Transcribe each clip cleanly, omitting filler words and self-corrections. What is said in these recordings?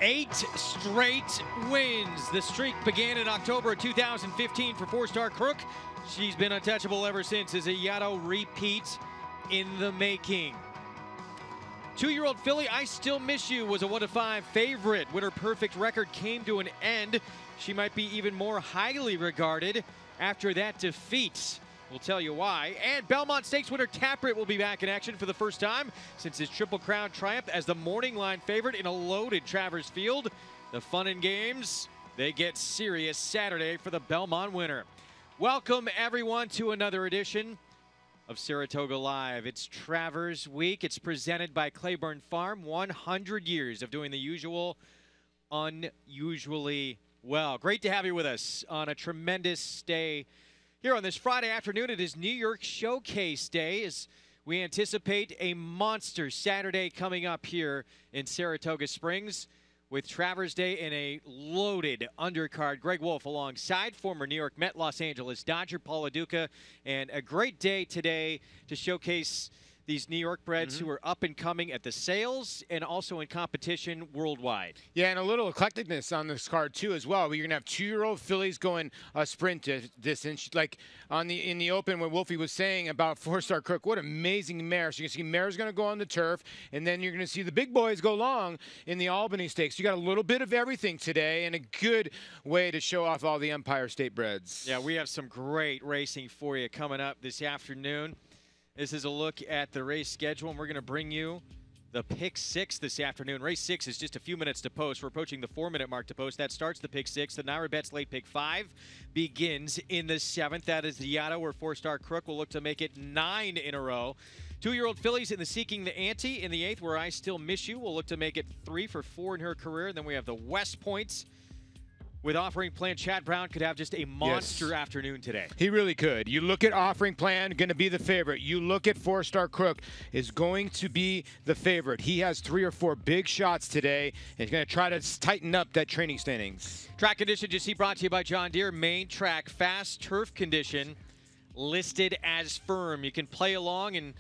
8 straight wins. The streak began in October of 2015 for 4-star Crook. She's been untouchable ever since as a Yaddo repeat in the making. 2-year-old filly, I Still Miss You, was a 1-5 favorite when her perfect record came to an end. She might be even more highly regarded after that defeat. We'll tell you why. And Belmont Stakes winner Taproot will be back in action for the first time since his Triple Crown triumph as the morning line favorite in a loaded Travers field. The fun and games, they get serious Saturday for the Belmont winner. Welcome everyone to another edition of Saratoga Live. It's Travers Week. It's presented by Claiborne Farm. 100 years of doing the usual unusually well. Great to have you with us on a tremendous day here on this Friday afternoon. It is New York Showcase Day as we anticipate a monster Saturday coming up here in Saratoga Springs with Travers Day in a loaded undercard. Greg Wolf alongside former New York Met, Los Angeles Dodger Paul LaDuca, and a great day today to showcase these New York-breds who are up and coming at the sales and also in competition worldwide. Yeah, and a little eclecticness on this card too as well. You're gonna have 2-year-old fillies going a sprint distance, like in the open when Wolfie was saying about 4-star Crook. What amazing mare! So you can see mare's gonna go on the turf, and then you're gonna see the big boys go long in the Albany Stakes. You got a little bit of everything today, and a good way to show off all the Empire State breds. Yeah, we have some great racing for you coming up this afternoon. This is a look at the race schedule, and we're going to bring you the Pick 6 this afternoon. Race 6 is just a few minutes to post. We're approaching the 4-minute mark to post. That starts the Pick 6. The NY-bred's late Pick 5 begins in the 7th. That is the Yaddo, where 4-star Crook will look to make it 9 in a row. 2-year-old fillies in the Seeking the Ante in the 8th, where I Still Miss You will look to make it 3 for 4 in her career. And then we have the West Points with Offering Plan. Chad Brown could have just a monster afternoon today. He really could. You look at Offering Plan, going to be the favorite. You look at 4-star Crook, is going to be the favorite. He has 3 or 4 big shots today, and he's going to try to tighten up that training standings. Track condition, just brought to you by John Deere. Main track, fast turf condition, listed as firm. You can play along and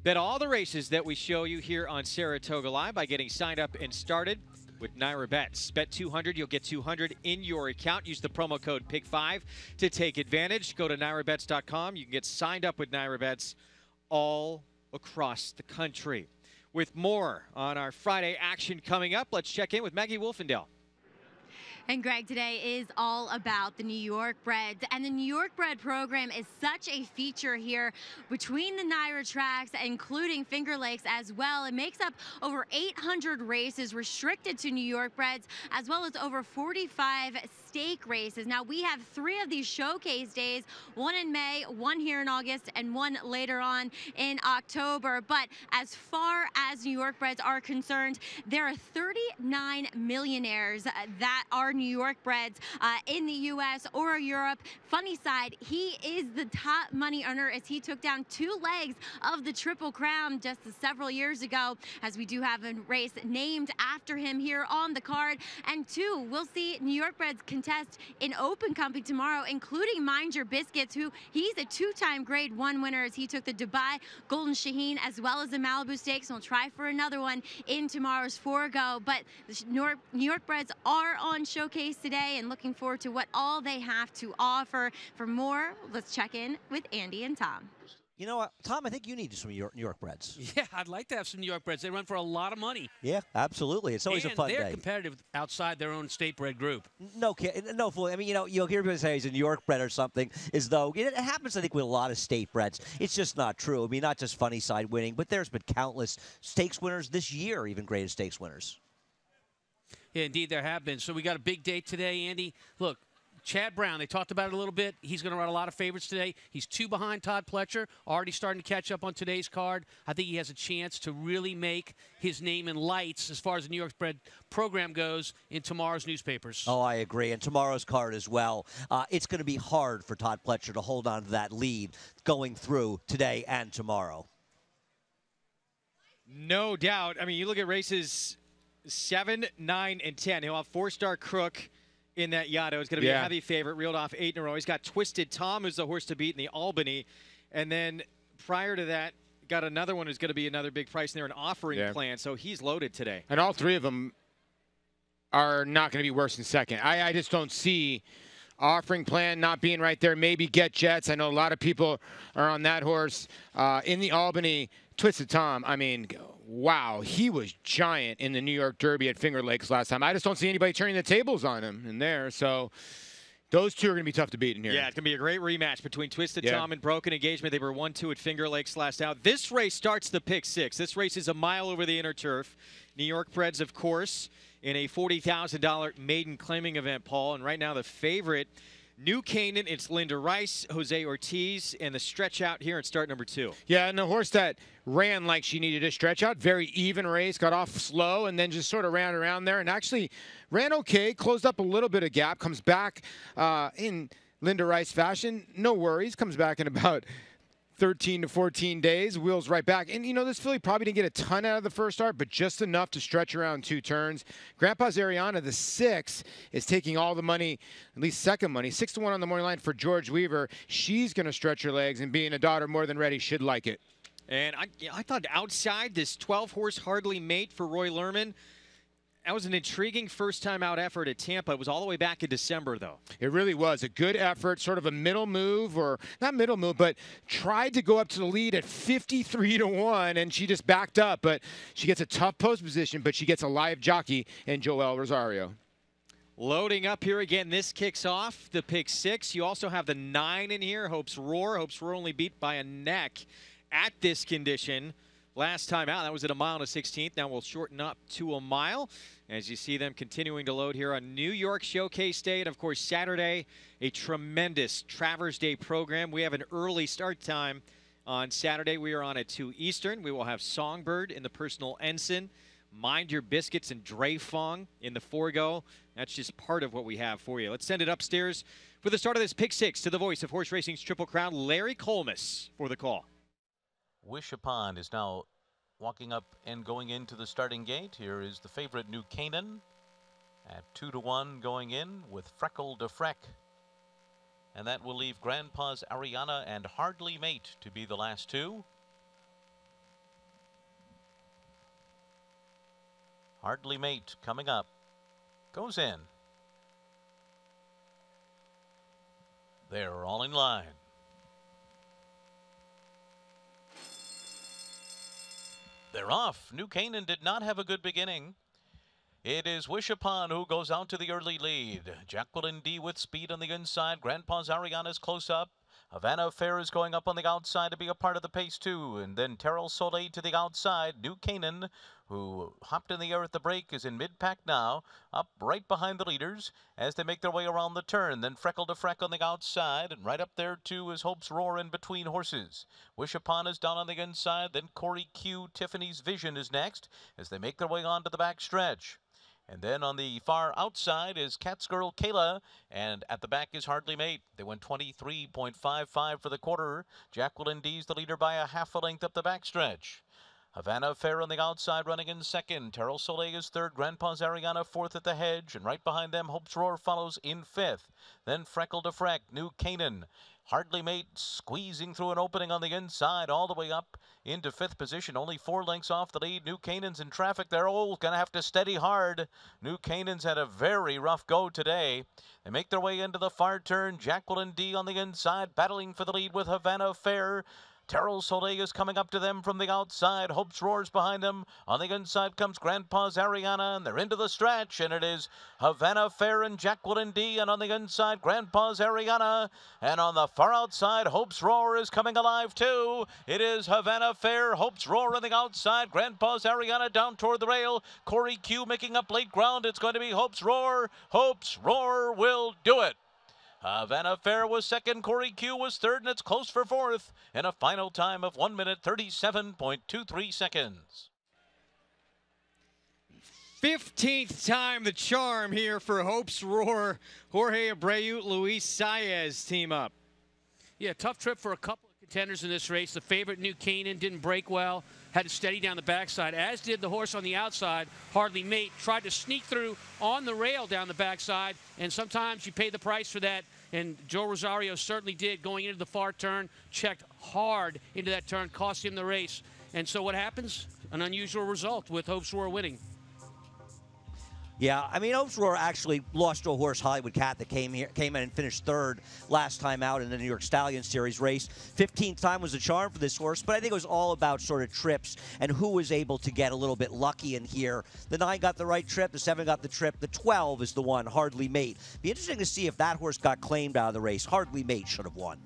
bet all the races that we show you here on Saratoga Live by getting signed up and started with NY-bred. Bet 200, you'll get 200 in your account. Use the promo code PICK5 to take advantage. Go to NY-bred.com. You can get signed up with NY-bred all across the country. With more on our Friday action coming up, let's check in with Maggie Wolfendale. And Greg, today is all about the New York-breds, and the New York-bred program is such a feature here between the NYRA tracks, including Finger Lakes as well. It makes up over 800 races restricted to New York-breds, as well as over 45 stake races. Now, we have 3 of these showcase days, one in May, one here in August, and one later on in October. But as far as New York-breds are concerned, there are 39 millionaires that are New York-breds in the U.S. or Europe. Funny side, he is the top money earner as he took down 2 legs of the Triple Crown just several years ago, as we do have a race named after him here on the card. And 2, we'll see New York-breds contest in open company tomorrow, including Mind Your Biscuits, who he's a 2-time Grade 1 winner as he took the Dubai Golden Shaheen as well as the Malibu Stakes, and we'll try for another one in tomorrow's Forego. But the New York-breds are on showcase today, and looking forward to what all they have to offer. For more, let's check in with Andy and Tom. You know what, Tom, I think you need some New York-breds. Yeah, I'd like to have some New York-breds. They run for a lot of money. Yeah, absolutely. It's always a fun day. They're competitive outside their own state-bred group. No kidding. No fool. I mean, you'll hear people say he's a New York-bred or something, as though it happens, I think, with a lot of state-breds. It's just not true. I mean, not just funny side winning, but there's been countless stakes winners this year, even graded stakes winners. Yeah, indeed, there have been. So we got a big day today, Andy. Look, Chad Brown, they talked about it a little bit. He's going to run a lot of favorites today. He's 2 behind Todd Pletcher, already starting to catch up on today's card. I think he has a chance to really make his name in lights as far as the New York-bred program goes in tomorrow's newspapers. Oh, I agree, and tomorrow's card as well. It's going to be hard for Todd Pletcher to hold on to that lead going through today and tomorrow. No doubt. I mean, you look at races 7, 9, and 10. He'll have 4-star Crook in that Yaddo. It's going to be a heavy favorite, reeled off 8 in a row. He's got Twisted Tom, who's the horse to beat in the Albany. And then prior to that, got another one who's going to be another big price in there, an Offering Plan. So he's loaded today. And all 3 of them are not going to be worse than second. I just don't see Offering Plan not being right there. Maybe Get Jets. I know a lot of people are on that horse. In the Albany, Twisted Tom, I mean, wow, he was giant in the New York Derby at Finger Lakes last time. I just don't see anybody turning the tables on him in there. So those two are going to be tough to beat in here. Yeah, it's going to be a great rematch between Twisted Tom and Broken Engagement. They were 1-2 at Finger Lakes last out. This race starts the pick 6. This race is a mile over the inner turf. New York-breds, of course, in a $40,000 maiden claiming event, Paul. And right now the favorite, New Canaan, it's Linda Rice, Jose Ortiz, and the stretch out here at start number 2. Yeah, and the horse that ran like she needed to stretch out, very even race, got off slow, and then just sort of ran around there, and actually ran okay, closed up a little bit of gap, comes back in Linda Rice fashion, no worries, comes back in about 13 to 14 days, wheels right back. And, you know, this filly probably didn't get a ton out of the first start, but just enough to stretch around 2 turns. Grandpa's Ariana, the 6, is taking all the money, at least second money, 6-1 on the morning line for George Weaver. She's going to stretch her legs, and being a daughter more than ready, should like it. And I thought outside this 12-horse Hardly Mate for Roy Lerman, that was an intriguing first-time out effort at Tampa. It was all the way back in December, though. It really was a good effort, sort of a middle move, or not middle move, but tried to go up to the lead at 53-1, and she just backed up. But she gets a tough post position, but she gets a live jockey in Joel Rosario. Loading up here again, this kicks off the pick 6. You also have the 9 in here, Hope's Roar. Hope's Roar only beat by a neck at this condition last time out. That was at 1 mile and a 16th. Now we'll shorten up to a mile as you see them continuing to load here on New York Showcase Day. And, of course, Saturday, a tremendous Travers Day program. We have an early start time on Saturday. We are on at 2 Eastern. We will have Songbird in the Personal Ensign, Mind Your Biscuits and Dre Fong in the Forego. That's just part of what we have for you. Let's send it upstairs for the start of this pick 6 to the voice of horse racing's Triple Crown, Larry Colmus, for the call. Wish Upon is now walking up and going into the starting gate. Here is the favorite New Canaan at 2-1 going in with Freckle de Freck. And that will leave Grandpa's Ariana and Hardly Mate to be the last 2. Hardly Mate coming up. Goes in. They're all in line. They're off. New Canaan did not have a good beginning. It is Wish Upon who goes out to the early lead. Jacqueline D with speed on the inside. Grandpa's Ariana is close up. Havana Fair is going up on the outside to be a part of the pace too. And then Terrell Soleil to the outside. New Canaan, who hopped in the air at the break, is in mid-pack now, up right behind the leaders as they make their way around the turn. Then Freckle to Freck on the outside, and right up there too is Hope's Roar in between horses. Wish Upon is down on the inside. Then Corey Q, Tiffany's Vision is next as they make their way on to the back stretch. And then on the far outside is Cat's Girl Kayla, and at the back is Hardly Mate. They went 23.55 for the quarter. Jacqueline D's the leader by a half a length up the backstretch. Havana Fair on the outside running in second. Terrell Soleil is third. Grandpa's Ariana fourth at the hedge, and right behind them Hope's Roar follows in fifth. Then Freckle to Freck, New Canaan. Hardly Mate squeezing through an opening on the inside all the way up into fifth position. Only 4 lengths off the lead. New Canaan's in traffic. They're all going to have to steady hard. New Canaan's had a very rough go today. They make their way into the far turn. Jacqueline D on the inside battling for the lead with Havana Fair. Terrell Soleil is coming up to them from the outside. Hope's Roar's behind them. On the inside comes Grandpa's Ariana, and they're into the stretch, and it is Havana Fair and Jacqueline D, and on the inside, Grandpa's Ariana, and on the far outside, Hope's Roar is coming alive too. It is Havana Fair, Hope's Roar on the outside, Grandpa's Ariana down toward the rail. Corey Q making up late ground. It's going to be Hope's Roar. Hope's Roar will do it. Havana Fair was second, Corey Q was third, and it's close for fourth in a final time of 1 minute 37.23 seconds. 15th time the charm here for Hope's Roar. Jorge Abreu, Luis Saez team up. Yeah, tough trip for a couple of contenders in this race. The favorite, New Canaan, didn't break well. Had to steady down the backside, as did the horse on the outside, Hardly Mate. Tried to sneak through on the rail down the backside, and sometimes you pay the price for that, and Joe Rosario certainly did going into the far turn, checked hard into that turn, cost him the race. And so what happens? An unusual result with Hope's Roar winning. Yeah, I mean, Oaksroar actually lost to a horse, Hollywood Cat, that came in and finished third last time out in the New York Stallion Series race. 15th time was a charm for this horse, but I think it was all about sort of trips and who was able to get a little bit lucky in here. The 9 got the right trip, the 7 got the trip, the 12 is the one, Hardly Mate. Be interesting to see if that horse got claimed out of the race. Hardly Mate should have won.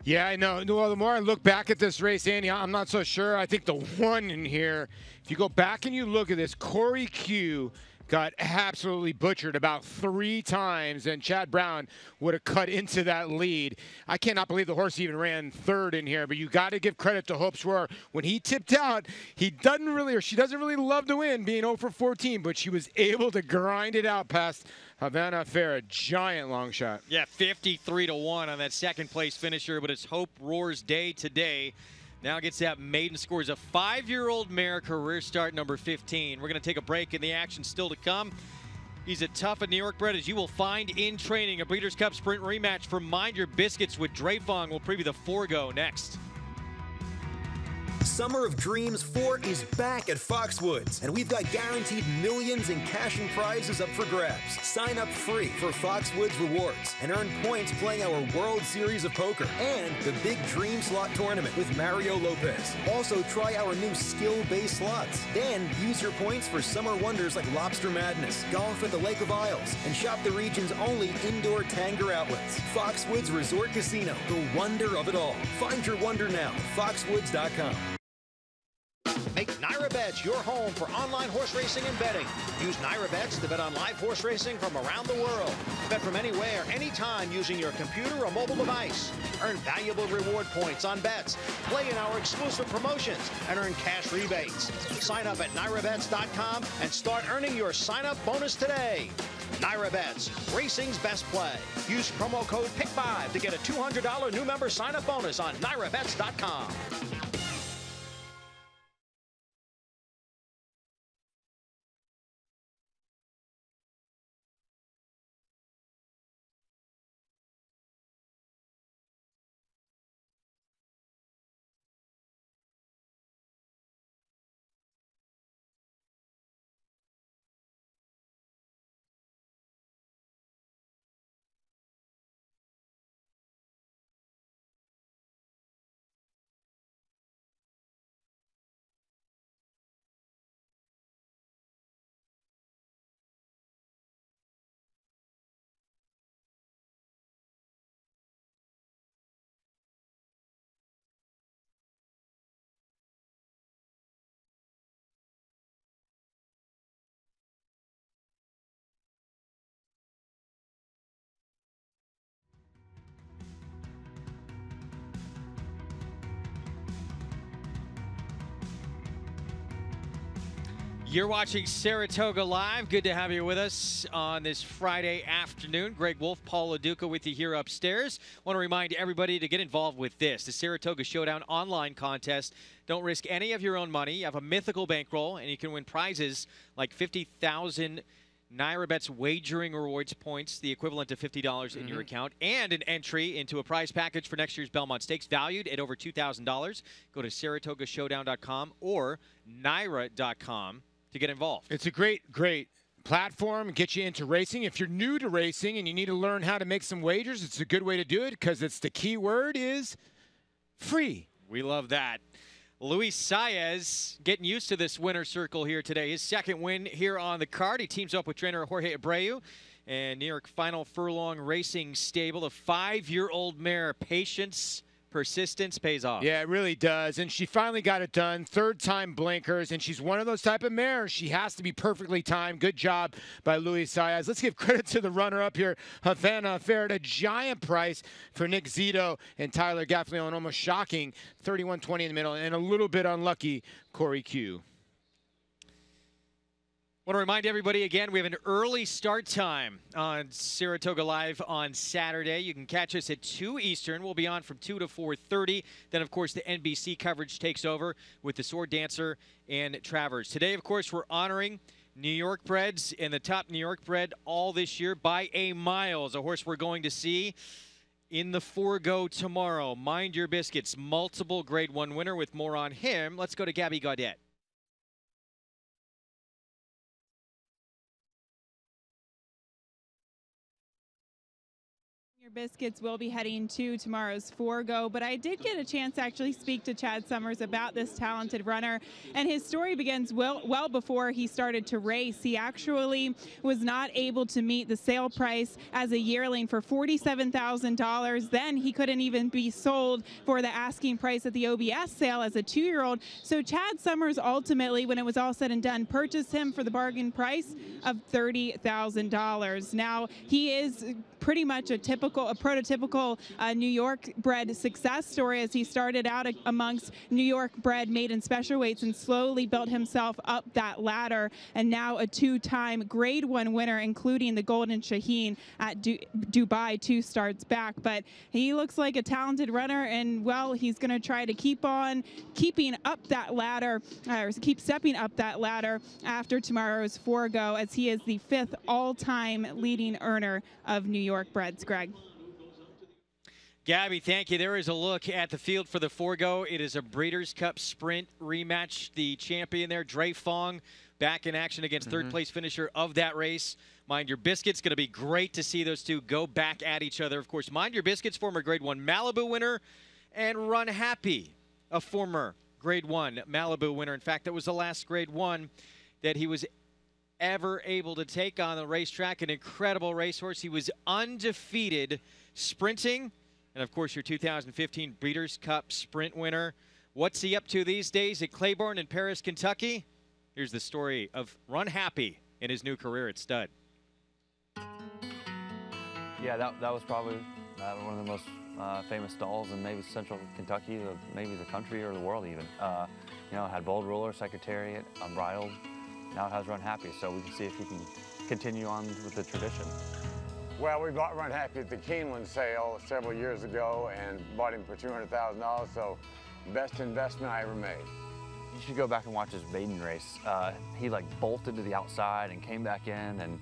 Yeah, I know. Well, the more I look back at this race, Andy, I'm not so sure. I think the one in here, if you go back and you look at this, Corey Q got absolutely butchered about 3 times, and Chad Brown would have cut into that lead. I cannot believe the horse even ran third in here, but you got to give credit to Hope Roar. When he tipped out, he doesn't really, or she doesn't really love to win, being 0 for 14, but she was able to grind it out past Havana Fair, a giant long shot. Yeah, 53-1 on that second place finisher, but it's Hope Roar's day today. Now gets that maiden scores a 5-year-old mare, career start number 15. We're going to take a break, and the action still to come. He's a tough and New York-bred, as you will find in training. A Breeders' Cup Sprint rematch for Mind Your Biscuits with Dreyfong. We'll preview the Forgo next. Summer of Dreams 4 is back at Foxwoods, and we've got guaranteed millions in cash and prizes up for grabs. Sign up free for Foxwoods Rewards and earn points playing our World Series of Poker and the Big Dream Slot Tournament with Mario Lopez. Also, try our new skill-based slots. Then, use your points for summer wonders like Lobster Madness, golf at the Lake of Isles, and shop the region's only indoor Tanger outlets. Foxwoods Resort Casino, the wonder of it all. Find your wonder now at foxwoods.com. Make NY-bred your home for online horse racing and betting. Use NY-bred to bet on live horse racing from around the world. Bet from anywhere, anytime using your computer or mobile device. Earn valuable reward points on bets. Play in our exclusive promotions and earn cash rebates. Sign up at NY-bets.com and start earning your sign-up bonus today. NY-bets, racing's best play. Use promo code PICK5 to get a $200 new member sign-up bonus on NY-bets.com. You're watching Saratoga Live. Good to have you with us on this Friday afternoon. Greg Wolf, Paul LaDuca with you here upstairs. Want to remind everybody to get involved with this, the Saratoga Showdown online contest. Don't risk any of your own money. You have a mythical bankroll, and you can win prizes like 50,000 NY-bets wagering rewards points, the equivalent of $50 in your account, and an entry into a prize package for next year's Belmont Stakes valued at over $2,000. Go to SaratogaShowdown.com or Naira.com to get involved. It's a great platform, get you into racing. If you're new to racing and you need to learn how to make some wagers, it's a good way to do it because it's the key word is free. We love that. Luis Saez getting used to this winner's circle here today. His second win here on the card. He teams up with trainer Jorge Abreu and New York Final Furlong Racing Stable. A 5-year-old mare. Patience, persistence pays off. Yeah, it really does. And she finally got it done. 3rd time blinkers. And she's one of those type of mares. She has to be perfectly timed. Good job by Luis Saez. Let's give credit to the runner-up here, Havana Fair, at a giant price for Nick Zito and Tyler Gaffalione. Almost shocking, 31.20 in the middle. And a little bit unlucky, Corey Q. Want to remind everybody again, we have an early start time on Saratoga Live on Saturday. You can catch us at 2 Eastern. We'll be on from 2 to 4:30. Then, of course, the NBC coverage takes over with the Sword Dancer and Travers. Today, of course, we're honoring New York-breds and the top New York-bred all this year by a mile. Is a horse we're going to see in the Forgo tomorrow. Mind Your Biscuits, multiple Grade 1 winner. With more on him, let's go to Gabby Gaudet. Your Biscuits will be heading to tomorrow's Forego, but I did get a chance to actually speak to Chad Summers about this talented runner, and his story begins well before he started to race. He actually was not able to meet the sale price as a yearling for $47,000. Then he couldn't even be sold for the asking price at the OBS sale as a 2-year-old. So Chad Summers ultimately, when it was all said and done, purchased him for the bargain price of $30,000. Now, he is pretty much a prototypical New York-bred success story, as he started out amongst New York-bred maiden special weights and slowly built himself up that ladder, and now a 2-time Grade 1 winner, including the Golden Shaheen at Dubai 2 starts back. But he looks like a talented runner, and well, he's going to try to keep on keeping up that ladder, or keep stepping up that ladder after tomorrow's Forego, as he is the 5th all-time leading earner of New York-breds. Greg. Gabby, thank you. There is a look at the field for the Forego. It is a Breeders' Cup Sprint rematch. The champion there, Dre Fong, back in action against third-place finisher of that race. Mind Your Biscuits, going to be great to see those two go back at each other. Of course, Mind Your Biscuits, former Grade 1 Malibu winner, and Runhappy, a former Grade 1 Malibu winner. In fact, that was the last Grade 1 that he was ever able to take on the racetrack. An incredible racehorse. He was undefeated sprinting. And, of course, your 2015 Breeders' Cup Sprint winner. What's he up to these days at Claiborne in Paris, Kentucky? Here's the story of Runhappy in his new career at stud. Yeah, that was probably one of the most famous stalls in maybe central Kentucky, maybe the country or the world even. You know, it had Bold Ruler, Secretariat, Unbridled. Now it has Runhappy, so we can see if he can continue on with the tradition. Well, we bought Runhappy at the Keeneland sale several years ago and bought him for $200,000, so best investment I ever made. You should go back and watch his maiden race. He like bolted to the outside and came back in,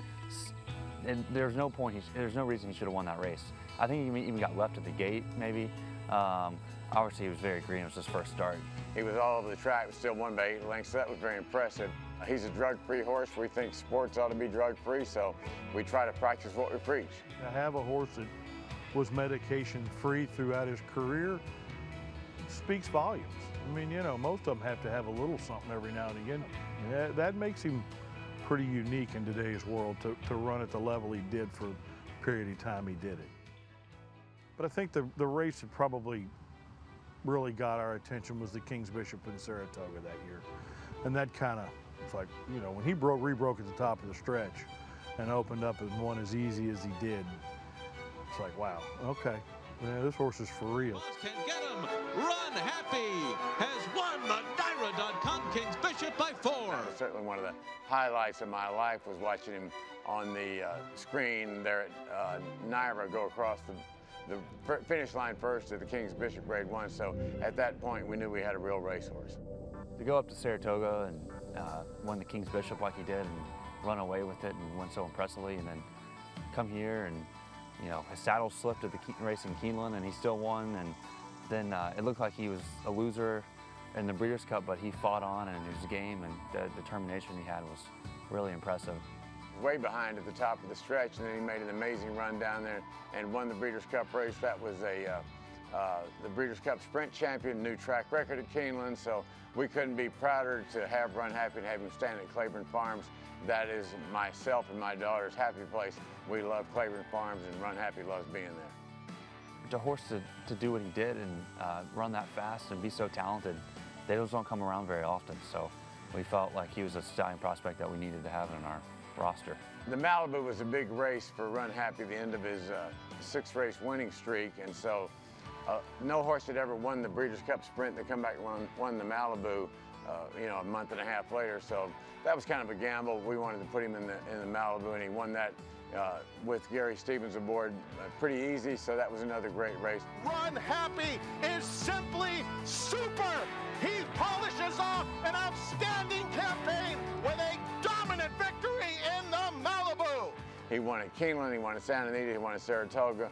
and there's no reason he should have won that race. I think he even got left at the gate, maybe. Obviously, he was very green. It was his first start. He was all over the track, but still won by 8 lengths, so that was very impressive. He's a drug-free horse. We think sports ought to be drug-free, so we try to practice what we preach. To have a horse that was medication-free throughout his career speaks volumes. I mean, you know, most of them have to have a little something every now and again. Yeah, that makes him pretty unique in today's world to run at the level he did for a period of time he did it. But I think the race that probably really got our attention was the King's Bishop in Saratoga that year. And that kind of, it's like, you know, when he re-broke at the top of the stretch and opened up and won as easy as he did, it's like, wow, okay, yeah, this horse is for real. Can get him. Runhappy has won the NY-bred King's Bishop by 4. Certainly one of the highlights of my life was watching him on the screen there at NY-bred go across the finish line first at the King's Bishop Grade 1. So at that point, we knew we had a real racehorse. To go up to Saratoga and win the King's Bishop like he did and run away with it and win so impressively, and then come here and, you know, his saddle slipped at the race in Keeneland and he still won, and then it looked like he was a loser in the Breeders' Cup, but he fought on, and his game and the determination he had was really impressive. Way behind at the top of the stretch, and then he made an amazing run down there and won the Breeders' Cup race. That was the Breeders' Cup Sprint champion, new track record at Keeneland, so we couldn't be prouder to have Runhappy and have him stand at Claiborne Farms. That is myself and my daughter's happy place. We love Claiborne Farms, and Runhappy loves being there. The horse to do what he did and run that fast and be so talented, they just don't come around very often, so we felt like he was a stallion prospect that we needed to have in our roster. The Malibu was a big race for Runhappy, the end of his 6-race winning streak, and so no horse had ever won the Breeders' Cup Sprint that come back and won the Malibu, you know, a month and a half later. So that was kind of a gamble. We wanted to put him in the Malibu, and he won that with Gary Stevens aboard pretty easy. So that was another great race. Runhappy is simply super. He polishes off an outstanding campaign with a dominant victory in the Malibu. He won at Keeneland, he won at Santa Anita, he won at Saratoga,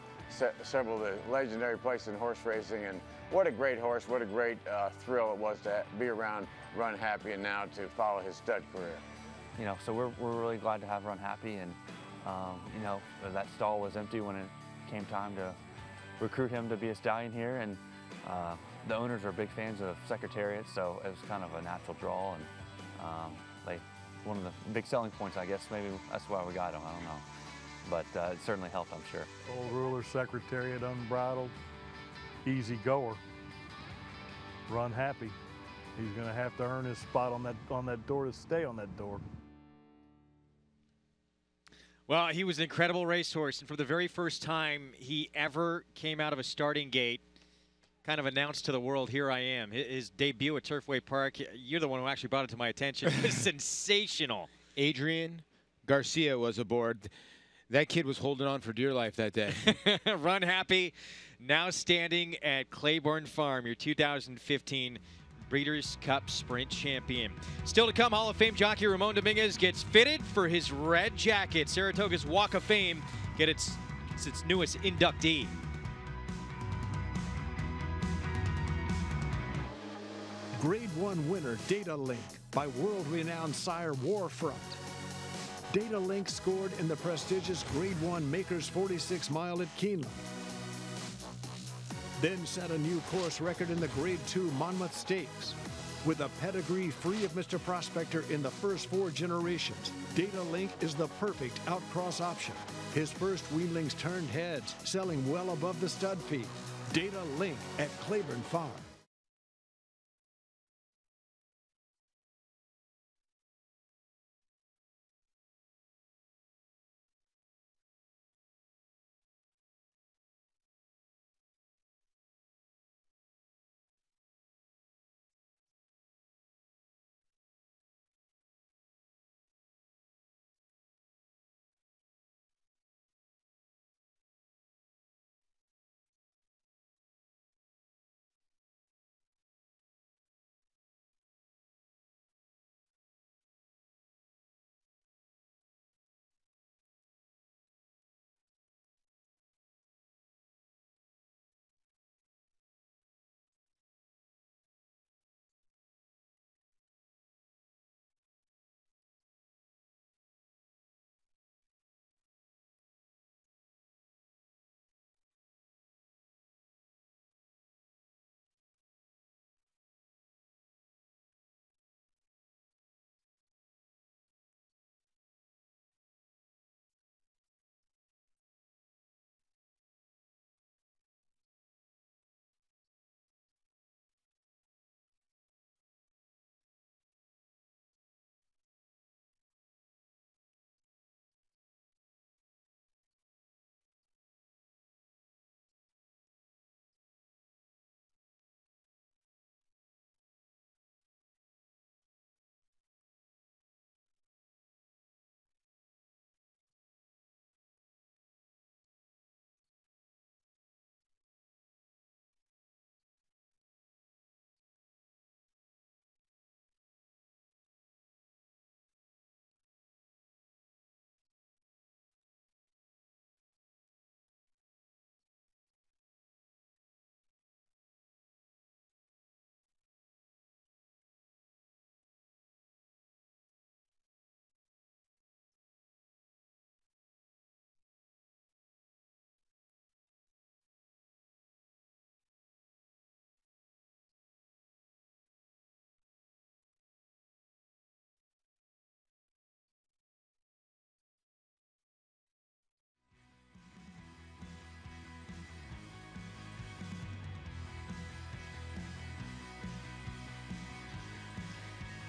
several of the legendary places in horse racing, and what a great horse, what a great thrill it was to be around Runhappy and now to follow his stud career. You know, so we're really glad to have Runhappy, and you know, that stall was empty when came time to recruit him to be a stallion here, and the owners are big fans of Secretariat, so it was kind of a natural draw, and one of the big selling points, I guess. Maybe that's why we got him. I don't know, but it certainly helped, I'm sure. Old ruler, Secretariat, unbridled, easy goer. Runhappy. He's going to have to earn his spot on that door to stay on that door. Well, he was an incredible racehorse, and for the very first time he ever came out of a starting gate, kind of announced to the world, here I am. His debut at Turfway Park, you're the one who actually brought it to my attention. It was sensational. Adrian Garcia was aboard. That kid was holding on for dear life that day. Runhappy, now standing at Claiborne Farm, your 2015 Breeders' Cup Sprint Champion. Still to come, Hall of Fame jockey Ramon Dominguez gets fitted for his red jacket. Saratoga's Walk of Fame gets its newest inductee. Grade 1 winner Data Link by world-renowned sire Warfront. Data Link scored in the prestigious Grade 1 Makers 46 Mile at Keeneland. Then set a new course record in the Grade 2 Monmouth Stakes. With a pedigree free of Mr. Prospector in the first 4 generations, Data Link is the perfect outcross option. His first weanlings turned heads, selling well above the stud fee. Data Link at Claiborne Farm.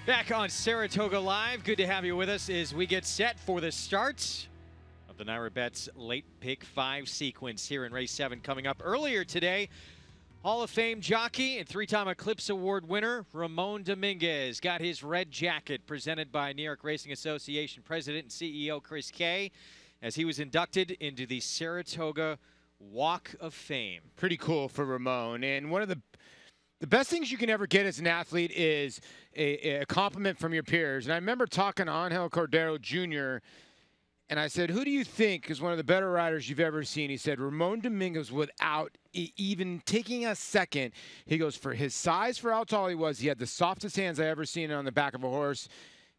Back on Saratoga Live, good to have you with us as we get set for the start of the NY-bred's late pick 5 sequence here in race 7 coming up. Earlier today, Hall of Fame jockey and 3-time Eclipse Award winner Ramon Dominguez got his red jacket presented by New York Racing Association President and CEO Chris Kay as he was inducted into the Saratoga Walk of Fame. Pretty cool for Ramon. And one of the best things you can ever get as an athlete is a compliment from your peers. And I remember talking to Angel Cordero Jr., and I said, who do you think is one of the better riders you've ever seen? He said, Ramon Dominguez, without even taking a second. He goes, for his size, for how tall he was, he had the softest hands I ever seen on the back of a horse.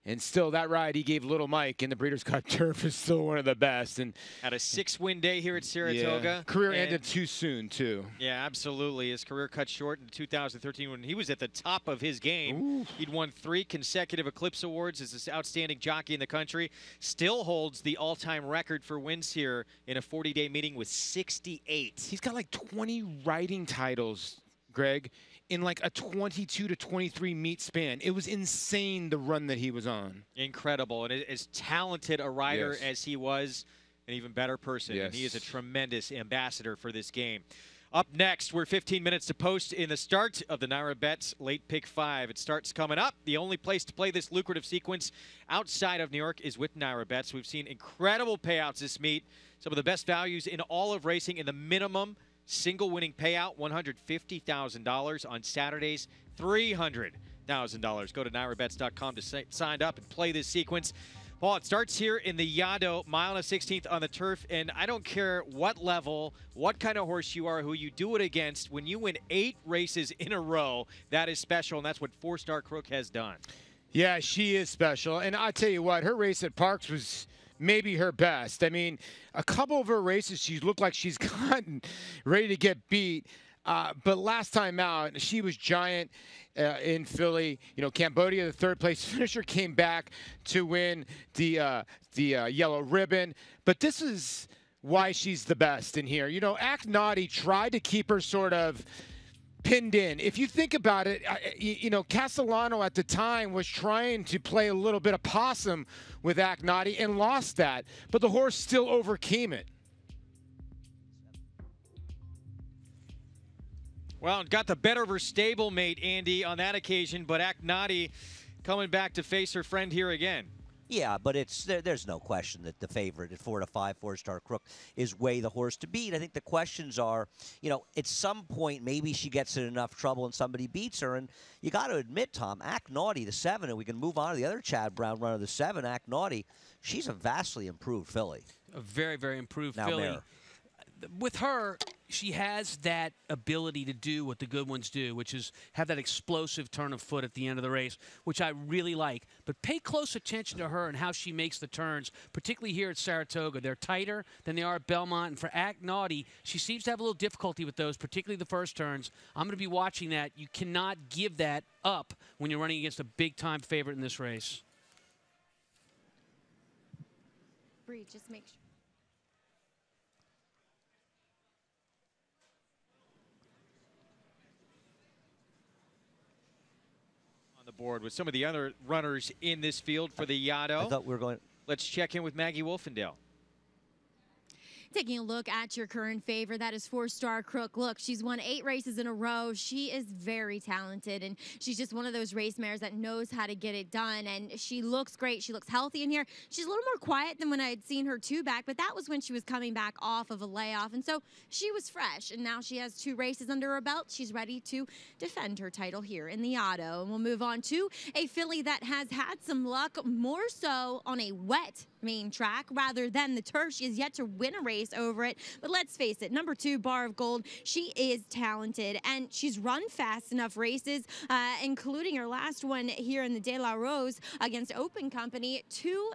And still, that ride he gave Little Mike in the Breeders' Cup Turf is still one of the best. And had a 6-win day here at Saratoga. Yeah. Career ended too soon, too. Yeah, absolutely. His career cut short in 2013 when he was at the top of his game. Ooh. He'd won 3 consecutive Eclipse Awards as this outstanding jockey in the country. Still holds the all-time record for wins here in a 40-day meeting with 68. He's got like 20 riding titles, Greg, in like a 22 to 23 meet span. It was insane, the run that he was on. Incredible. And as talented a rider Yes. as he was, an even better person. Yes. And he is a tremendous ambassador for this game. Up next, we're 15 minutes to post in the start of the NY-bred Late Pick 5. It starts coming up. The only place to play this lucrative sequence outside of New York is with NY-bred. We've seen incredible payouts this meet. Some of the best values in all of racing in the minimum single winning payout, $150,000 on Saturdays, $300,000. Go to NY-bred.com to sign up and play this sequence. Paul, it starts here in the Yaddo, mile and a 16th on the turf, and I don't care what level, what kind of horse you are, who you do it against, when you win 8 races in a row, that is special, and that's what 4-Star Crook has done. Yeah, she is special. And I tell you what, her race at Parks was maybe her best. I mean, a couple of her races, she looked like she's gotten ready to get beat. But last time out, she was giant in Philly. You know, Cambodia, the 3rd place finisher, came back to win the yellow ribbon. But this is why she's the best in here. You know, Act Naughty tried to keep her sort of pinned in. If you think about it, you know, Castellano at the time was trying to play a little bit of possum with Act Naughty and lost that, but the horse still overcame it. Well, got the better of her stablemate, Andy, on that occasion, but Act Naughty coming back to face her friend here again. Yeah, but there's no question that the favorite at 4 to 5, 4-Star Crook is way the horse to beat. I think the questions are, you know, at some point maybe she gets in enough trouble and somebody beats her. And you got to admit, Tom, Act Naughty, the 7, and we can move on to the other Chad Brown runner, the 7, Act Naughty. She's a vastly improved filly. A very, very improved Now filly. mare. With her, she has that ability to do what the good ones do, which is have that explosive turn of foot at the end of the race, which I really like. But pay close attention to her and how she makes the turns, particularly here at Saratoga. They're tighter than they are at Belmont. And for Act Naughty, she seems to have a little difficulty with those, particularly the first turns. I'm going to be watching that. You cannot give that up when you're running against a big-time favorite in this race. Bree, just make sure. Board with some of the other runners in this field for the Yaddo. I thought we were going. Let's check in with Maggie Wolfendale. Taking a look at your current favorite, that is 4-Star Crook. Look, she's won 8 races in a row. She is very talented, and she's just one of those race mares that knows how to get it done, and she looks great. She looks healthy in here. She's a little more quiet than when I had seen her 2 back, but that was when she was coming back off of a layoff, and so she was fresh, and now she has 2 races under her belt. She's ready to defend her title here in the Yaddo, and we'll move on to a filly that has had some luck, more so on a wet main track rather than the turf. She has yet to win a race over it, but let's face it, number 2, Bar of Gold, she is talented and she's run fast enough races, including her last one here in the De La Rose against Open Company, to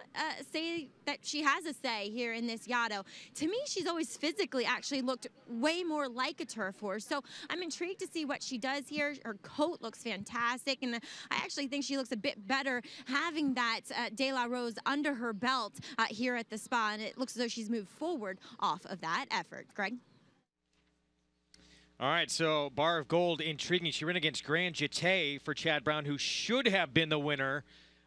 say that she has a say here in this Yaddo. To me, she's always physically actually looked way more like a turf horse, so I'm intrigued to see what she does here. Her coat looks fantastic, and I actually think she looks a bit better having that De La Rose under her belt here at the spa, and it looks as though she's moved forward off of that effort. Greg? All right, so Bar of Gold, intriguing. She ran against Grand Jeté for Chad Brown, who should have been the winner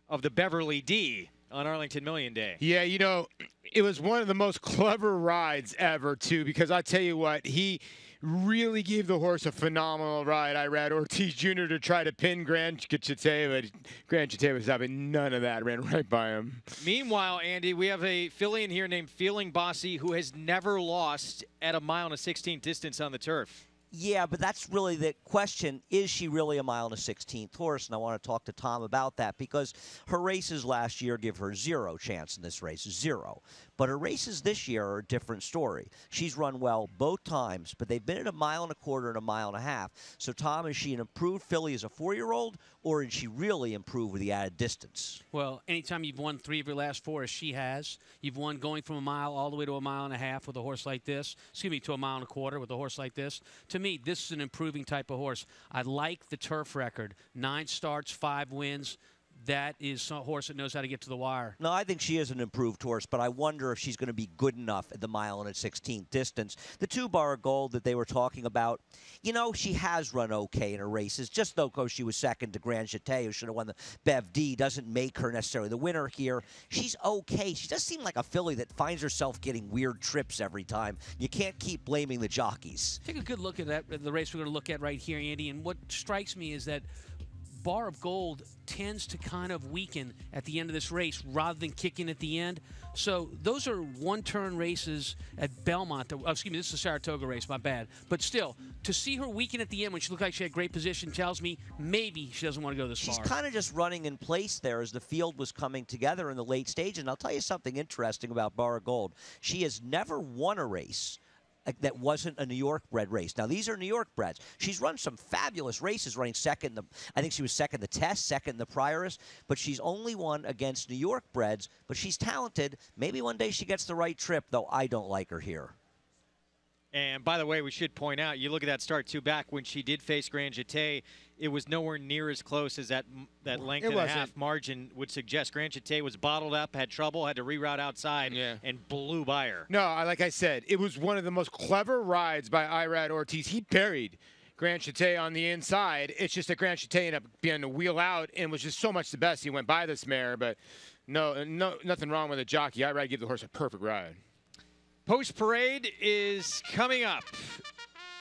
of the Beverly D on Arlington Million Day. Yeah, you know, it was one of the most clever rides ever, too, because I tell you what, he really gave the horse a phenomenal ride. I read Ortiz Jr. to try to pin Grand Jeté, but Grand Jeté was having none of that, ran right by him. Meanwhile, Andy, we have a filly in here named Feeling Bossy who has never lost at a mile and a 16th distance on the turf. Yeah, but that's really the question. Is she really a mile and a 16th horse? And I want to talk to Tom about that because her races last year give her 0 chance in this race, 0. But her races this year are a different story. She's run well both times, but they've been at 1.25 miles and 1.5 miles. So, Tom, is she an improved filly as a 4-year-old, or did she really improve with the added distance? Well, anytime you've won 3 of your last 4, as she has, you've won going from 1 mile all the way to 1.5 miles with a horse like this. Excuse me, to 1.25 miles with a horse like this. To me, this is an improving type of horse. I like the turf record. 9 starts, 5 wins. That is a horse that knows how to get to the wire. No, I think she is an improved horse, but I wonder if she's going to be good enough at the 1 mile and 16th distance. The 2-bar gold that they were talking about, you know, she has run okay in her races. Just though because she was second to Grand Chate, who should have won the Bev D, doesn't make her necessarily the winner here. She's okay. She does seem like a filly that finds herself getting weird trips every time. You can't keep blaming the jockeys. Take a good look at that, the race we're going to look at right here, Andy. And what strikes me is that Bar of Gold tends to kind of weaken at the end of this race rather than kicking at the end. So those are one-turn races at Belmont. Oh, excuse me, this is a Saratoga race, my bad. But still, to see her weaken at the end when she looked like she had great position tells me maybe she doesn't want to go this far. She's kind of just running in place there as the field was coming together in the late stage. And I'll tell you something interesting about Bar of Gold. She has never won a race that wasn't a New York-bred race. Now, these are New York-breds. She's run some fabulous races, running second. I think she was second the test, second the Prioress, but she's only won against New York-breds, but she's talented. Maybe one day she gets the right trip, though I don't like her here. And by the way, we should point out, you look at that start 2 back when she did face Grand Chate, it was nowhere near as close as that length and a half margin would suggest. Grand Chate was bottled up, had trouble, had to reroute outside, and blew by her. No, like I said, it was one of the most clever rides by Irad Ortiz. He buried Grand Chate on the inside. It's just that Grand Chate ended up being the wheel out and was just so much the best. He went by this mare, but no, nothing wrong with the jockey. Irad gave the horse a perfect ride. Post Parade is coming up.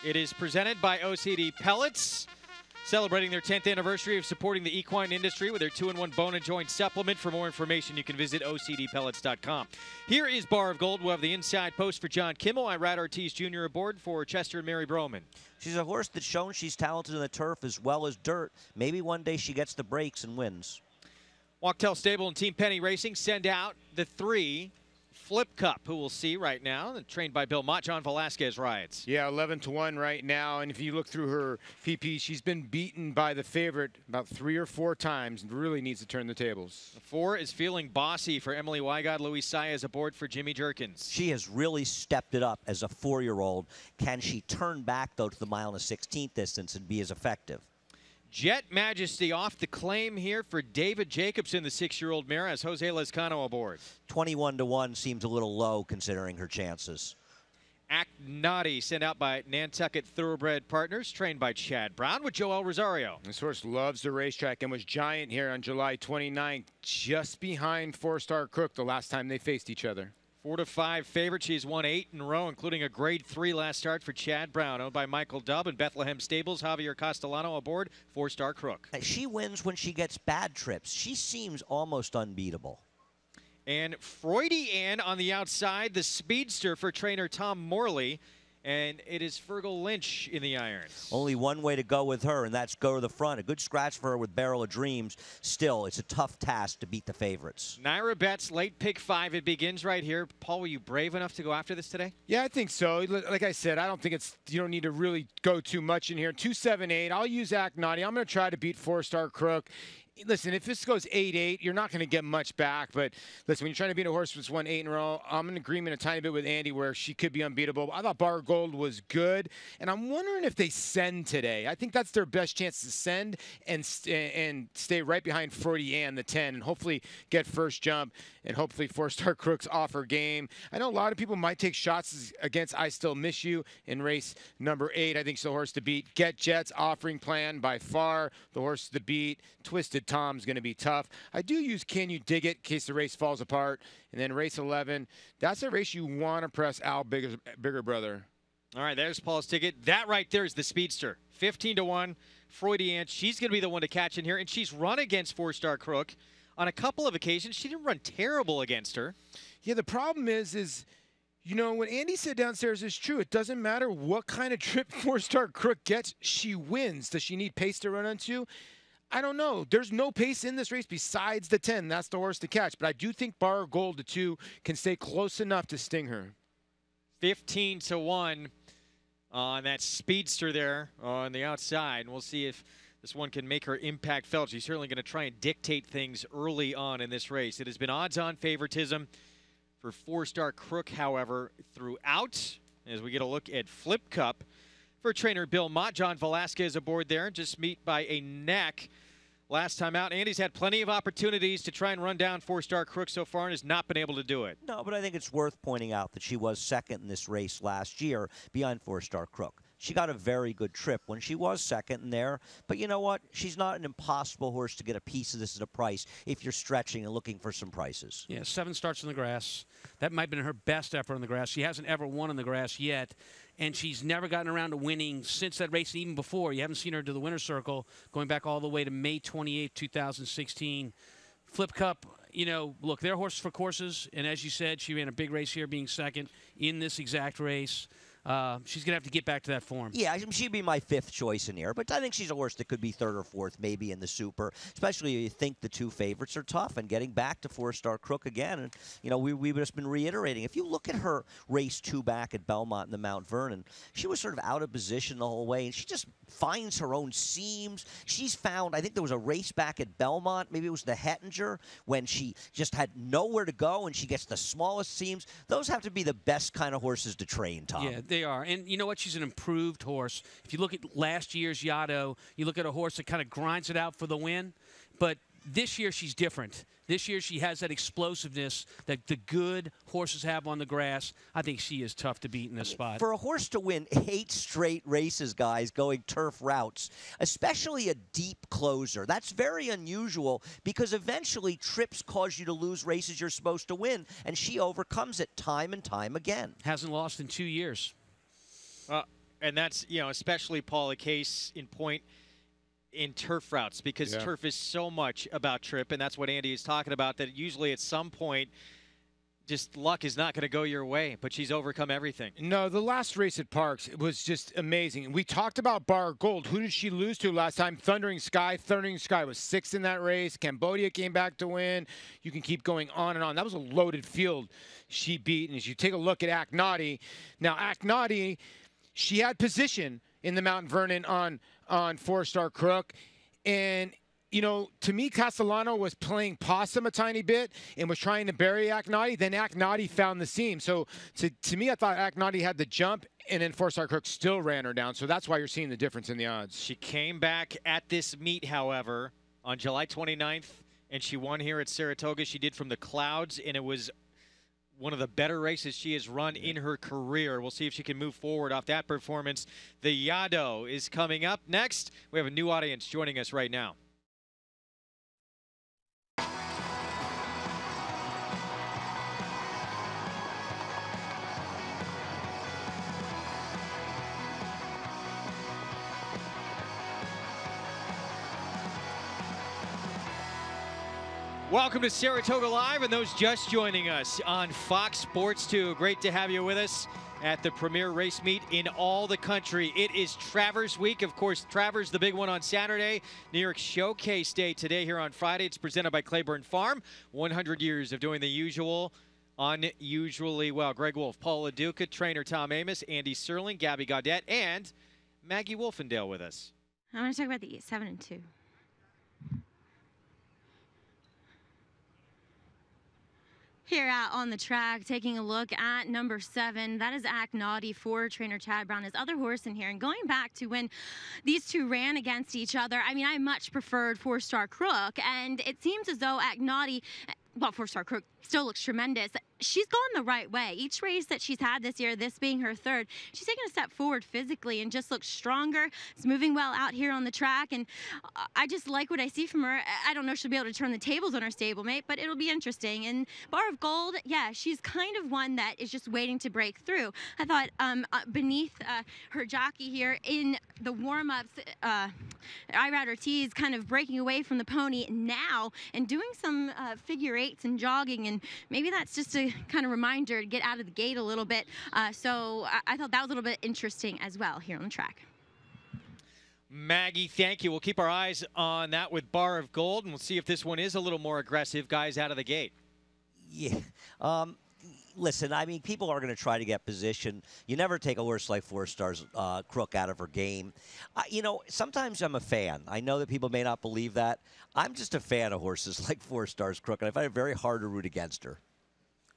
It is presented by OCD Pellets, celebrating their 10th anniversary of supporting the equine industry with their 2-in-1 bone and joint supplement. For more information, you can visit OCDpellets.com. Here is Bar of Gold. We'll have the inside post for John Kimmel. Irad Ortiz Jr. aboard for Chester and Mary Broman. She's a horse that's shown she's talented in the turf as well as dirt. Maybe one day she gets the breaks and wins. Wachtell Stable and Team Penny Racing send out the 3 Flip Cup, who we'll see right now, trained by Bill Mott. John Velasquez rides. Yeah, 11-1 right now, and if you look through her PP, she's been beaten by the favorite about 3 or 4 times and really needs to turn the tables. The 4 is Feeling Bossy for Emily Wygod. Luis Saez aboard for Jimmy Jerkins. She has really stepped it up as a 4-year-old. Can she turn back, though, to the 1 mile and 16th distance and be as effective? Jet Majesty off the claim here for David Jacobson, the 6-year-old mare, as Jose Lezcano aboard. 21-1 seems a little low considering her chances. Act Naughty sent out by Nantucket Thoroughbred Partners, trained by Chad Brown with Joel Rosario. This horse loves the racetrack and was giant here on July 29th, just behind 4-Star Crook the last time they faced each other. 4-5 favorite. She's won 8 in a row, including a grade 3 last start for Chad Brown, owned by Michael Dubb and Bethlehem Stables. Javier Castellano aboard, 4-Star Crook. She wins when she gets bad trips. She seems almost unbeatable. And Freudy Ann on the outside, the speedster for trainer Tom Morley. And it is Fergal Lynch in the irons. Only one way to go with her, and that's go to the front. A good scratch for her with Barrel of Dreams. Still, it's a tough task to beat the favorites. Naira Betts, late pick 5. It begins right here. Paul, were you brave enough to go after this today? Yeah, I think so. Like I said, I don't think you don't need to really go too much in here. 2-7-8. I'll use Act Naughty. I'm going to try to beat 4-Star Crook. Listen, if this goes 8-8, you're not going to get much back. But listen, when you're trying to beat a horse that's won 8 in a row, I'm in agreement a tiny bit with Andy where she could be unbeatable. I thought Bar Gold was good, and I'm wondering if they send today. I think that's their best chance to send and stay right behind Freudy Ann, the 10, and hopefully get first jump, and hopefully 4-Star Crook's off her game. I know a lot of people might take shots against I Still Miss You in race number 8. I think it's the horse to beat. Get Jets, Offering Plan, by far the horse to beat. Twisted Tom's going to be tough. I do use Can You Dig It in case the race falls apart. And then race 11, that's a race you want to press Al Bigger Brother. All right, there's Paul's ticket. That right there is the speedster. 15-1, Freudy Ann. She's going to be the one to catch in here. And she's run against 4-Star Crook on a couple of occasions. She didn't run terrible against her. Yeah, the problem is you know, what Andy said downstairs is true. It doesn't matter what kind of trip 4-Star Crook gets, she wins. Does she need pace to run onto? I don't know. There's no pace in this race besides the 10. That's the horse to catch. But I do think Bar Gold, the 2, can stay close enough to sting her. 15-1 on that speedster there on the outside. And we'll see if this one can make her impact felt. She's certainly going to try and dictate things early on in this race. It has been odds-on favoritism for 4-star Crook, however, throughout. As we get a look at Flip Cup for trainer Bill Mott. John Velasquez aboard there, just meet by a neck last time out. Andy's had plenty of opportunities to try and run down 4-star Crook so far and has not been able to do it. No, but I think it's worth pointing out that she was second in this race last year behind 4-star Crook. She got a very good trip when she was second in there. But you know what? She's not an impossible horse to get a piece of this at a price if you're stretching and looking for some prices. Yeah, 7 starts on the grass. That might have been her best effort on the grass. She hasn't ever won on the grass yet, and she's never gotten around to winning since that race, even before. You haven't seen her to the winner's circle going back all the way to May 28, 2016. Flip Cup, you know, look, they're horses for courses, and as you said, she ran a big race here being second in this exact race. She's going to have to get back to that form. Yeah, she'd be my 5th choice in here, but I think she's a horse that could be 3rd or 4th maybe in the Super, especially if you think the 2 favorites are tough, and getting back to 4-star Crook again. And, you know, we've just been reiterating. If you look at her race 2 back at Belmont in the Mount Vernon, she was sort of out of position the whole way, and she just finds her own seams. She's found, I think there was a race back at Belmont, maybe it was the Hettinger, when she just had nowhere to go, and she gets the smallest seams. Those have to be the best kind of horses to train, Tom. Yeah, they are. And you know what? She's an improved horse. If you look at last year's Yaddo, you look at a horse that kind of grinds it out for the win. But this year she's different. This year she has that explosiveness that the good horses have on the grass. I think she is tough to beat in this spot. For a horse to win 8 straight races, guys, going turf routes, especially a deep closer, that's very unusual because eventually trips cause you to lose races you're supposed to win, and she overcomes it time and time again. Hasn't lost in 2 years. And that's, you know, especially, Paul, a case in point in turf routes because turf is so much about trip, and that's what Andy is talking about, that usually at some point just luck is not going to go your way, but she's overcome everything. No, the last race at Parks, it was just amazing. We talked about Bar Gold. Who did she lose to last time? Thundering Sky. Thundering Sky was 6th in that race. Cambodia came back to win. You can keep going on and on. That was a loaded field she beat. And as you take a look at Aknati, now Aknati, she had position in the Mount Vernon on 4-star Crook. And, you know, to me, Castellano was playing possum a tiny bit and was trying to bury Aknati. Then Aknati found the seam. So to me, I thought Aknati had the jump, and then 4-star Crook still ran her down. So that's why you're seeing the difference in the odds. She came back at this meet, however, on July 29th, and she won here at Saratoga. She did from the clouds, and it was one of the better races she has run in her career. We'll see if she can move forward off that performance. The Yaddo is coming up next. We have a new audience joining us right now. Welcome to Saratoga Live, and those just joining us on Fox Sports 2. Great to have you with us at the premier race meet in all the country. It is Travers Week. Of course, Travers, the big one on Saturday. New York Showcase Day today here on Friday. It's presented by Claiborne Farm. 100 years of doing the usual unusually well. Greg Wolf, Paul LaDuca, trainer Tom Amos, Andy Serling, Gabby Gaudette, and Maggie Wolfendale with us. I want to talk about the 7 and 2. Here out on the track, taking a look at number 7. That is Aknati for trainer Chad Brown, his other horse in here. And going back to when these two ran against each other, I mean, I much preferred 4-star Crook. And it seems as though Aknati, well, 4-star Crook still looks tremendous. She's gone the right way. Each race that she's had this year, this being her 3rd, she's taken a step forward physically and just looks stronger. It's moving well out here on the track, and I just like what I see from her. I don't know if she'll be able to turn the tables on her stablemate, but it'll be interesting. And Bar of Gold, yeah, she's kind of one that is just waiting to break through. I thought beneath her jockey here in the warm-ups, Irad Ortiz kind of breaking away from the pony now and doing some figure 8s and jogging, and maybe that's just a kind of reminder to get out of the gate a little bit. So I thought that was a little bit interesting as well here on the track. Maggie, thank you. We'll keep our eyes on that with Bar of Gold, and we'll see if this one is a little more aggressive, guys, out of the gate. Yeah. Listen, I mean, people are going to try to get position. You never take a horse like 4 Stars Crook out of her game. You know, sometimes I'm a fan. I know that people may not believe that. I'm just a fan of horses like 4 Stars Crook, and I find it very hard to root against her.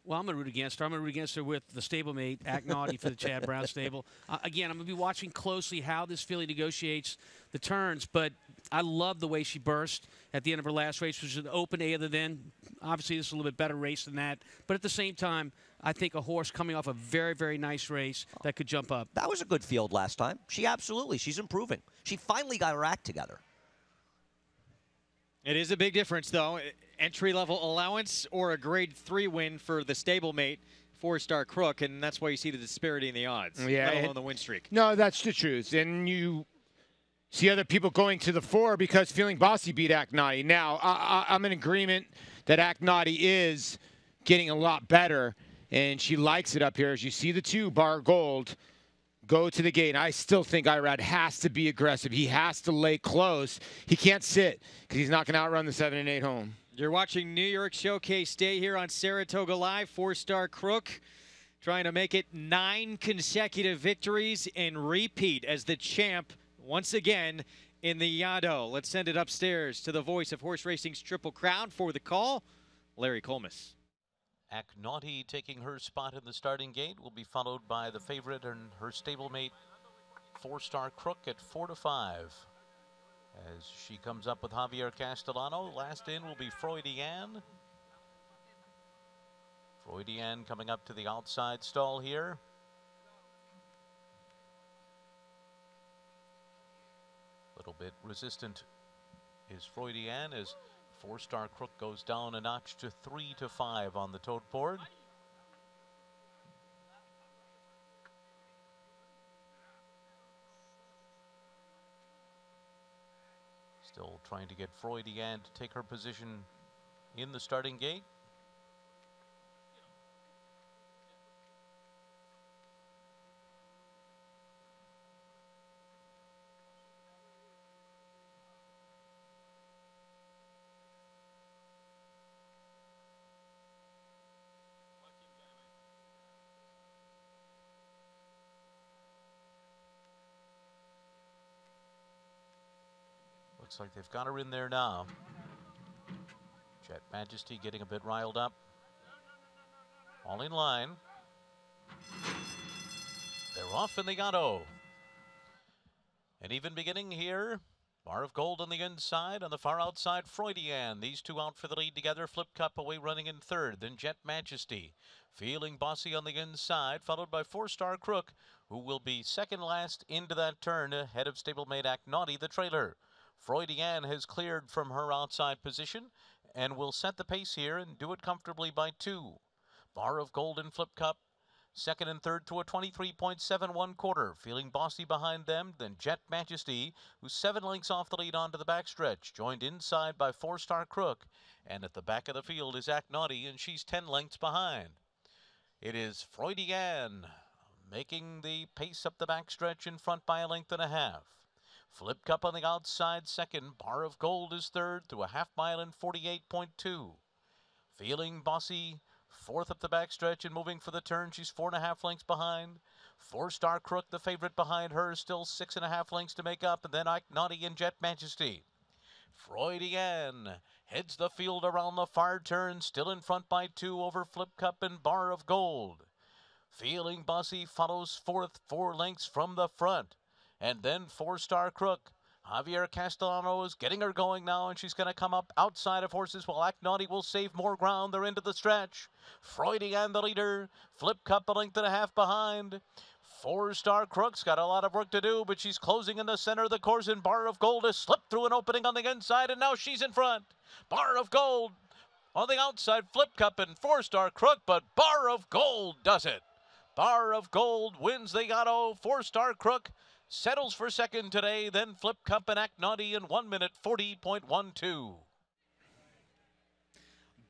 Well, I'm going to root against her. I'm going to root against her with the stablemate, Act for the Chad Brown stable. Again, I'm going to be watching closely how this filly negotiates the turns, but I love the way she burst at the end of her last race, which was an open A other than. Obviously, this is a little bit better race than that. But at the same time, I think a horse coming off a very, very nice race that could jump up. That was a good field last time. She's improving. She finally got her act together. It is a big difference, though. Entry-level allowance or a grade 3 win for the stablemate 4 Star Crook, and that's why you see the disparity in the odds, let alone the win streak. No, that's the truth. And you see other people going to the 4 because Feeling Bossy beat Act Naughty. Now, I'm in agreement that Act Naughty is getting a lot better, and she likes it up here. As you see the 2, Bar Gold, go to the gate. I still think Irad has to be aggressive. He has to lay close. He can't sit because he's not going to outrun the 7 and 8 home. You're watching New York Showcase Day here on Saratoga Live. 4 Star Crook trying to make it 9 consecutive victories and repeat as the champ once again in the Yaddo. Let's send it upstairs to the voice of horse racing's Triple Crown for the call, Larry Colmus. Act Naughty taking her spot in the starting gate will be followed by the favorite and her stablemate 4 Star Crook at 4-5. As she comes up with Javier Castellano, last in will be Freudian. Freudian coming up to the outside stall here. A little bit resistant is Freudian as 4 Star Crook goes down a notch to 3-5 on the tote board. Still trying to get Freudian to take her position in the starting gate. Looks like they've got her in there now. Jet Majesty getting a bit riled up. All in line. They're off in the Yaddo. An even beginning here. Bar of Gold on the inside. On the far outside, Freudian. These 2 out for the lead together. Flip Cup away running in 3rd. Then Jet Majesty. Feeling Bossy on the inside. Followed by 4 Star Crook, who will be second last into that turn ahead of stablemate Act Naughty, the trailer. Freudian has cleared from her outside position and will set the pace here and do it comfortably by 2. Bar of Gold and Flip Cup, second and third to a 23.71 quarter. Feeling Bossy behind them, then Jet Majesty, who's 7 lengths off the lead onto the backstretch, joined inside by 4 Star Crook. And at the back of the field is Act Naughty, and she's 10 lengths behind. It is Freudian making the pace up the backstretch in front by 1.5 lengths. Flip Cup on the outside second. Bar of Gold is third through a half mile in 48.2. Feeling Bossy fourth up the backstretch and moving for the turn. She's 4.5 lengths behind. 4 Star Crook, the favorite behind her, still 6.5 lengths to make up. And then Ike Naughty and Jet Majesty. Freudian heads the field around the far turn, still in front by 2 over Flip Cup and Bar of Gold. Feeling Bossy follows fourth, 4 lengths from the front. And then 4 Star Crook. Javier Castellano is getting her going now, and she's going to come up outside of horses while Act Naughty will save more ground. They're into the stretch. Freudian the leader. Flip Cup 1.5 lengths behind. 4 Star Crook's got a lot of work to do, but she's closing in the center of the course, and Bar of Gold has slipped through an opening on the inside, and now she's in front. Bar of Gold on the outside. Flip Cup and 4 Star Crook, but Bar of Gold does it. Bar of Gold wins the Yaddo. 4 Star Crook settles for second today, then Flip Cup and Act Naughty in 1 minute 40.12.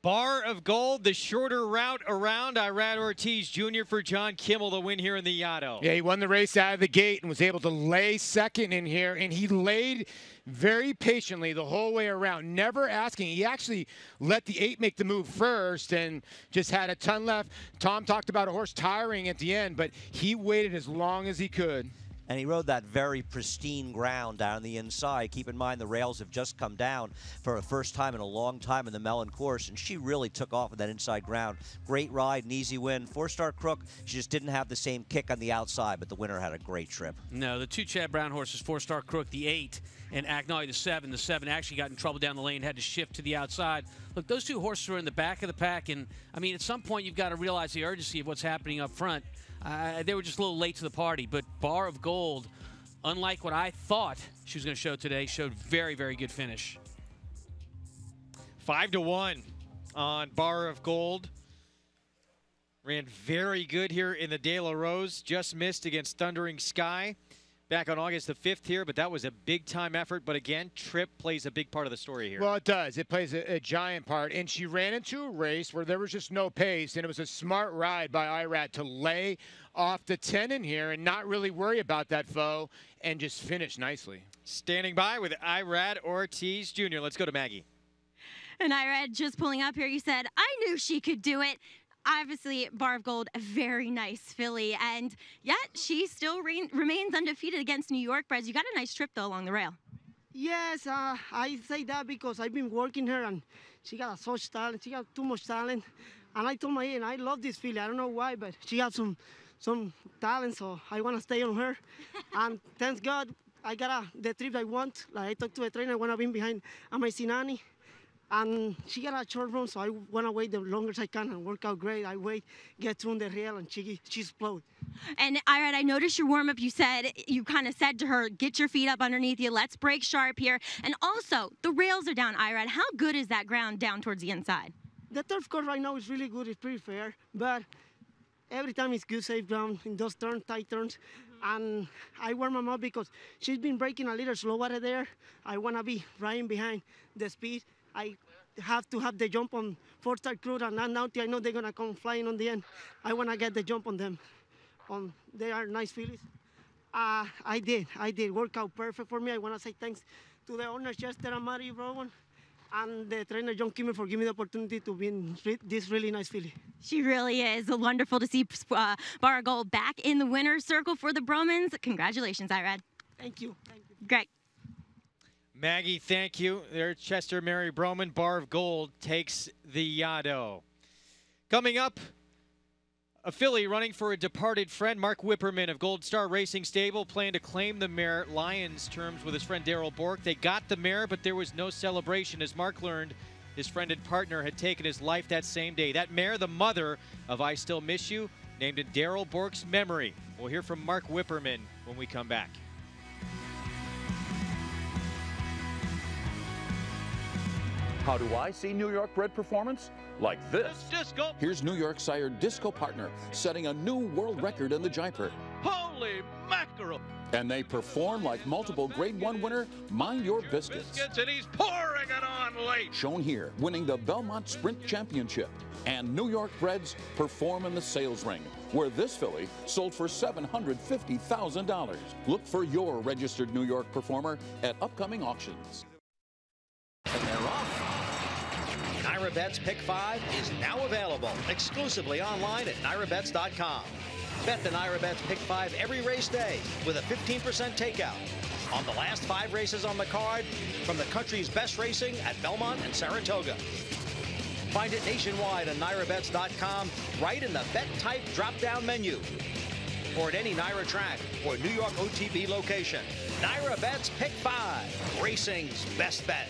Bar of Gold, the shorter route around. Irad Ortiz Jr. for John Kimmel to win here in the Yaddo. Yeah, he won the race out of the gate and was able to lay second in here, and he laid very patiently the whole way around, never asking. He actually let the 8 make the move first and just had a ton left. Tom talked about a horse tiring at the end, but he waited as long as he could. And he rode that very pristine ground down the inside. Keep in mind the rails have just come down for the first time in a long time in the Mellon course, and she really took off with that inside ground. Great ride, an easy win. 4-star Crook, she just didn't have the same kick on the outside, but the winner had a great trip. No, the 2 Chad Brown horses, 4-star Crook, the 8, and Agnelli, the 7. The 7 actually got in trouble down the lane, had to shift to the outside. Look, those 2 horses were in the back of the pack, and, I mean, at some point you've got to realize the urgency of what's happening up front. They were just a little late to the party, but Bar of Gold, unlike what I thought she was going to show today, showed very, very good finish. 5-1 on Bar of Gold. Ran very good here in the De La Rose. Just missed against Thundering Sky back on August the 5th here, but that was a big-time effort. But again, trip plays a big part of the story here. Well, it does. It plays a giant part. And she ran into a race where there was just no pace, and it was a smart ride by Irad to lay off the 10 in here and not really worry about that foe and just finish nicely. Standing by with Irad Ortiz Jr. Let's go to Maggie. And Irad, just pulling up here, you said, I knew she could do it. Obviously, Bar of Gold, a very nice filly, and yet she still remains undefeated against New York-breds. You got a nice trip, though, along the rail. Yes, I say that because I've been working her, and she got such talent. She got too much talent, and I told my agent, I love this filly. I don't know why, but she got some talent, so I want to stay on her. And thanks God, I got the trip I want. Like I talked to the trainer, I want to be behind Amazinani. And she got a short run, so I want to wait the longest I can and work out great. I wait, get through the rail, and she explode. And Irad, I noticed your warm-up. You kind of said to her, get your feet up underneath you. Let's break sharp here. And also, the rails are down, Irad. How good is that ground down towards the inside? The turf course right now is really good. It's pretty fair, but every time it's good, safe ground in those turns, tight turns. And I warm them up because she's been breaking a little slow out of there. I want to be riding behind the speed. I have to have the jump on 4-star Crew and Ante. I know they're going to come flying on the end. I want to get the jump on them. They are nice fillies. I did. Work out perfect for me. I want to say thanks to the owners, Chester and Mary Rowan, and the trainer, John Kimmel, for giving me the opportunity to be in this really nice filly. She really is. Wonderful to see Bar of Gold back in the winner's circle for the Bromans. Congratulations, Irad. Thank you. Great. Maggie, thank you. There, Chester Mary Broman, Bar of Gold takes the Yaddo. Coming up, a filly running for a departed friend, Mark Whipperman of Gold Star Racing Stable, planned to claim the mare Lions terms with his friend Darrell Bork. They got the mare, but there was no celebration as Mark learned his friend and partner had taken his life that same day. That mare, the mother of I Still Miss You, named in Darrell Bork's memory. We'll hear from Mark Whipperman when we come back. How do I see New York-bred performance? Like this. Disco. Here's New York sire Disco Partner setting a new world record in the Jaipur. Holy mackerel. And they perform like multiple Grade 1 winner Mind Your Biscuits. Biscuits, and he's pouring it on late. Shown here, winning the Belmont Sprint Championship. And New York-breds perform in the sales ring, where this filly sold for $750,000. Look for your registered New York performer at upcoming auctions. And they're off. NYRABET's Pick 5 is now available exclusively online at NYRABETS.com. Bet the NYRABET's Pick 5 every race day with a 15% takeout on the last 5 races on the card from the country's best racing at Belmont and Saratoga. Find it nationwide on NYRABETS.com right in the Bet Type drop-down menu or at any NYRA track or New York OTB location. NYRABET's Pick 5, racing's best bet.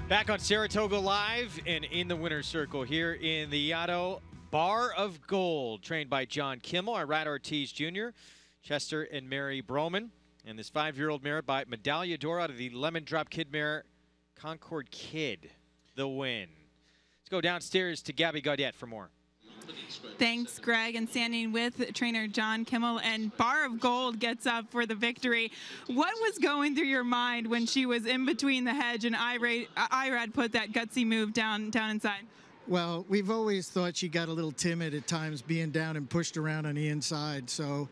Back on Saratoga Live and in the winner's circle here in the Yaddo Bar of Gold, trained by John Kimmel, Irad Ortiz Jr., Chester and Mary Broman, and this 5-year-old mare by Medaglia d'Oro out of the Lemon Drop Kid mare, Concord Kid, the win. Let's go downstairs to Gabby Gaudette for more. Thanks, Greg. And standing with trainer John Kimmel, and Bar of Gold gets up for the victory. What was going through your mind when she was in between the hedge and Irad put that gutsy move down inside? Well, we've always thought she got a little timid at times being down and pushed around on the inside. So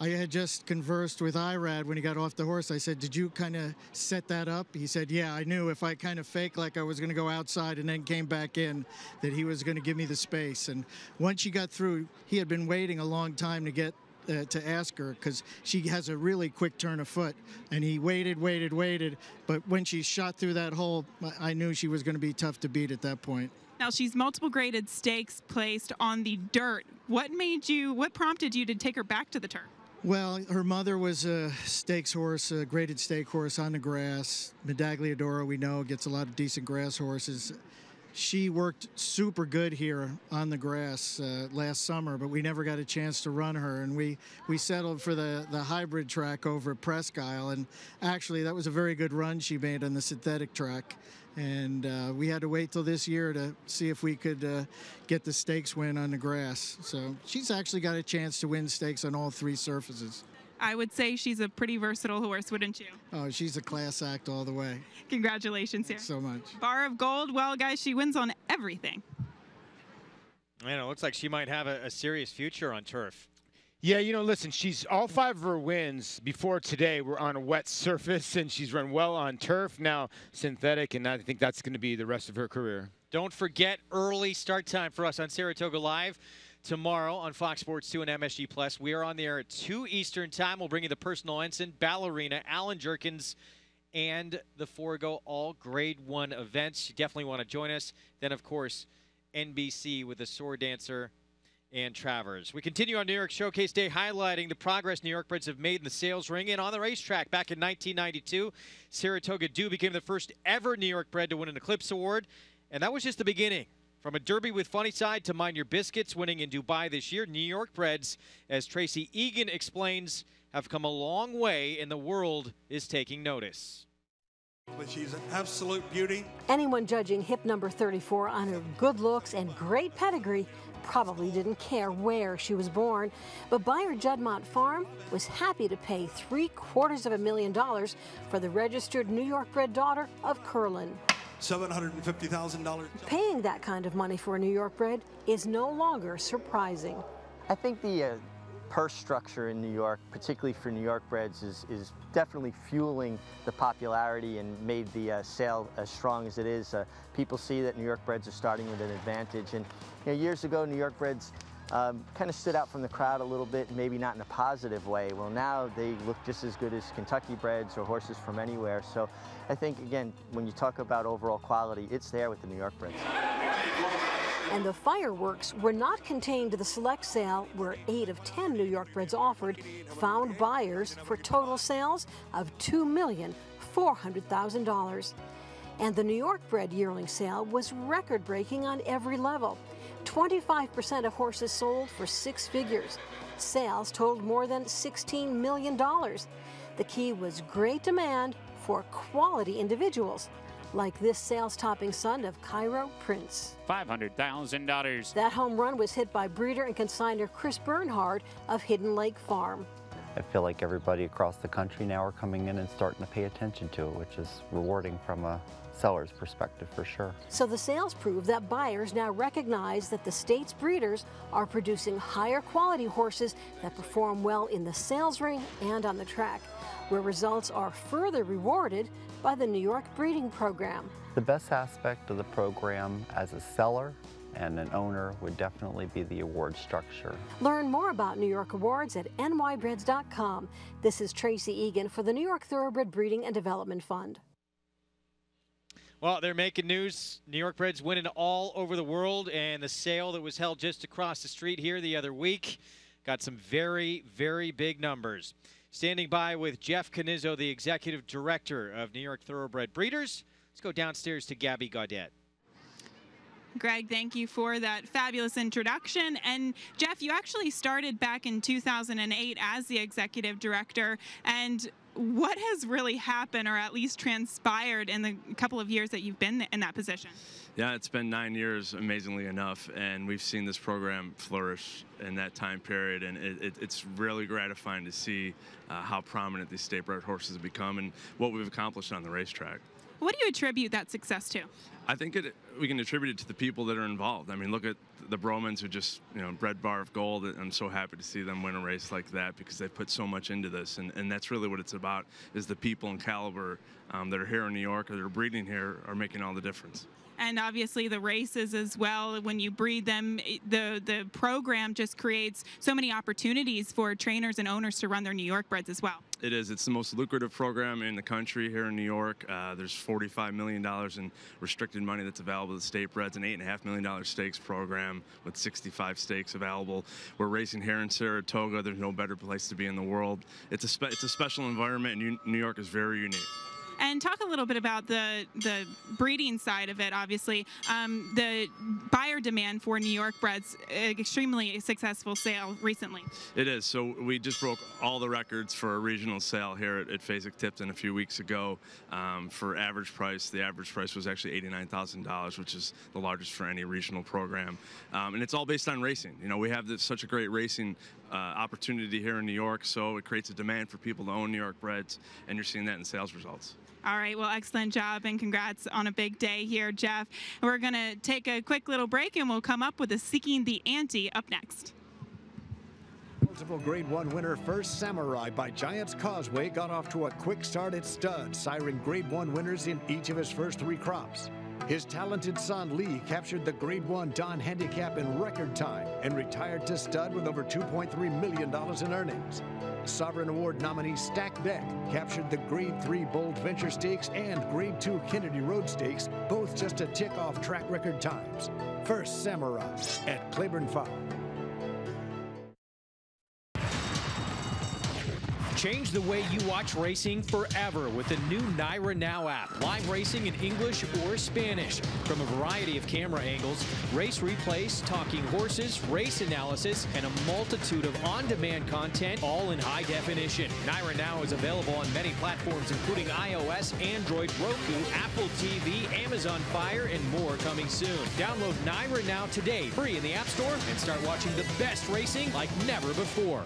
I had just conversed with Irad when he got off the horse. I said, did you kind of set that up? He said, yeah, I knew if I kind of faked like I was going to go outside and then came back in, that he was going to give me the space. And once she got through, he had been waiting a long time to get to ask her, because she has a really quick turn of foot. And he waited. But when she shot through that hole, I knew she was going to be tough to beat at that point. Now, she's multiple graded stakes placed on the dirt. What prompted you to take her back to the turf? Well, her mother was a stakes horse, a graded stake horse on the grass. Medaglia d'Oro, we know, gets a lot of decent grass horses. She worked super good here on the grass last summer, but we never got a chance to run her, and we settled for the hybrid track over at Presque Isle, and actually that was a very good run she made on the synthetic track. And we had to wait till this year to see if we could get the stakes win on the grass. So she's actually got a chance to win stakes on all 3 surfaces. I would say she's a pretty versatile horse, wouldn't you? Oh, she's a class act all the way. Congratulations here. Thanks so much. Bar of Gold, well, guys, she wins on everything. Man, it looks like she might have a serious future on turf. Yeah, you know, listen, all 5 of her wins before today were on a wet surface, and she's run well on turf, now synthetic, and I think that's going to be the rest of her career. Don't forget, early start time for us on Saratoga Live tomorrow on Fox Sports 2 and MSG+. We are on the air at 2 Eastern time. We'll bring you the personal ensign, ballerina, Alan Jerkins, and the Forego, all Grade 1 events. You definitely want to join us. Then, of course, NBC with the sword dancer and Travers. We continue on New York Showcase Day, highlighting the progress New York-breds have made in the sales ring and on the racetrack. Back in 1992, Saratoga Dew became the first ever New York-bred to win an Eclipse Award, and that was just the beginning. From a Derby with Funny Side to Mind Your Biscuits winning in Dubai this year, New York-breds, as Tracy Egan explains, have come a long way, and the world is taking notice. But she's an absolute beauty. Anyone judging hip number 34 on her good looks and great pedigree probably didn't care where she was born, but buyer Juddmont Farm was happy to pay $750,000 for the registered New York-bred daughter of Curlin. $750,000. Paying that kind of money for a New York-bred is no longer surprising. I think the purse structure in New York, particularly for New York-breds, is definitely fueling the popularity and made the sale as strong as it is. People see that New York-breds are starting with an advantage. And you know, years ago, New York-breds kind of stood out from the crowd a little bit, maybe not in a positive way. Well, now they look just as good as Kentucky-breds or horses from anywhere. So I think, again, when you talk about overall quality, it's there with the New York-breds. And the fireworks were not contained to the select sale, where 8 of 10 New York-breds offered found buyers for total sales of $2,400,000. And the New York-bred yearling sale was record-breaking on every level. 25% of horses sold for 6 figures. Sales totaled more than $16 million. The key was great demand for quality individuals, like this sales-topping son of Cairo Prince. $500,000. That home run was hit by breeder and consigner Chris Bernhard of Hidden Lake Farm. I feel like everybody across the country now are coming in and starting to pay attention to it, which is rewarding from a seller's perspective for sure. So the sales prove that buyers now recognize that the state's breeders are producing higher quality horses that perform well in the sales ring and on the track, where results are further rewarded by the New York breeding program. The best aspect of the program as a seller and an owner would definitely be the award structure. Learn more about New York Awards at NY-breds.com. This is Tracy Egan for the New York Thoroughbred Breeding and Development Fund. Well, they're making news. New York-breds winning all over the world, and the sale that was held just across the street here the other week got some very, very big numbers. Standing by with Jeff Canizzo, the executive director of New York Thoroughbred Breeders, Let's go downstairs to Gabby Gaudet. Greg, thank you for that fabulous introduction. And Jeff, you actually started back in 2008 as the executive director. And what has really happened, or at least transpired, in the couple of years that you've been in that position? Yeah, it's been 9 years, amazingly enough, and we've seen this program flourish in that time period, and it's really gratifying to see how prominent these state-bred horses have become and what we've accomplished on the racetrack. What do you attribute that success to? I think we can attribute it to the people that are involved. I mean, look at the Bromans who just, bred Bar of Gold. I'm so happy to see them win a race like that because they put so much into this, and that's really what it's about, is the people and caliber that are here in New York or that are breeding here are making all the difference. And obviously the races as well. When you breed them, the program just creates so many opportunities for trainers and owners to run their New York-breds as well. It is. It's the most lucrative program in the country here in New York. There's $45 million in restricted money that's available to state breds, an $8.5 million stakes program with 65 stakes available. We're racing here in Saratoga. There's no better place to be in the world. It's a special environment, and New York is very unique. And talk a little bit about the breeding side of it, obviously. The buyer demand for New York-breds, extremely successful sale recently. It is. So we just broke all the records for a regional sale here at Fasig-Tipton a few weeks ago. For average price, the average price was actually $89,000, which is the largest for any regional program. And it's all based on racing. We have such a great racing opportunity here in New York, so it creates a demand for people to own New York-breds, and you're seeing that in sales results. All right, well, excellent job, and congrats on a big day here, Jeff. We're going to take a quick little break, and we'll come up with a Seeking the Ante up next. Multiple Grade 1 winner First Samurai by Giants Causeway got off to a quick start at stud, siring Grade 1 winners in each of his first 3 crops. His talented son Lee captured the Grade 1 Don Handicap in record time and retired to stud with over $2.3 million in earnings. Sovereign Award nominee Stack Beck captured the Grade 3 Bold Venture Stakes and Grade 2 Kennedy Road Stakes, both just to tick off track record times. First Samurai at Claiborne Farm. Change the way you watch racing forever with the new NYRA Now app. Live racing in English or Spanish from a variety of camera angles, race replays, talking horses, race analysis, and a multitude of on-demand content, all in high definition. NYRA Now is available on many platforms, including iOS, Android, Roku, Apple TV, Amazon Fire, and more coming soon. Download NYRA Now today, free in the App Store, and start watching the best racing like never before.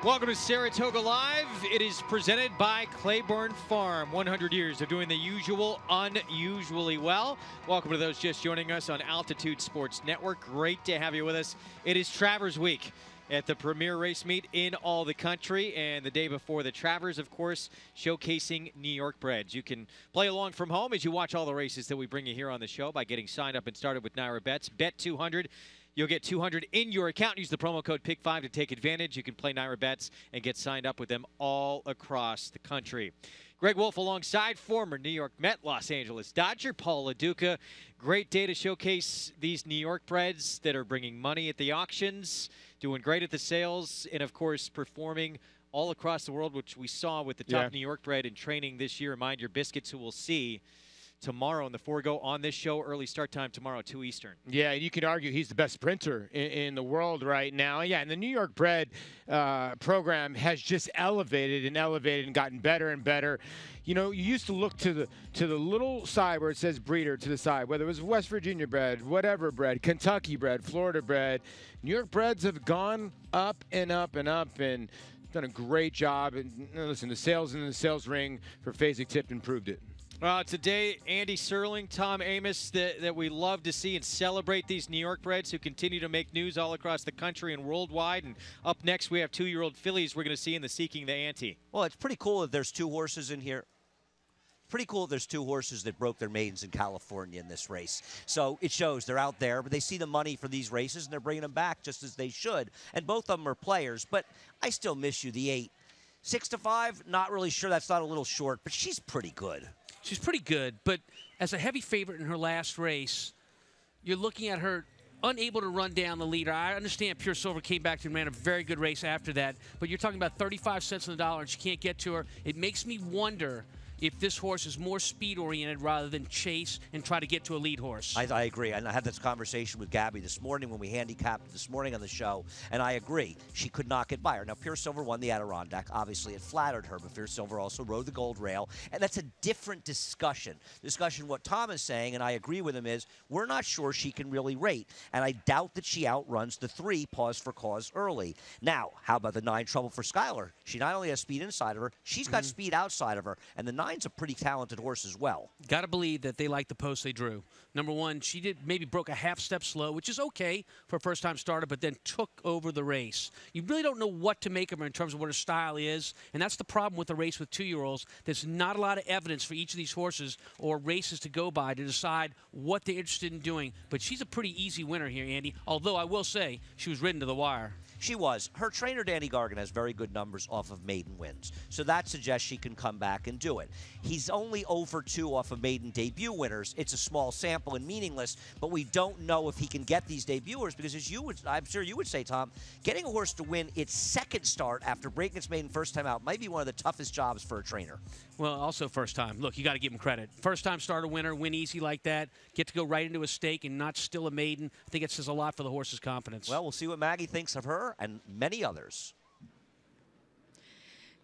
Welcome to Saratoga Live. It is presented by Claiborne Farm. 100 years of doing the usual unusually well. Welcome to those just joining us on Altitude Sports Network. Great to have you with us. It is Travers Week at the premier race meet in all the country, and the day before the Travers, of course, showcasing New York-breds. You can play along from home as you watch all the races that we bring you here on the show by getting signed up and started with NYRA Bets. Bet 200. You'll get $200 in your account. Use the promo code PICK5 to take advantage. You can play NYRA Bets and get signed up with them all across the country. Greg Wolf alongside former New York Met, Los Angeles Dodger, Paul LaDuca. Great day to showcase these New York-breds that are bringing money at the auctions, doing great at the sales, and, of course, performing all across the world, which we saw with the top New York-bred in training this year. Mind your biscuits, who we'll see tomorrow in the Forego on this show. Early start time tomorrow, 2 Eastern. Yeah, and you can argue he's the best sprinter in the world right now. Yeah, and the New York-bred program has just elevated and gotten better and better. You know, you used to look to the little side where it says breeder to the side, whether it was West Virginia bred, whatever bred, Kentucky bred, Florida bred. New York-breds have gone up and up and up and done a great job. And listen, the sales in the sales ring for Phasic Tipton proved it. Well, it's a day, Andy Serling, Tom Amos, that we love to see and celebrate these New York-breds who continue to make news all across the country and worldwide. And up next, we have 2-year-old fillies we're going to see in the Seeking the Ante. Well, it's pretty cool that there's 2 horses in here. Pretty cool there's 2 horses that broke their maidens in California in this race. So it shows they're out there, but they see the money for these races, and they're bringing them back just as they should. And both of them are players, but I still miss you, the 8. 6-5, not really sure. That's not a little short, but she's pretty good. She's pretty good, but as a heavy favorite in her last race, you're looking at her unable to run down the leader. I understand Pure Silver came back and ran a very good race after that, but you're talking about 35 cents on the dollar and she can't get to her. It makes me wonder if this horse is more speed-oriented rather than chase and try to get to a lead horse. I agree, and I had this conversation with Gabby this morning when we handicapped this morning on the show, and I agree. She could not get by her. Now, Pure Silver won the Adirondack. Obviously, it flattered her, but Pure Silver also rode the Gold Rail, and that's a different discussion. What Tom is saying, and I agree with him, is we're not sure she can really rate, and I doubt that she outruns the 3 Pause for Cause early. Now, how about the 9 Trouble for Skylar? She not only has speed inside of her, she's got speed outside of her, and the 9's a pretty talented horse as well. Got to believe that they like the post they drew. Number one, she maybe broke a half step slow, which is okay for a first-time starter, but then took over the race. You really don't know what to make of her in terms of what her style is, and that's the problem with the race with 2-year-olds. There's not a lot of evidence for each of these horses or races to go by to decide what they're interested in doing, but she's a pretty easy winner here, Andy, although I will say she was ridden to the wire. She was. Her trainer, Danny Gargan, has very good numbers off of maiden wins. So that suggests she can come back and do it. He's only over 2 off of maiden debut winners. It's a small sample and meaningless, but we don't know if he can get these debuters because, as I'm sure you would say, Tom, getting a horse to win its second start after breaking its maiden first time out might be one of the toughest jobs for a trainer. Well, also first time. Look, you got to give him credit. First time starter winner, win easy like that, get to go right into a stake and not still a maiden. I think it says a lot for the horse's confidence. Well, we'll see what Maggie thinks of her and many others.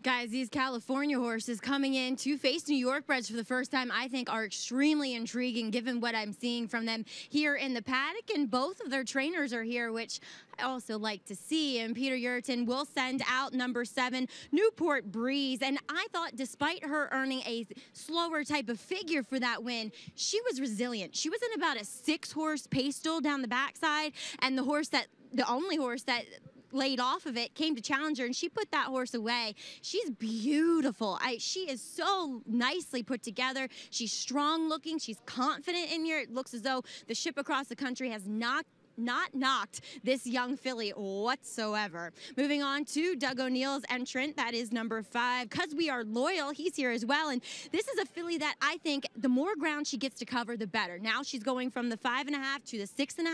Guys, these California horses coming in to face New York-breds for the first time, I think are extremely intriguing given what I'm seeing from them here in the paddock, and both of their trainers are here, which I also like to see. And Peter Yurton will send out number 7, Newport Breeze, and I thought despite her earning a slower type of figure for that win, she was resilient. She was in about a 6-horse pastel down the backside, and the only horse that laid off of it came to challenge her, and she put that horse away. She's beautiful. She is so nicely put together. She's strong looking. She's confident in here. It looks as though the ship across the country has not knocked this young filly whatsoever. Moving on to Doug O'Neill's entrant, that is number 5. Cause We Are Loyal, he's here as well, and this is a filly that I think the more ground she gets to cover, the better. Now she's going from the 5.5 to the 6.5.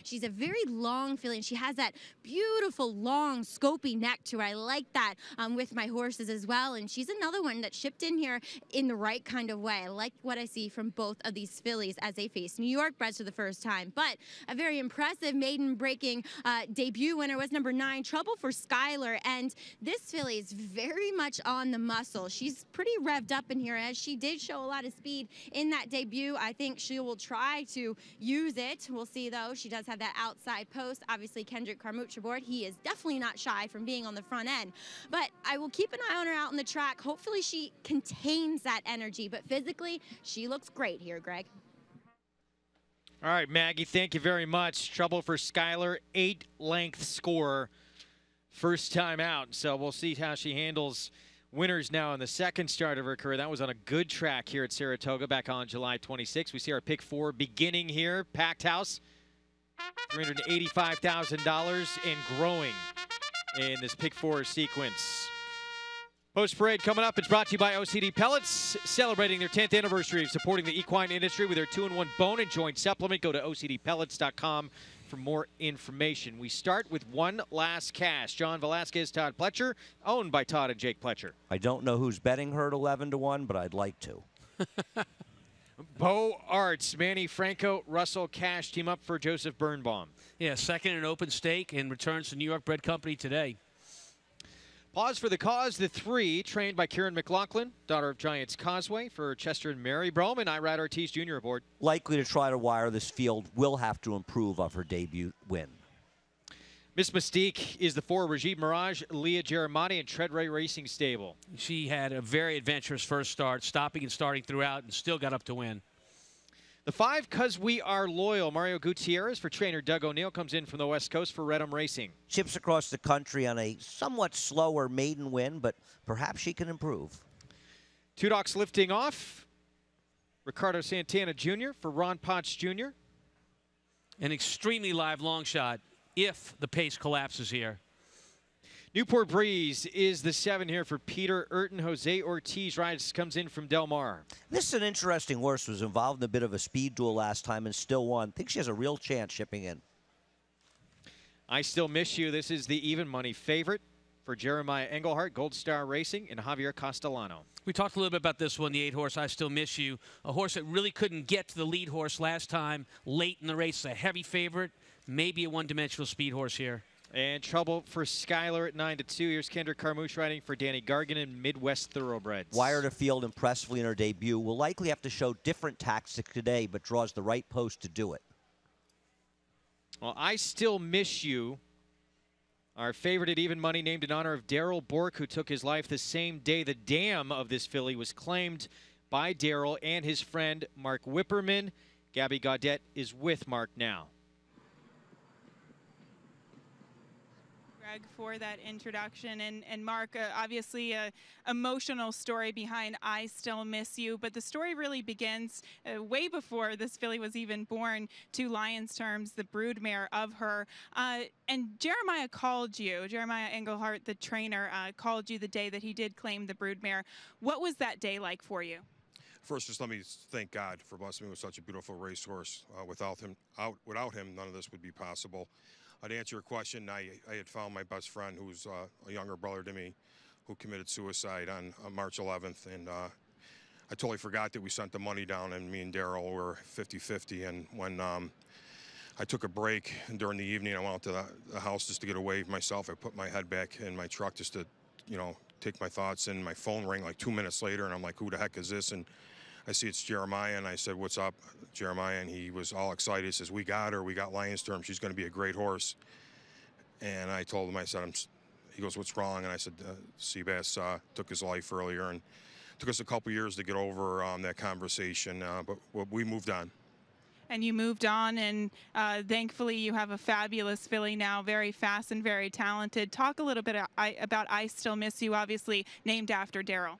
She's a very long filly, and she has that beautiful, long, scopy neck to her. I like that with my horses as well, and she's another one that shipped in here in the right kind of way. I like what I see from both of these fillies as they face New York-breds for the first time, but a very impressive maiden breaking debut winner was number 9, Trouble for Skylar, and this filly is very much on the muscle. She's pretty revved up in here, as she did show a lot of speed in that debut. I think she will try to use it. We'll see, though. She does have that outside post. Obviously, Kendrick Carmouche aboard. He is definitely not shy from being on the front end, but I will keep an eye on her out on the track. Hopefully she contains that energy, but physically she looks great here, Greg. All right, Maggie, thank you very much. Trouble for Skylar, 8-length score, first time out. So we'll see how she handles winners now in the second start of her career. That was on a good track here at Saratoga back on July 26th. We see our pick 4 beginning here. Packed house, $385,000 and growing in this pick 4 sequence. Post parade coming up. It's brought to you by OCD Pellets, celebrating their 10th anniversary of supporting the equine industry with their 2-in-1 bone and joint supplement. Go to OCDpellets.com for more information. We start with one last cast. John Velasquez, Todd Pletcher, owned by Todd and Jake Pletcher. I don't know who's betting her at 11-1, but I'd like to. Bo Arts, Manny Franco, Russell Cash team up for Joseph Birnbaum. Yeah, second in an open stake and returns to New York-bred company today. Pause for the Cause, the 3, trained by Kieran McLaughlin, daughter of Giants Causeway, for Chester and Mary Brome, and Irad Ortiz Jr. aboard. Likely to try to wire this field, will have to improve off her debut win. Miss Mystique is the 4, Rajiv Mirage, Leah Jeremati, and Treadway Racing Stable. She had a very adventurous first start, stopping and starting throughout, and still got up to win. The 5, Cause We Are Loyal, Mario Gutierrez for trainer Doug O'Neill, comes in from the West Coast for Redham Racing. Chips across the country on a somewhat slower maiden win, but perhaps she can improve. Two Docs lifting off, Ricardo Santana Jr. for Ron Potts Jr. An extremely live long shot if the pace collapses here. Newport Breeze is the 7 here for Peter Urton. Jose Ortiz rides, comes in from Del Mar. This is an interesting horse. Was involved in a bit of a speed duel last time and still won. I think she has a real chance shipping in. I Still Miss You. This is the even money favorite for Jeremiah Engelhardt, Gold Star Racing, and Javier Castellano. We talked a little bit about this one, the 8 horse, I Still Miss You. A horse that really couldn't get to the lead horse last time. Late in the race, a heavy favorite. Maybe a one-dimensional speed horse here. And trouble for Skylar at 9-2. Here's Kendrick Carmouche riding for Danny Gargan in Midwest Thoroughbreds. Wired a field impressively in her debut. Will likely have to show different tactics today, but draws the right post to do it. Well, I Still Miss You, our favorite at even money, named in honor of Daryl Bork, who took his life the same day the dam of this filly was claimed by Daryl and his friend Mark Whipperman. Gabby Gaudette is with Mark now. For that introduction, and Mark, obviously a emotional story behind I Still Miss You, but the story really begins way before this filly was even born, to Lion's Terms, the broodmare of her. And Jeremiah called you, Jeremiah Engelhardt, the trainer, called you the day that he did claim the broodmare. What was that day like for you? First, just let me thank God for blessing me with such a beautiful racehorse. Without him, none of this would be possible. To answer your question, I had found my best friend, who's a younger brother to me, who committed suicide on March 11th. And I totally forgot that we sent the money down, and me and Daryl were 50-50. And when I took a break during the evening, I went out to the house just to get away myself. I put my head back in my truck just to, take my thoughts in. My phone rang like 2 minutes later, and I'm like, who the heck is this? And I see it's Jeremiah, and I said, what's up, Jeremiah? And he was all excited. He says, we got her. We got Lion's Terms. She's going to be a great horse. And I told him, I said, he goes, what's wrong? And I said, Seabass took his life earlier, and it took us a couple years to get over that conversation, but we moved on. And you moved on, and thankfully you have a fabulous filly now, very fast and very talented. Talk a little bit about I Still Miss You, obviously named after Daryl.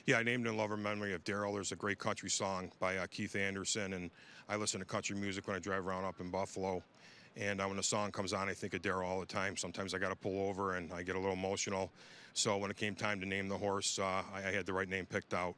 Yeah, I named it in love and memory of Daryl. There's a great country song by Keith Anderson, and I listen to country music when I drive around up in Buffalo. And when the song comes on, I think of Daryl all the time. Sometimes I got to pull over, and I get a little emotional. So when it came time to name the horse, I had the right name picked out.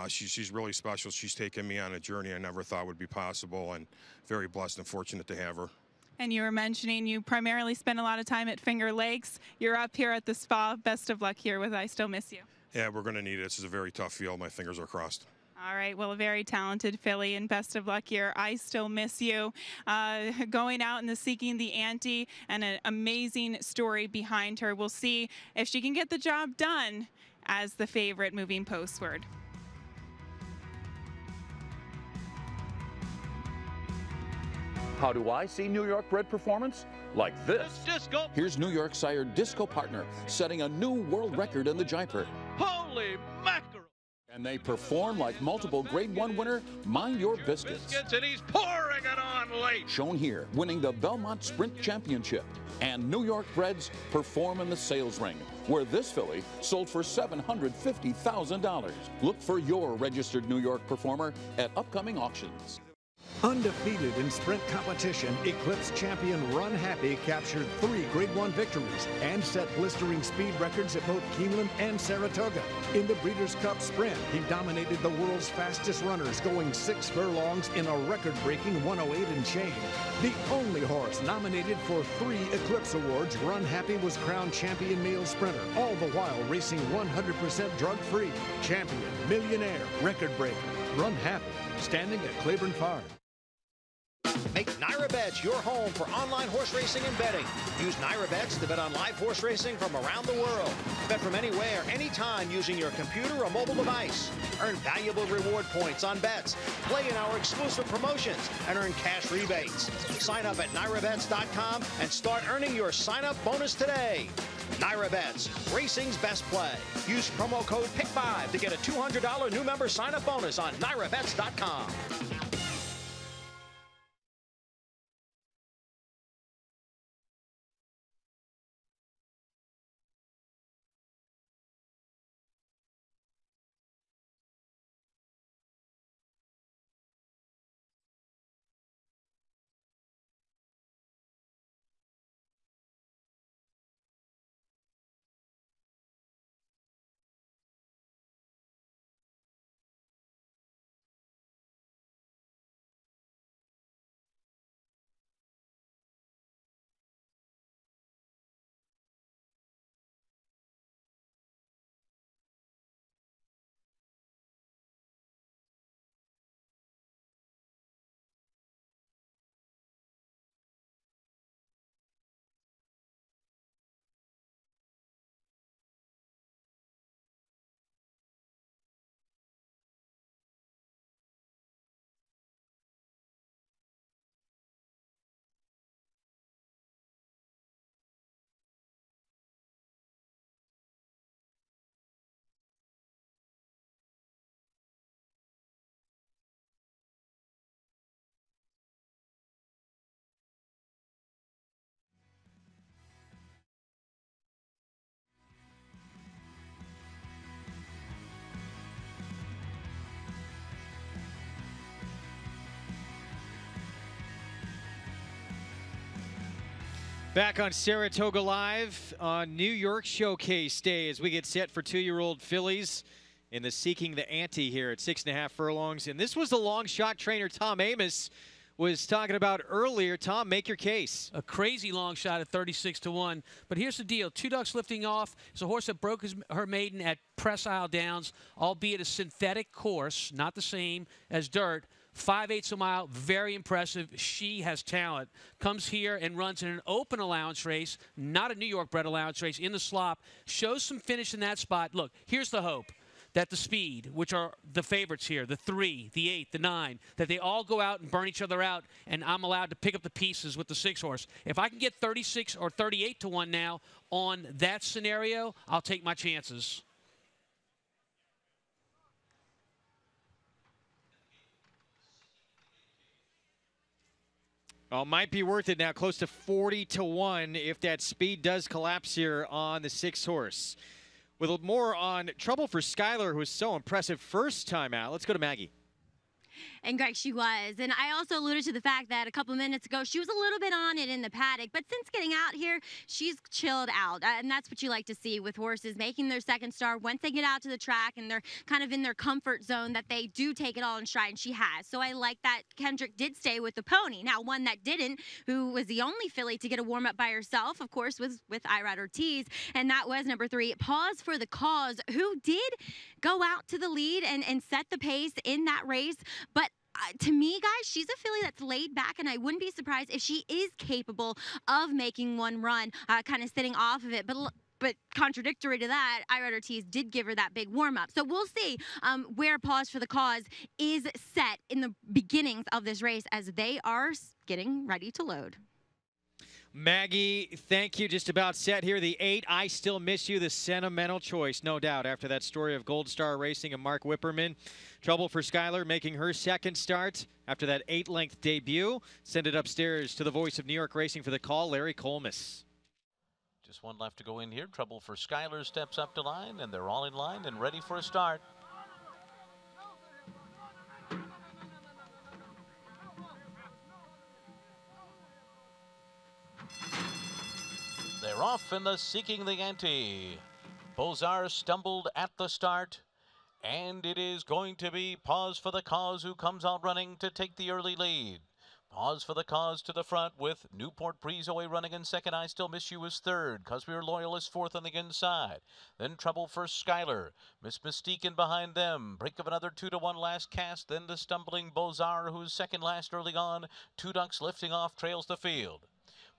She's really special. She's taken me on a journey I never thought would be possible, and very blessed and fortunate to have her. And you were mentioning you primarily spend a lot of time at Finger Lakes. You're up here at the Spa. Best of luck here with I Still Miss You. Yeah, we're going to need it. This is a very tough field. My fingers are crossed. All right, well, a very talented filly, and best of luck here. I Still Miss You. Going out and seeking the Ante, and an amazing story behind her. We'll see if she can get the job done as the favorite moving postward. How do I see New York-bred performance? Like this. Disco. Here's New York sire Disco Partner setting a new world record in the Jaipur. Holy mackerel. And they perform like multiple Grade 1 winner Mind Your Biscuits. And he's pouring it on late. Shown here, winning the Belmont Sprint Championship. And New York-breds perform in the sales ring, where this filly sold for $750,000. Look for your registered New York performer at upcoming auctions. Undefeated in sprint competition, Eclipse champion Runhappy captured 3 Grade 1 victories and set blistering speed records at both Keeneland and Saratoga. In the Breeders' Cup Sprint, he dominated the world's fastest runners, going 6 furlongs in a record-breaking 108 and change. The only horse nominated for 3 Eclipse Awards, Runhappy was crowned champion male sprinter, all the while racing 100% drug-free. Champion, millionaire, record-breaker, Runhappy, standing at Claiborne Farm. Make NY-bred your home for online horse racing and betting. Use NY-bred to bet on live horse racing from around the world. Bet from anywhere, anytime using your computer or mobile device. Earn valuable reward points on bets. Play in our exclusive promotions and earn cash rebates. Sign up at NY-bets.com and start earning your sign-up bonus today. NY-bets, racing's best play. Use promo code PICK5 to get a $200 new member sign-up bonus on NY-bets.com. Back on Saratoga Live on New York Showcase Day as we get set for 2-year-old fillies in the Seeking the Ante here at 6.5 furlongs. And this was the long shot trainer Tom Amos was talking about earlier. Tom, make your case. A crazy long shot at 36-1. But here's the deal. Two Ducks Lifting Off is a horse that broke her maiden at Press Isle Downs, albeit a synthetic course, not the same as dirt. 5/8 a mile, very impressive. She has talent. Comes here and runs in an open allowance race, not a New York-bred allowance race, in the slop. Shows some finish in that spot. Look, here's the hope that the speed, which are the favorites here, the 3, the 8, the 9, that they all go out and burn each other out, and I'm allowed to pick up the pieces with the 6 horse. If I can get 36 or 38-1 now on that scenario, I'll take my chances. Well, might be worth it now, close to 40-1 if that speed does collapse here on the 6 horse. With more on Trouble for Skylar, who was so impressive first time out. Let's go to Maggie. And Greg, she was. And I also alluded to the fact that a couple minutes ago, she was a little bit on it in the paddock. But since getting out here, she's chilled out. And that's what you like to see with horses making their second start. Once they get out to the track and they're kind of in their comfort zone, that they do take it all in stride. And she has. So I like that Kendrick did stay with the pony. Now, one that didn't, who was the only filly to get a warm-up by herself, of course, was with Irad Ortiz. And that was number 3, Pause for the Cause, who did go out to the lead and set the pace in that race. But to me, guys, she's a filly that's laid back, and I wouldn't be surprised if she is capable of making one run, kind of sitting off of it. But contradictory to that, Irad Ortiz did give her that big warm-up. So we'll see where Pause for the Cause is set in the beginnings of this race as they are getting ready to load. Maggie, thank you. Just about set here. The 8, I Still Miss You, the sentimental choice, no doubt, after that story of Gold Star Racing and Mark Whipperman. Trouble for Skylar making her second start after that 8-length debut. Send it upstairs to the voice of New York Racing for the call, Larry Colmus. Just one left to go in here. Trouble for Skylar steps up to line, and they're all in line and ready for a start. They're off in the Seeking the Ante. Bozar stumbled at the start, and it is going to be Pause for the Cause who comes out running to take the early lead. Pause for the Cause to the front with Newport Breeze away running in second. I Still Miss You is third. Cause We Are Loyal is fourth on the inside. Then Trouble for Skylar. Miss Mystique in behind them. Break of another 2-1 last cast. Then the stumbling Bozar, who's second last early on. Two Ducks lifting off, trails the field.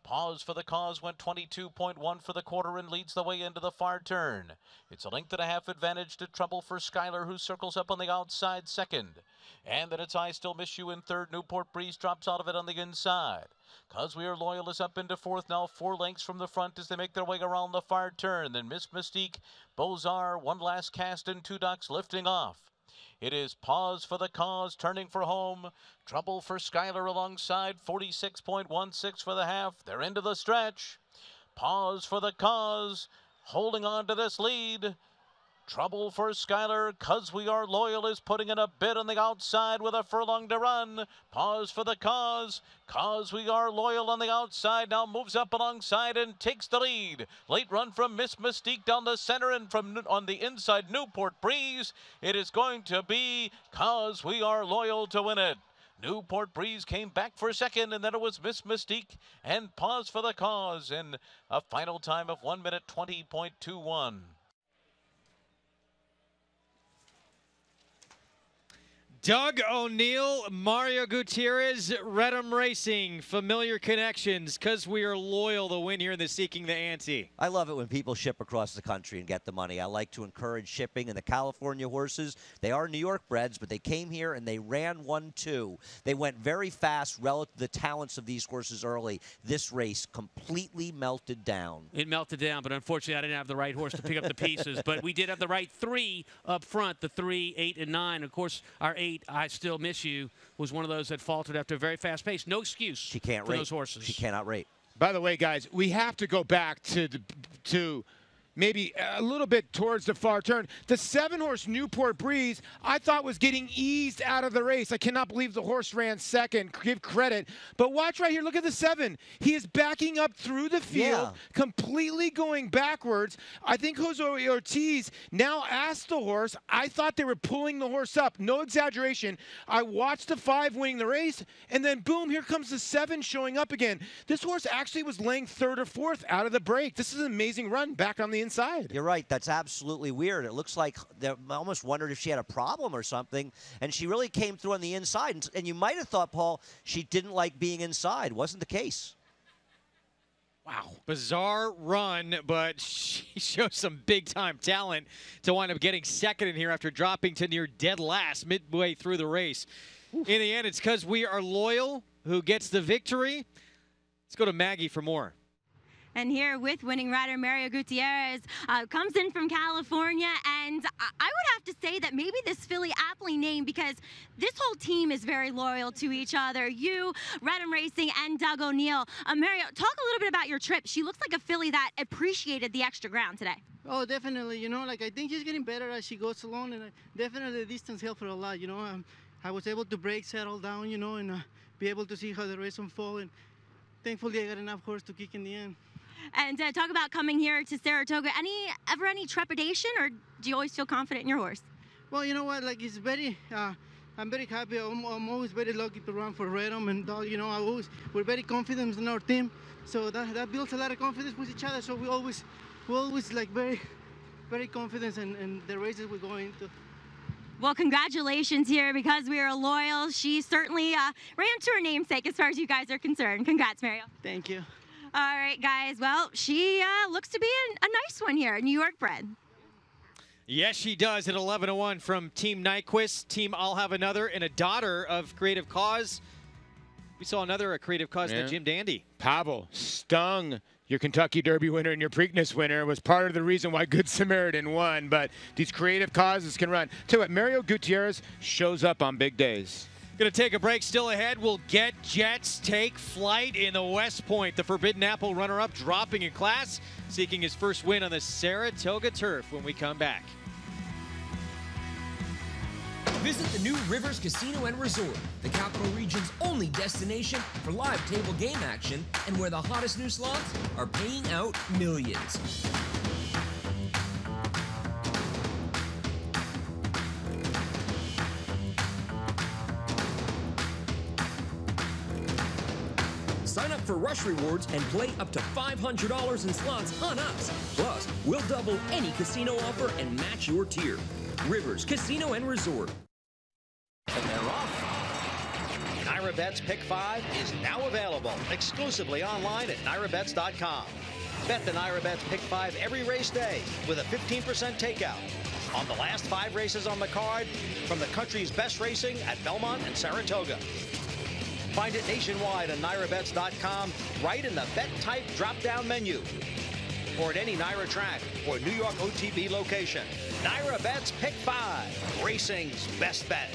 Pause for the Cause went 22.1 for the quarter and leads the way into the far turn. It's a length and a half advantage to Trouble for Skylar, who circles up on the outside second. And then it's I Still Miss You in third. Newport Breeze drops out of it on the inside. Cause We Are Loyal is up into fourth now, 4 lengths from the front as they make their way around the far turn. Then Miss Mystique, Bozar, one last cast and two ducks lifting off. It is Pause for the Cause turning for home. Trouble for Skylar alongside, 46.16 for the half. They're into the stretch. Pause for the Cause holding on to this lead. Trouble for Skylar, Cause We Are Loyal is putting in a bid on the outside with a furlong to run. Pause for the Cause We Are Loyal on the outside now moves up alongside and takes the lead. Late run from Miss Mystique down the center, and from on the inside Newport Breeze. It is going to be Cause We Are Loyal to win it. Newport Breeze came back for second, and then it was Miss Mystique and Pause for the Cause in a final time of 1 minute 20.21. Doug O'Neill, Mario Gutierrez, Redham Racing, familiar connections, Cause We Are Loyal, the win here in the Seeking the Ante. I love it when people ship across the country and get the money. I like to encourage shipping, and the California horses, they are New York breds, but they came here and they ran 1-2. They went very fast relative to the talents of these horses early. This race completely melted down. It melted down, but unfortunately I didn't have the right horse to pick up the pieces. But we did have the right 3 up front, the 3, 8, and 9. Of course, our 8, I Still Miss You, was one of those that faltered after a very fast pace. No excuse She can't for rate. those horses. She cannot rate. By the way, guys, we have to go back to maybe a little bit towards the far turn. The 7-horse Newport Breeze, I thought was getting eased out of the race. I cannot believe the horse ran second. Give credit. But watch right here. Look at the 7. He is backing up through the field, completely going backwards. I think Jose Ortiz now asked the horse. I thought they were pulling the horse up. No exaggeration. I watched the 5 winning the race, and then boom, here comes the 7 showing up again. This horse actually was laying 3rd or 4th out of the break. This is an amazing run back on the inside. You're right. That's absolutely weird. It looks like I almost wondered if she had a problem or something, and she really came through on the inside. And you might have thought, Paul, she didn't like being inside. Wasn't the case. Wow. Bizarre run, but she shows some big-time talent to wind up getting second in here after dropping to near dead last midway through the race. In the end, it's Cause We Are Loyal who gets the victory. Let's go to Maggie for more. And here with winning rider Mario Gutierrez, comes in from California, and I would have to say that maybe this filly aptly named because this whole team is very loyal to each other. You, Redham Racing, and Doug O'Neill. Mario, talk a little bit about your trip. She looks like a filly that appreciated the extra ground today. Oh, definitely. You know, like I think she's getting better as she goes along, and definitely the distance helped her a lot. You know, I was able to break, settle down, you know, and be able to see how the race unfolded. And thankfully, I got enough horse to kick in the end. And talk about coming here to Saratoga. Ever any trepidation, or do you always feel confident in your horse? Well, you know what? Like it's very. I'm very happy. I'm always very lucky to run for Redham and Doug. You know, we're very confident in our team, so that builds a lot of confidence with each other. So we always like very confident in the races we go into. Well, congratulations here because we are loyal. She certainly ran to her namesake as far as you guys are concerned. Congrats, Mario. Thank you. All right, guys. Well, she looks to be a nice one here, New York-bred. Yes, she does at 11-1 from Team Nyquist, Team I'll Have Another, and a daughter of Creative Cause. We saw another Creative Cause, the Jim Dandy. Pavel stung. Your Kentucky Derby winner and your Preakness winner was part of the reason why Good Samaritan won, but these Creative Causes can run. Tell you what, Mario Gutierrez shows up on big days. Going to take a break. Still ahead, we'll get Jets take flight in the West Point. The Forbidden Apple runner-up dropping in class, seeking his first win on the Saratoga turf when we come back. Visit the new Rivers Casino and Resort, the capital region's only destination for live table game action and where the hottest new slots are paying out millions. Sign up for Rush Rewards and play up to $500 in slots on us. Plus, we'll double any casino offer and match your tier. Rivers Casino and Resort. And they're off. NYRABet's Pick 5 is now available exclusively online at NYRABets.com. Bet the NYRABet's Pick 5 every race day with a 15% takeout on the last 5 races on the card from the country's best racing at Belmont and Saratoga. Find it nationwide on NYRABets.com right in the Bet Type drop-down menu or at any NYRA track or New York OTB location. NYRABet's Pick 5, racing's best bet.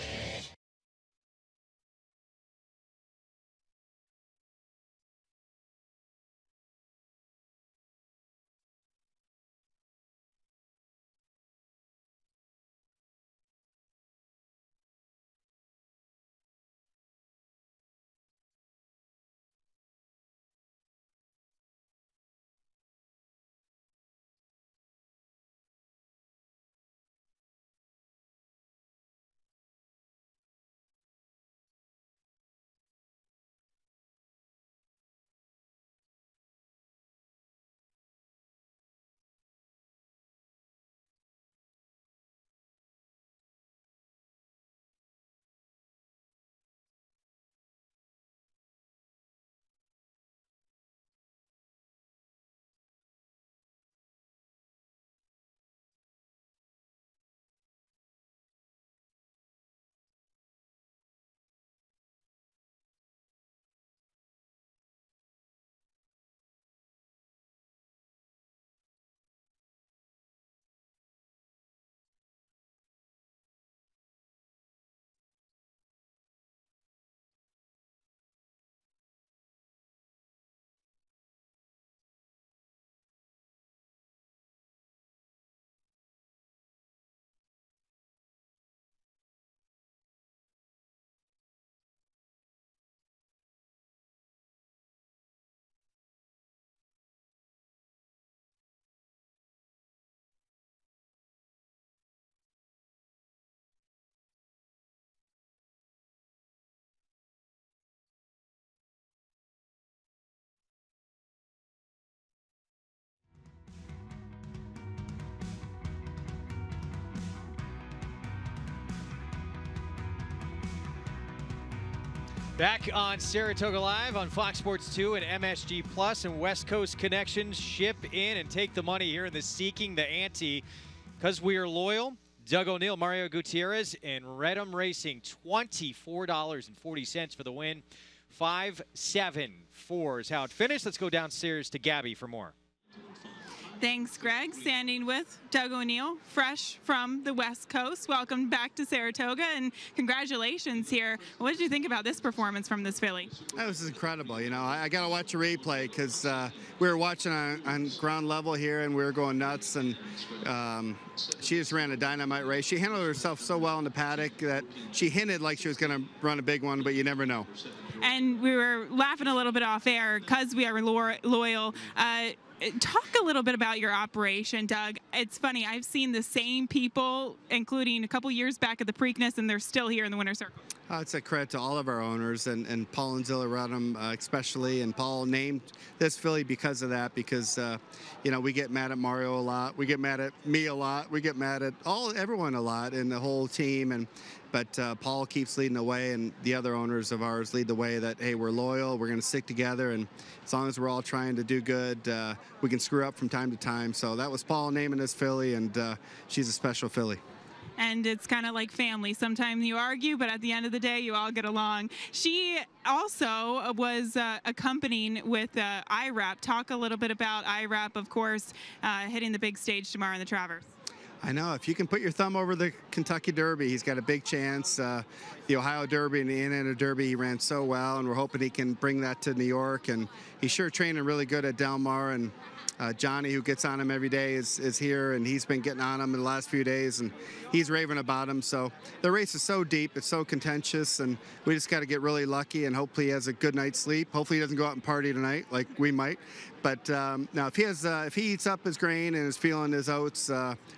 Back on Saratoga Live on Fox Sports 2 and MSG Plus and West Coast Connections. Ship in and take the money here in the Seeking the Ante. Because we are loyal, Doug O'Neill, Mario Gutierrez, and Redham Racing, $24.40 for the win. 5-7-4 is how it finished. Let's go downstairs to Gabby for more. Thanks, Greg. Standing with Doug O'Neill, fresh from the West Coast. Welcome back to Saratoga, and congratulations here. What did you think about this performance from this filly? That was incredible. You know, I got to watch a replay because we were watching on ground level here, and we were going nuts, and she just ran a dynamite race. She handled herself so well in the paddock that she hinted like she was going to run a big one, but you never know. And we were laughing a little bit off air because we are loyal. Talk a little bit about your operation, Doug. It's funny, I've seen the same people, including a couple years back at the Preakness, and they're still here in the winner's circle. It's a credit to all of our owners, and Paul and Zilla Redham especially, and Paul named this filly because of that, because you know, we get mad at Mario a lot, we get mad at me a lot, we get mad at everyone a lot in the whole team, but Paul keeps leading the way, and the other owners of ours lead the way that, hey, we're loyal, we're going to stick together, and as long as we're all trying to do good, we can screw up from time to time. So that was Paul naming this filly, and she's a special filly. And it's kind of like family. Sometimes you argue, but at the end of the day, you all get along. She also was accompanying with IRAP. Talk a little bit about IRAP, of course, hitting the big stage tomorrow in the Travers. I know. If you can put your thumb over the Kentucky Derby, he's got a big chance. the Ohio Derby and the Indiana Derby, he ran so well, and we're hoping he can bring that to New York. And he's sure training really good at Del Mar. And Johnny, who gets on him every day, is here, and he's been getting on him in the last few days, and he's raving about him. So the race is so deep, it's so contentious, and we just got to get really lucky, and hopefully he has a good night's sleep. Hopefully he doesn't go out and party tonight like we might. But now, if he eats up his grain and is feeling his oats,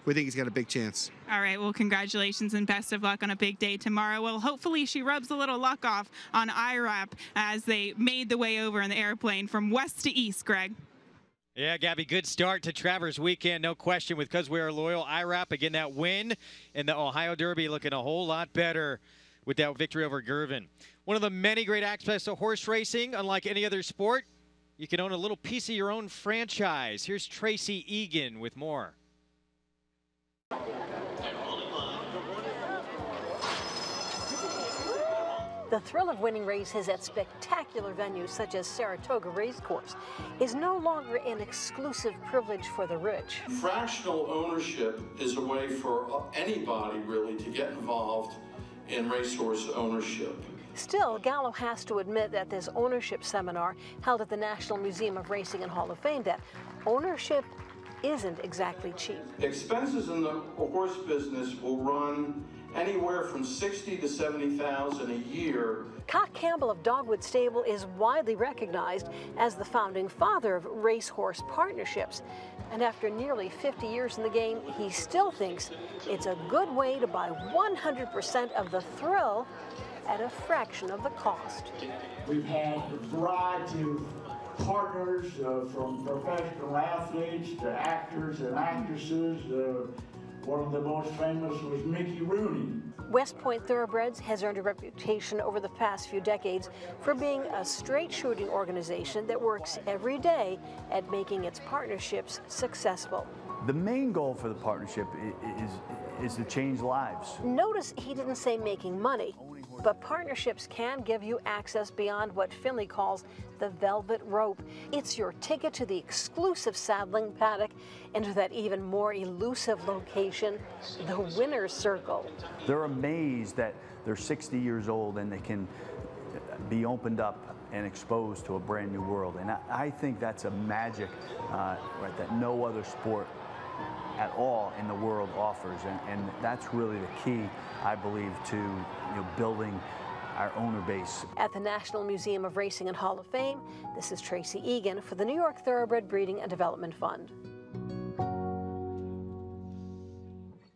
we think he's got a big chance. All right, well, congratulations and best of luck on a big day tomorrow. Well, hopefully she rubs a little luck off on IRAP as they made the way over in the airplane from west to east, Greg. Yeah, Gabby, good start to Travers weekend, no question, with Because We Are Loyal. IRAP, again, that win in the Ohio Derby looking a whole lot better with that victory over Gervin. One of the many great aspects of horse racing, unlike any other sport, you can own a little piece of your own franchise. Here's Tracy Egan with more. The thrill of winning races at spectacular venues such as Saratoga Racecourse is no longer an exclusive privilege for the rich. Fractional ownership is a way for anybody really to get involved in racehorse ownership. Still, Gallo has to admit at this ownership seminar held at the National Museum of Racing and Hall of Fame that ownership isn't exactly cheap. Expenses in the horse business will run anywhere from $60,000 to $70,000 a year. Cock Campbell of Dogwood Stable is widely recognized as the founding father of racehorse partnerships. And after nearly 50 years in the game, he still thinks it's a good way to buy 100% of the thrill at a fraction of the cost. We've had a variety of partners from professional athletes to actors and actresses. One of the most famous was Mickey Rooney. West Point Thoroughbreds has earned a reputation over the past few decades for being a straight shooting organization that works every day at making its partnerships successful. The main goal for the partnership is to change lives. Notice he didn't say making money, but partnerships can give you access beyond what Finley calls the velvet rope. It's your ticket to the exclusive saddling paddock and to that even more elusive location, the winner's circle. They're amazed that they're 60 years old and they can be opened up and exposed to a brand new world. And I think that's a magic right, that no other sport at all in the world offers, and that's really the key, I believe, to building our owner base. At the National Museum of Racing and Hall of Fame, this is Tracy Egan for the New York Thoroughbred Breeding and Development Fund.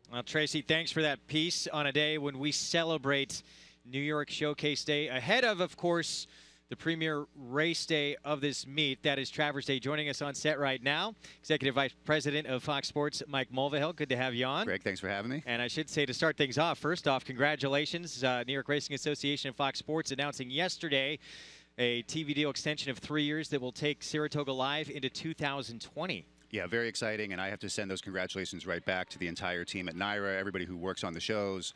Well, Tracy, thanks for that piece on a day when we celebrate New York Showcase Day ahead of course, the premier race day of this meet. That is Travers Day. Joining us on set right now, Executive Vice President of Fox Sports, Mike Mulvihill. Good to have you on. Greg, thanks for having me. And I should say, to start things off, first off, congratulations. New York Racing Association and Fox Sports announcing yesterday a TV deal extension of 3 years that will take Saratoga Live into 2020. Yeah, very exciting, and I have to send those congratulations right back to the entire team at NYRA, everybody who works on the shows,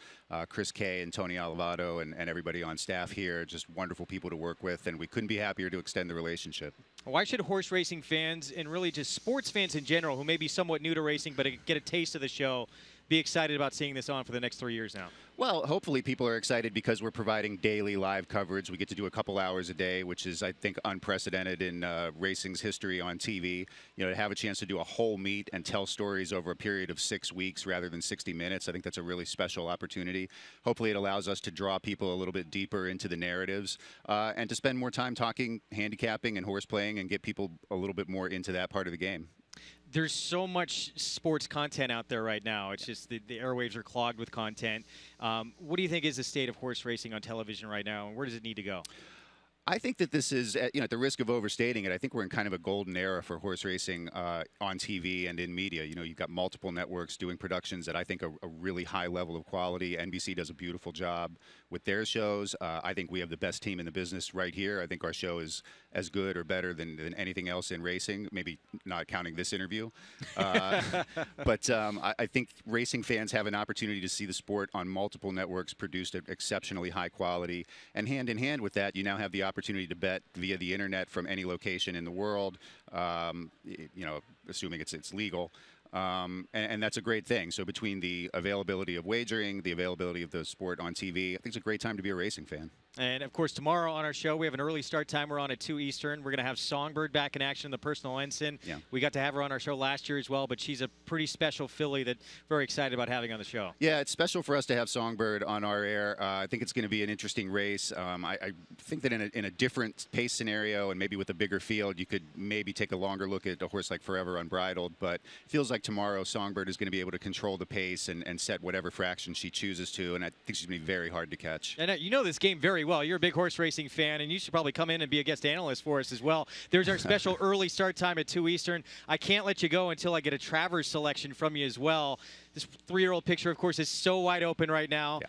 Chris Kay and Tony Olivato and everybody on staff here, just wonderful people to work with, and we couldn't be happier to extend the relationship. Why should horse racing fans, and really just sports fans in general, who may be somewhat new to racing but get a taste of the show, be excited about seeing this on for the next 3 years now? Well, hopefully people are excited because we're providing daily live coverage. We get to do a couple hours a day, which is, I think, unprecedented in racing's history on TV. To have a chance to do a whole meet and tell stories over a period of 6 weeks rather than 60 minutes, I think that's a really special opportunity. Hopefully it allows us to draw people a little bit deeper into the narratives and to spend more time talking handicapping and horse playing and get people a little bit more into that part of the game. There's so much sports content out there right now. It's just the airwaves are clogged with content. What do you think is the state of horse racing on television right now, and where does it need to go? I think that this is, at the risk of overstating it, I think we're in kind of a golden era for horse racing on TV and in media. You've got multiple networks doing productions at, I think, a really high level of quality. NBC does a beautiful job with their shows. I think we have the best team in the business right here. I think our show is as good or better than anything else in racing, maybe not counting this interview. But I think racing fans have an opportunity to see the sport on multiple networks produced at exceptionally high quality. And hand in hand with that, you now have the opportunity to bet via the internet from any location in the world, assuming it's legal. And that's a great thing. So between the availability of wagering, the availability of the sport on TV, I think it's a great time to be a racing fan. And, of course, tomorrow on our show, we have an early start time. We're on at 2 Eastern. We're going to have Songbird back in action, the personal ensign. Yeah. We got to have her on our show last year as well, but she's a pretty special filly that very excited about having on the show. Yeah, it's special for us to have Songbird on our air. I think it's going to be an interesting race. I think that in a different pace scenario and maybe with a bigger field, you could maybe take a longer look at a horse like Forever Unbridled. But it feels like tomorrow Songbird is going to be able to control the pace and set whatever fraction she chooses to, and I think she's going to be very hard to catch. And you know this game very well. You're a big horse racing fan, and you should probably come in and be a guest analyst for us as well. There's our special early start time at 2 Eastern. I can't let you go until I get a Travers selection from you as well. This 3-year-old picture, of course, is so wide open right now. Yeah.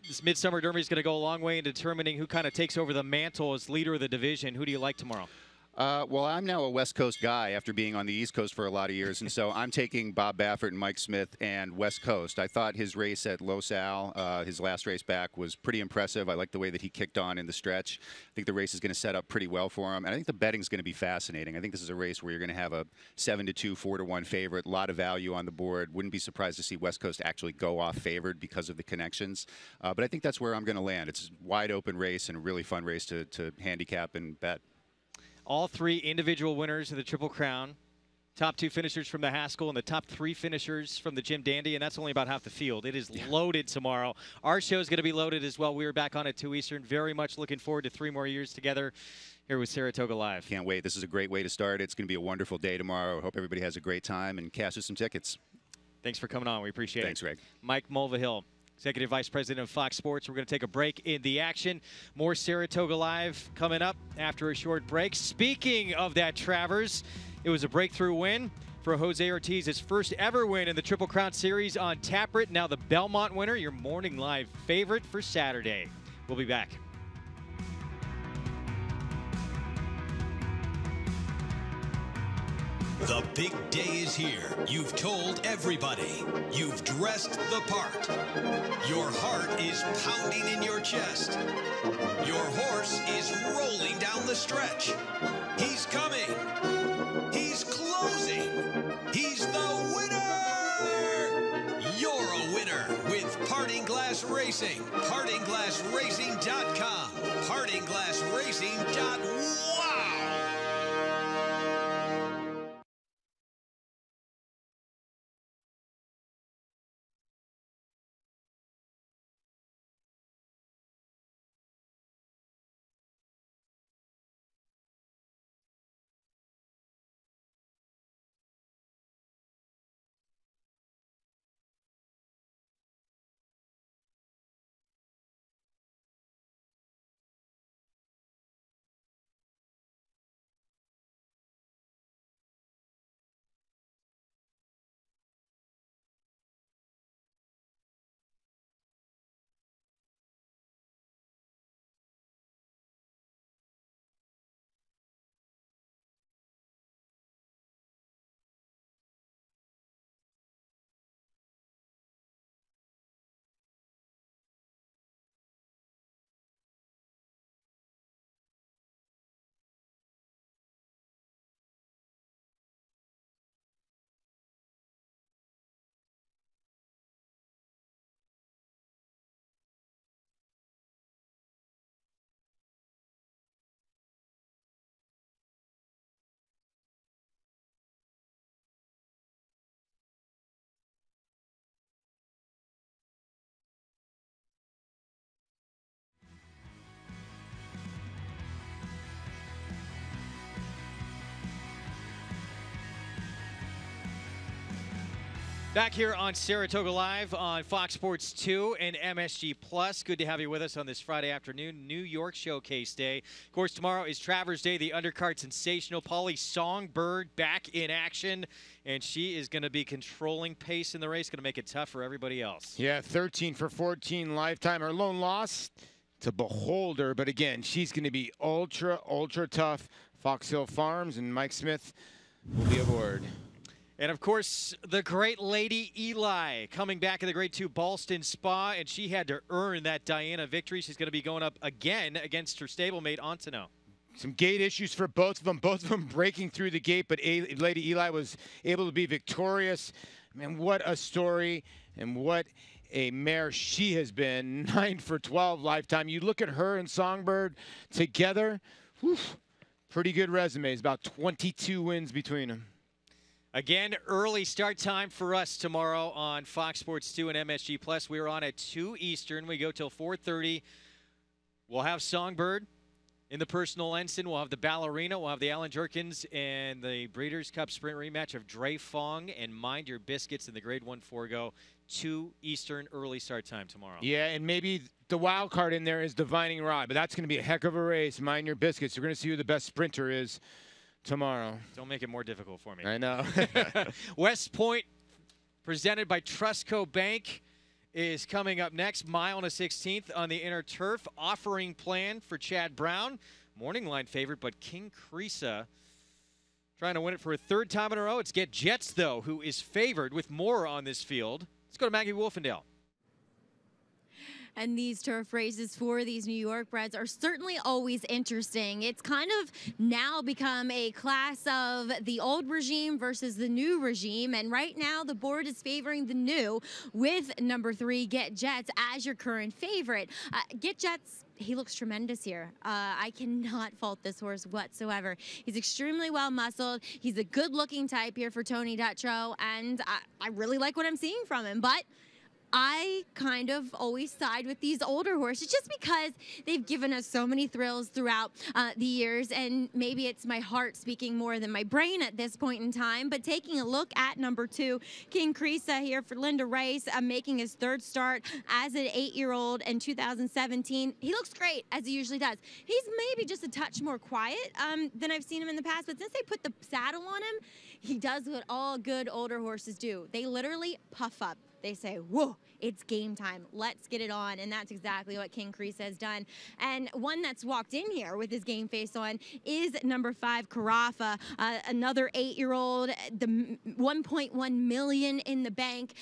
This Midsummer Derby is going to go a long way in determining who kind of takes over the mantle as leader of the division. Who do you like tomorrow? Well, I'm now a West Coast guy after being on the East Coast for a lot of years, and so I'm taking Bob Baffert and Mike Smith and West Coast. I thought his race at Los Al, his last race back, was pretty impressive. I like the way that he kicked on in the stretch. I think the race is going to set up pretty well for him, and I think the betting's going to be fascinating. I think this is a race where you're going to have a 7-2, 4-1 favorite, a lot of value on the board. Wouldn't be surprised to see West Coast actually go off favored because of the connections, but I think that's where I'm going to land. It's a wide open race and a really fun race to handicap and bet. All 3 individual winners of the Triple Crown. Top 2 finishers from the Haskell and the top 3 finishers from the Jim Dandy, and that's only about half the field. It is loaded tomorrow. Our show is going to be loaded as well. We are back on at 2 Eastern. Very much looking forward to 3 more years together here with Saratoga Live. Can't wait. This is a great way to start. It's going to be a wonderful day tomorrow. I hope everybody has a great time and cashes some tickets. Thanks for coming on. We appreciate it. Thanks, Greg. Mike Mulvihill, Executive Vice President of Fox Sports. We're going to take a break in the action. More Saratoga Live coming up after a short break. Speaking of that, Travers, it was a breakthrough win for Jose Ortiz, his first ever win in the Triple Crown Series on Taproot. Now the Belmont winner, your morning live favorite for Saturday. We'll be back. The big day is here. You've told everybody. You've dressed the part. Your heart is pounding in your chest. Your horse is rolling down the stretch. He's coming. He's closing. He's the winner! You're a winner with Parting Glass Racing. PartingGlassRacing.com. PartingGlassRacing.wow! Back here on Saratoga Live on Fox Sports 2 and MSG Plus. Good to have you with us on this Friday afternoon, New York Showcase Day. Of course, tomorrow is Travers Day, the undercard sensational. Polly Songbird back in action, and she is going to be controlling pace in the race, going to make it tough for everybody else. Yeah, 13 for 14 lifetime. Her lone loss to Beholder, but again, she's going to be ultra tough. Fox Hill Farms and Mike Smith will be aboard. And, of course, the great Lady Eli coming back in the Grade 2 Ballston Spa, and she had to earn that Diana victory. She's going to be going up again against her stablemate, Antino. Some gate issues for both of them breaking through the gate, but Lady Eli was able to be victorious. Man, what a story, and what a mare she has been. 9 for 12 lifetime. You look at her and Songbird together, whew, pretty good resumes, about 22 wins between them. Again, early start time for us tomorrow on Fox Sports 2 and MSG Plus. We're on at 2 Eastern. We go till 4:30. We'll have Songbird in the personal ensign. We'll have the ballerina. We'll have the Alan Jerkins and the Breeders' Cup Sprint rematch of Dre Fong and Mind Your Biscuits in the Grade 1 Forgo. 2 Eastern early start time tomorrow. Yeah, and maybe the wild card in there is Divining Rod, but that's going to be a heck of a race. Mind Your Biscuits. You're going to see who the best sprinter is tomorrow. Don't make it more difficult for me. I know. West Point, presented by Trustco Bank, is coming up next. Mile and a 16th on the inner turf. Offering Plan for Chad Brown. Morning line favorite, but King Creesa trying to win it for a 3rd time in a row. It's Get Jets, though, who is favored with more on this field. Let's go to Maggie Wolfendale. And these turf races for these New York breds are certainly always interesting. It's kind of now become a class of the old regime versus the new regime. And right now the board is favoring the new with number 3, Get Jets, as your current favorite. Get Jets, he looks tremendous here. I cannot fault this horse whatsoever. He's extremely well muscled. He's a good looking type here for Tony Dutrow. And I really like what I'm seeing from him. But I kind of always side with these older horses just because they've given us so many thrills throughout the years, and maybe it's my heart speaking more than my brain at this point in time. But taking a look at number 2, King Creesa here for Linda Rice, making his 3rd start as an 8-year-old in 2017. He looks great, as he usually does. He's maybe just a touch more quiet than I've seen him in the past, but since they put the saddle on him, he does what all good older horses do. They literally puff up. They say, whoa, it's game time. Let's get it on. And that's exactly what King Creesa has done. And one that's walked in here with his game face on is number 5, Carafa, another 8-year-old, the 1.1 million in the bank.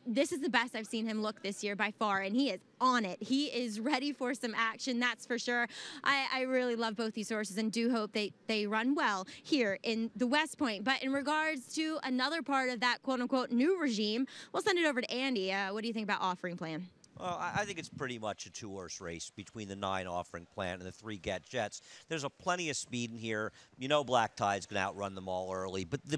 This is the best I've seen him look this year by far, and he is on it. He is ready for some action, that's for sure. I really love both these horses and do hope they run well here in the West Point. But in regards to another part of that quote-unquote new regime, we'll send it over to Andy. What do you think about Offering Plan? Well, I think it's pretty much a 2-horse race between the 9 Offering Plan and the 3 Get Jets. There's plenty of speed in here. You know Black Tide's going to outrun them all early, but the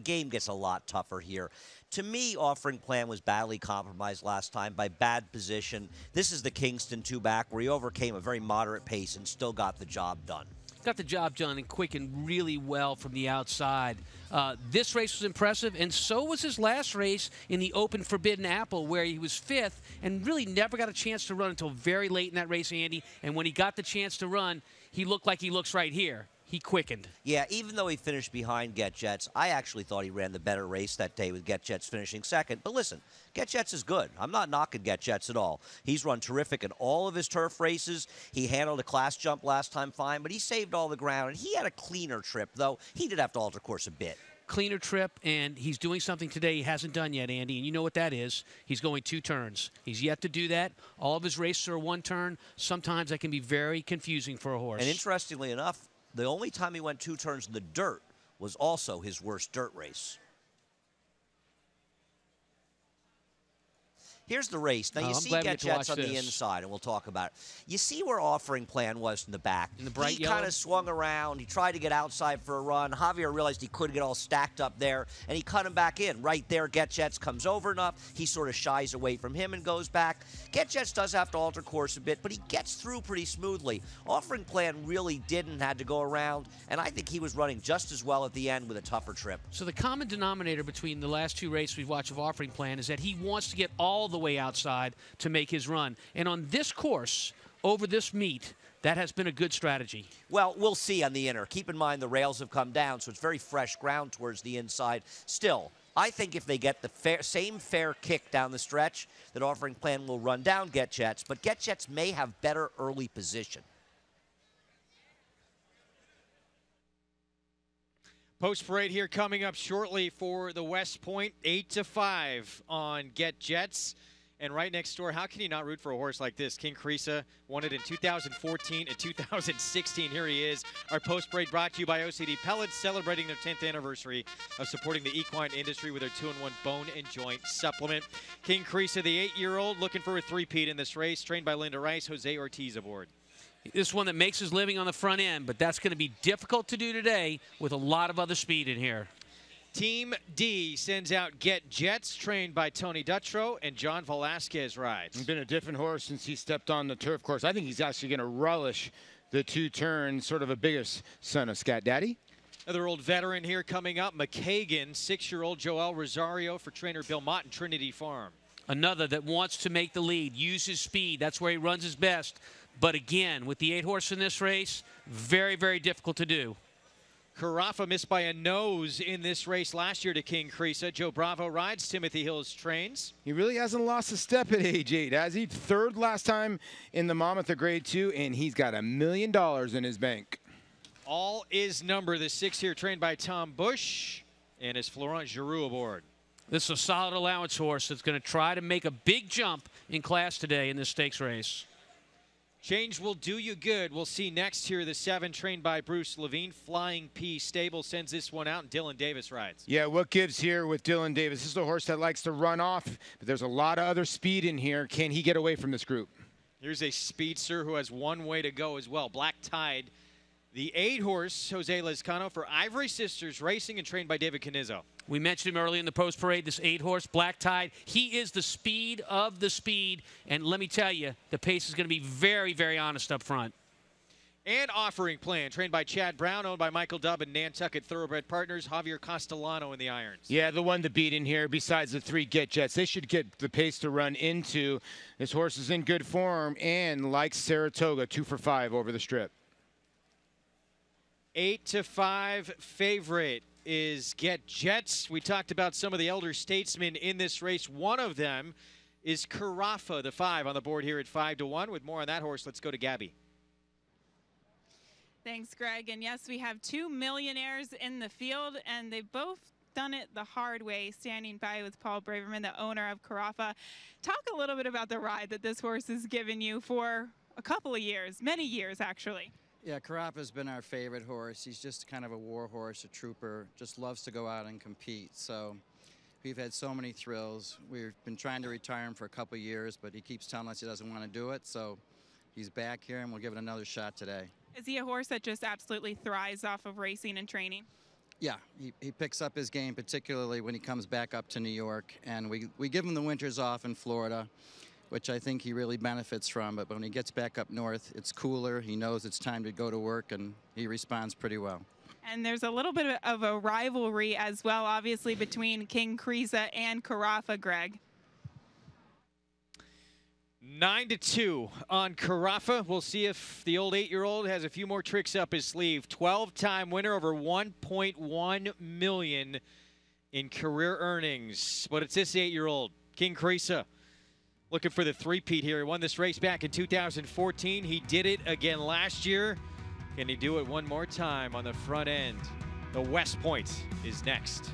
game gets a lot tougher here. To me, Offering Plan was badly compromised last time by bad position. This is the Kingston 2-back where he overcame a very moderate pace and still got the job done. Got the job done and quickened really well from the outside. This race was impressive, and so was his last race in the Open Forbidden Apple, where he was 5th and really never got a chance to run until very late in that race, Andy. And when he got the chance to run, he looked like he looks right here. He quickened. Yeah, even though he finished behind Get Jets, I actually thought he ran the better race that day with Get Jets finishing 2nd. But listen, Get Jets is good. I'm not knocking Get Jets at all. He's run terrific in all of his turf races. He handled a class jump last time fine, but he saved all the ground. And he had a cleaner trip, though. He did have to alter course a bit. Cleaner trip, and he's doing something today he hasn't done yet, Andy, and you know what that is. He's going 2 turns. He's yet to do that. All of his races are 1 turn. Sometimes that can be very confusing for a horse. And interestingly enough, the only time he went 2 turns in the dirt was also his worst dirt race. Here's the race. Now, you see Get Jets on the inside, and we'll talk about it. You see where Offering Plan was in the back. In the bright he yellow? kind of swung around. He tried to get outside for a run. Javier realized he couldn't get all stacked up there, and he cut him back in. Right there, Get Jets comes over enough. He sort of shies away from him and goes back. Get Jets does have to alter course a bit, but he gets through pretty smoothly. Offering Plan really didn't have to go around, and I think he was running just as well at the end with a tougher trip. So the common denominator between the last 2 races we've watched of Offering Plan is that he wants to get all the way outside to make his run. And on this course, over this meet, that has been a good strategy. Well, we'll see on the inner. Keep in mind the rails have come down, so it's very fresh ground towards the inside. Still, I think if they get the same fair kick down the stretch, that Offering Plan will run down Get Jets, but Get Jets may have better early position. Post parade here coming up shortly for the West Point, 8-5 on Get Jets. And right next door, how can you not root for a horse like this? King Creesa won it in 2014 and 2016. Here he is. Our post-parade brought to you by OCD Pellets, celebrating their 10th anniversary of supporting the equine industry with their 2-in-1 bone and joint supplement. King Creesa, the 8-year-old, looking for a three-peat in this race, trained by Linda Rice, Jose Ortiz aboard. This one that makes his living on the front end, but that's going to be difficult to do today with a lot of other speed in here. Team D sends out Get Jets, trained by Tony Dutrow, and John Velasquez rides. He's been a different horse since he stepped on the turf course. I think he's actually going to relish the 2 turns, sort of a biggest son of Scat Daddy. Another old veteran here coming up, McKagan, 6-year-old Joel Rosario for trainer Bill Mott and Trinity Farm. Another that wants to make the lead, use his speed. That's where he runs his best. But again, with the 8-horse in this race, very, very difficult to do. Carafa missed by a nose in this race last year to King Creesa. Joe Bravo rides, Timothy Hills trains. He really hasn't lost a step at age 8, has he? 3rd last time in the Monmouth of Grade 2, and he's got $1 million in his bank. All is number, the 6 here, trained by Tom Bush, and is Florent Giroux aboard. This is a solid allowance horse that's going to try to make a big jump in class today in this stakes race. Change will do you good. We'll see next here the 7, trained by Bruce Levine. Flying P Stable sends this one out, and Dylan Davis rides. Yeah, what gives here with Dylan Davis? This is a horse that likes to run off, but there's a lot of other speed in here. Can he get away from this group? Here's a speedster who has one way to go as well. Black Tide, the 8-horse, Jose Lezcano for Ivory Sisters Racing and trained by David Canizzo. We mentioned him early in the post parade, this 8-horse Black Tide. He is the speed of the speed. And let me tell you, the pace is going to be very, very honest up front. And Offering Plan, trained by Chad Brown, owned by Michael Dubb and Nantucket Thoroughbred Partners, Javier Castellano in the irons. Yeah, the one to beat in here, besides the 3 Get Jets. They should get the pace to run into. This horse is in good form and likes Saratoga, 2 for 5 over the strip. 8-5 favorite is Get Jets. We talked about some of the elder statesmen in this race. One of them is Carafa, the 5 on the board here at 5-1. With more on that horse, let's go to Gabby. Thanks, Greg. And yes, we have 2 millionaires in the field, and they've both done it the hard way, standing by with Paul Braverman, the owner of Carafa. Talk a little bit about the ride that this horse has given you for a couple of years, many years actually. Yeah, Carafa's been our favorite horse. He's just kind of a war horse, a trooper, just loves to go out and compete. So we've had so many thrills. We've been trying to retire him for a couple of years, but he keeps telling us he doesn't want to do it. So he's back here, and we'll give it another shot today. Is he a horse that just absolutely thrives off of racing and training? Yeah, he picks up his game, particularly when he comes back up to New York. And we give him the winters off in Florida, which I think he really benefits from. But when he gets back up north, it's cooler. He knows it's time to go to work, and he responds pretty well. And there's a little bit of a rivalry as well, obviously, between King Creesa and Carafa, Greg. 9-2 on Carafa. We'll see if the old 8-year-old has a few more tricks up his sleeve. 12-time winner, over $1.1 million in career earnings. But it's this 8-year-old, King Creesa, looking for the three-peat here. He won this race back in 2014. He did it again last year. Can he do it one more time on the front end? The West Point is next.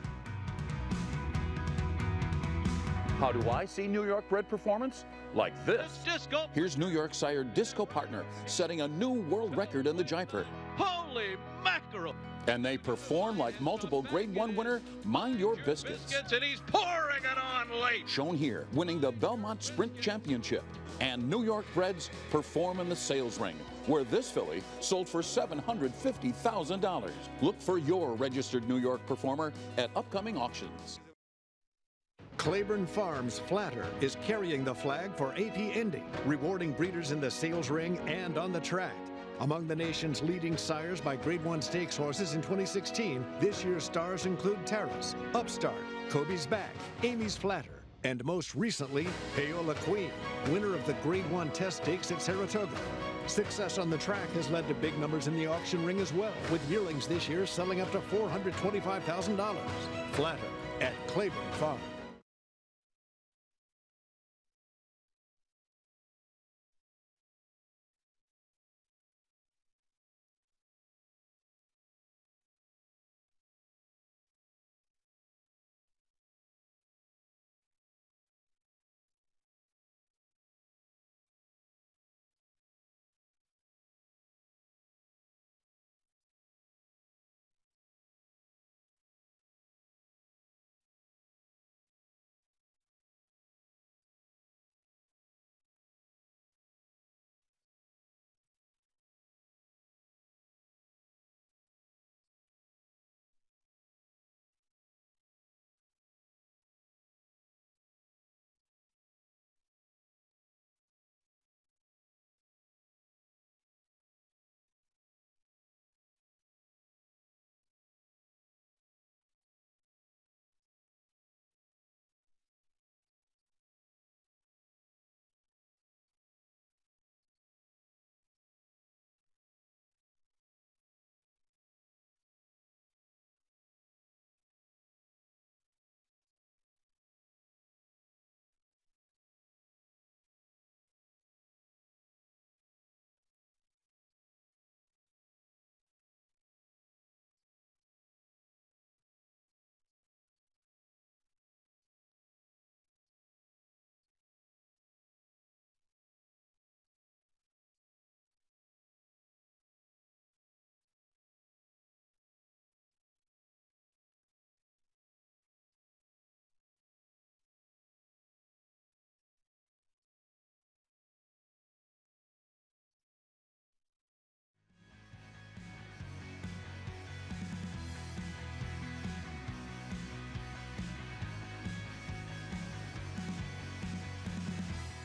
How do I see New York-bred performance? Like this. Disco. Here's New York sire Disco Partner setting a new world record in the Jaipur. Holy mackerel. And they perform like multiple Grade 1 winner Mind Your Biscuits. And he's pouring it on late. Shown here, winning the Belmont Sprint Championship. And New York-breds perform in the sales ring, where this filly sold for $750,000. Look for your registered New York performer at upcoming auctions. Claiborne Farms Flatter is carrying the flag for AP Indy, rewarding breeders in the sales ring and on the track. Among the nation's leading sires by Grade 1 stakes horses in 2016, this year's stars include Terrace, Upstart, Kobe's Back, Amy's Flatter, and most recently, Paola Queen, winner of the Grade 1 test stakes at Saratoga. Success on the track has led to big numbers in the auction ring as well, with yearlings this year selling up to $425,000. Flatter at Claiborne Farms.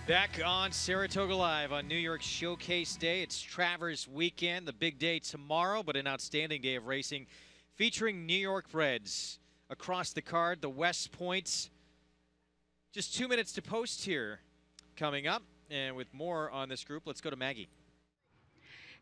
Back on Saratoga Live on New York Showcase Day. It's Travers weekend, the big day tomorrow, but an outstanding day of racing featuring New York-breds. Across the card, the West Points. Just 2 minutes to post here coming up. And with more on this group, let's go to Maggie.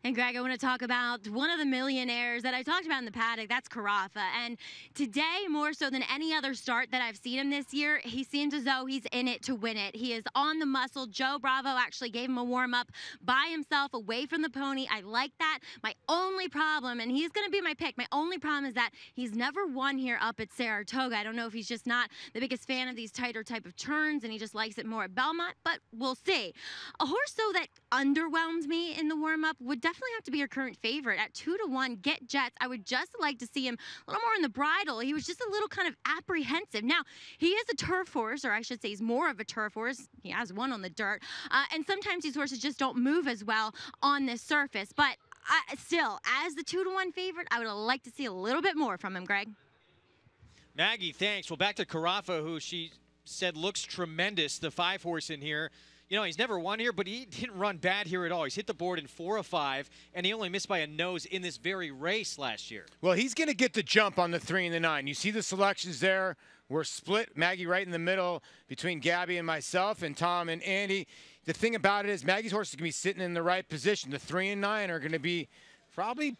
And Greg, I want to talk about one of the millionaires that I talked about in the paddock. That's Carafa. And today, more so than any other start that I've seen him this year, he seems as though he's in it to win it. He is on the muscle. Joe Bravo actually gave him a warm-up by himself away from the pony. I like that. My only problem, and he's going to be my pick, my only problem is that he's never won here up at Saratoga. I don't know if he's just not the biggest fan of these tighter type of turns and he just likes it more at Belmont, but we'll see. A horse, though, that underwhelmed me in the warm-up would definitely have to be your current favorite at 2-1. Get Jets. I would just like to see him a little more in the bridle. He was just a little kind of apprehensive. Now, he is a turf horse, or I should say he's more of a turf horse. He has one on the dirt. And sometimes these horses just don't move as well on this surface. But still, as the 2-1 favorite, I would like to see a little bit more from him, Greg. Maggie, thanks. Well, back to Carafa, who she said looks tremendous, the 5-horse in here. You know, he's never won here, but he didn't run bad here at all. He's hit the board in 4 of 5, and he only missed by a nose in this very race last year. Well, he's going to get the jump on the 3 and the 9. You see the selections there. We're split. Maggie right in the middle between Gabby and myself and Tom and Andy. The thing about it is Maggie's horse is going to be sitting in the right position. The 3 and 9 are going to be probably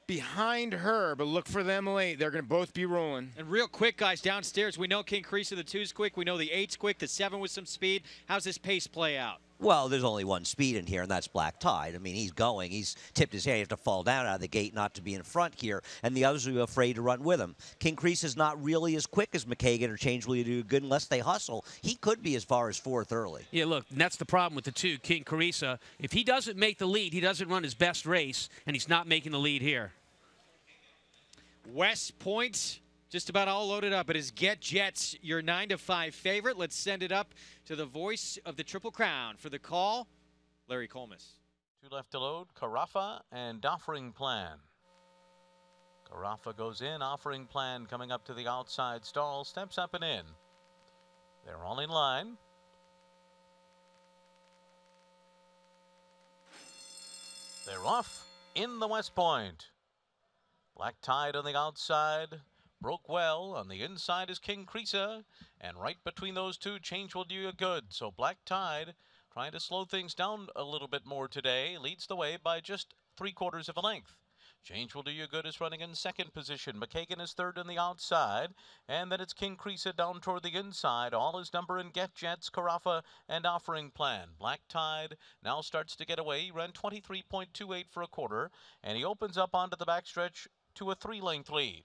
behind her, but look for them late. They're going to both be rolling. And real quick, guys, downstairs, we know King Crease of the 2's quick. We know the 8's quick, the 7 with some speed. How's this pace play out? Well, there's only one speed in here, and that's Black Tide. I mean, he's going. He's tipped his hand. You have to fall down out of the gate not to be in front here, and the others are afraid to run with him. King Crease is not really as quick as McKagan or Change Will You Do Good unless they hustle. He could be as far as 4th early. Yeah, look, and that's the problem with the 2, King Carissa. If he doesn't make the lead, he doesn't run his best race, and he's not making the lead here. West Point, just about all loaded up. It is Get Jets, your 9 to 5 favorite. Let's send it up to the voice of the Triple Crown for the call, Larry Colmus. 2 left to load, Carafa and Offering Plan. Carafa goes in, Offering Plan coming up to the outside stall, steps up and in. They're all in line. They're off in the West Point. Black Tide on the outside, broke well. On the inside is King Creasa, and right between those two, Change Will Do You Good. So Black Tide trying to slow things down a little bit more today, leads the way by just 3/4 of a length. Change Will Do You Good is running in 2nd position. McKagan is 3rd on the outside, and then it's King Creasa down toward the inside. All his number in Get Jets, Carafa, and Offering Plan. Black Tide now starts to get away. He ran 23.28 for a quarter, and he opens up onto the backstretch to a 3-length lead.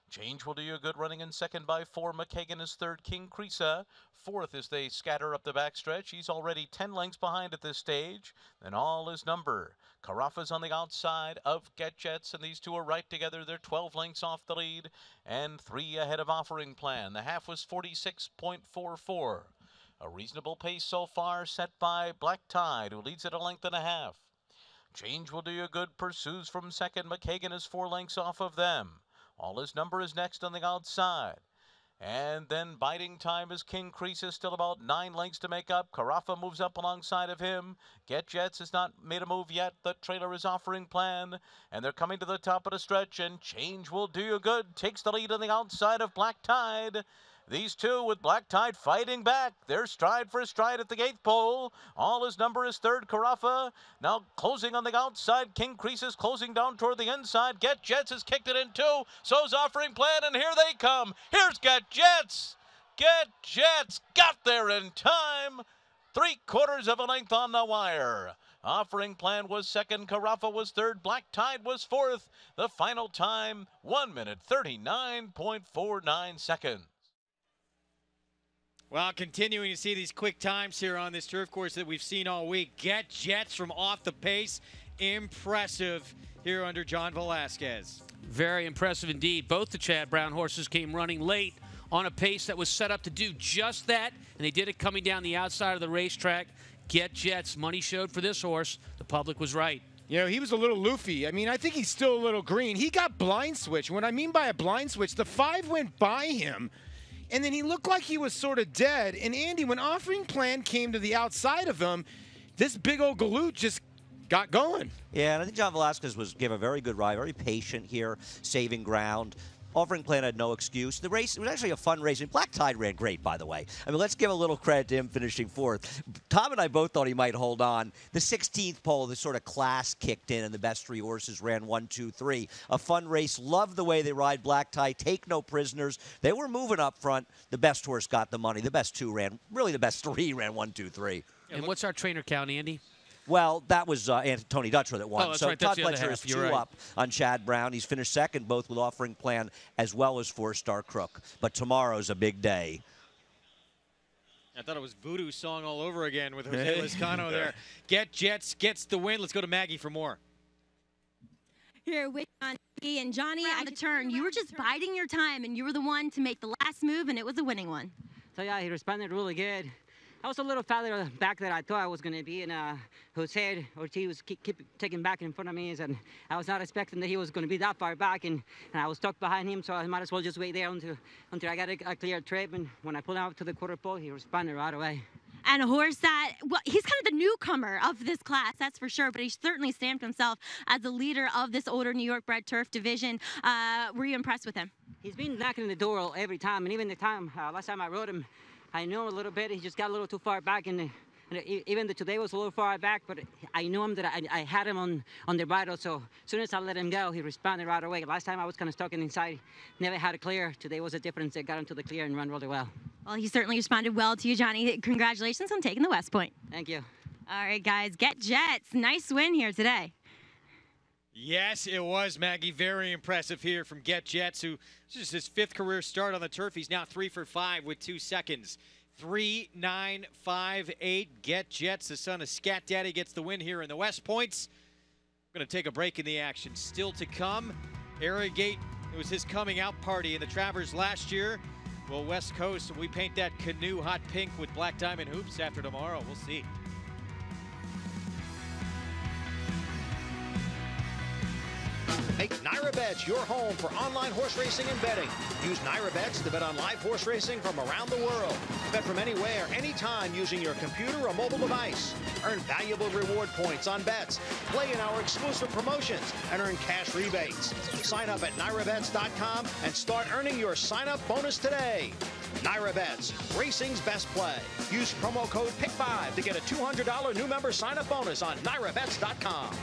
Change Will Do You Good running in 2nd by 4. McKagan is 3rd. King Creasa 4th as they scatter up the backstretch. He's already 10 lengths behind at this stage. Then all his number. Carafa's on the outside of Get Jets, and these two are right together. They're 12 lengths off the lead and 3 ahead of Offering Plan. The half was 46.44. A reasonable pace so far set by Black Tide, who leads at a length and a half. Change Will Do You Good pursues from 2nd. McKagan is 4 lengths off of them. All his number is next on the outside. And then biting time is King Creasa, still about 9 lengths to make up. Carafa moves up alongside of him. Get Jets has not made a move yet. The trailer is Offering Plan. And they're coming to the top of the stretch. And Change Will Do You Good takes the lead on the outside of Black Tide. These two with Black Tide fighting back. They're stride for stride at the 8th pole. All his number is 3rd, Carafa. Now closing on the outside. King Creasa is closing down toward the inside. Get Jets has kicked it in 2. So's Offering Plan, and here they come. Here's Get Jets. Get Jets got there in time. 3/4 of a length on the wire. Offering Plan was 2nd. Carafa was 3rd. Black Tide was 4th. The final time, 1 minute 39.49 seconds. Well, continuing to see these quick times here on this turf course that we've seen all week. Get Jets from off the pace. Impressive here under John Velasquez. Very impressive indeed. Both the Chad Brown horses came running late on a pace that was set up to do just that, and they did it coming down the outside of the racetrack. Get Jets. Money showed for this horse. The public was right. You know, he was a little loofy. I mean, I think he's still a little green. He got blind switch. What I mean by a blind switch, the 5 went by him. and then he looked like he was sort of dead. And Andy, when Offering Plan came to the outside of him, this big old galoot just got going. Yeah, and I think John Velasquez gave a very good ride, very patient here, saving ground. Offering Plan had no excuse. The race, it was actually a fun race. And Black Tide ran great, by the way. I mean, let's give a little credit to him finishing fourth. Tom and I both thought he might hold on. The 16th pole, the sort of class kicked in, and the best three horses ran 1, 2, 3. A fun race. Love the way they ride Black Tide. Take no prisoners. They were moving up front. The best horse got the money. The best two ran, really the best three ran 1, 2, 3. And what's our trainer count, Andy? Well, that was Tony Dutcher that won. Oh, that's so right. That's Todd the other Fletcher half. is You're 2 right. up on Chad Brown. He's finished second, both with Offering Plan as well as 4-Star Crook. But tomorrow's a big day. I thought it was Voodoo song all over again with Jose Lizcano there. Get Jets gets the win. Let's go to Maggie for more. Here with Ante and Johnny at the turn. You were just biding your time, and you were the one to make the last move, and it was a winning one. So yeah, he responded really good. I was a little farther back than I thought I was going to be, and Jose Ortiz was keep taking back in front of me, and I was not expecting that he was going to be that far back, and I was stuck behind him, so I might as well just wait there until I got a clear trip, and when I pulled out to the quarter pole, he responded right away. And a horse that, well, he's kind of the newcomer of this class, that's for sure, but he certainly stamped himself as the leader of this older New York-bred turf division. Were you impressed with him? He's been knocking on the door every time, and even the time, last time I rode him, I knew him a little bit. He just got a little too far back, and even today was a little far back, but I knew him that I had him on the bridle, so as soon as I let him go, he responded right away. Last time I was kind of stuck inside, never had a clear. Today was a difference. I got him to the clear and run really well. Well, he certainly responded well to you, Johnny. Congratulations on taking the West Point. Thank you. All right, guys, get Jets. Nice win here today. Yes, it was, Maggie. Very impressive here from Get Jets, who this is his 5th career start on the turf. He's now 3 for 5 with 2 seconds. 3-9-5-8. Get Jets, the son of Scat Daddy, gets the win here in the West Points. We're going to take a break in the action. Still to come, Arrogate, it was his coming out party in the Travers last year. Well, West Coast, we paint that canoe hot pink with black diamond hoops after tomorrow. We'll see. Make NYRA-Bets your home for online horse racing and betting. Use NYRA-Bets to bet on live horse racing from around the world. Bet from anywhere, anytime using your computer or mobile device. Earn valuable reward points on bets. Play in our exclusive promotions and earn cash rebates. Sign up at NYRABets.com and start earning your sign-up bonus today. NYRA-Bets, racing's best play. Use promo code PICK5 to get a $200 new member sign-up bonus on NYRABets.com.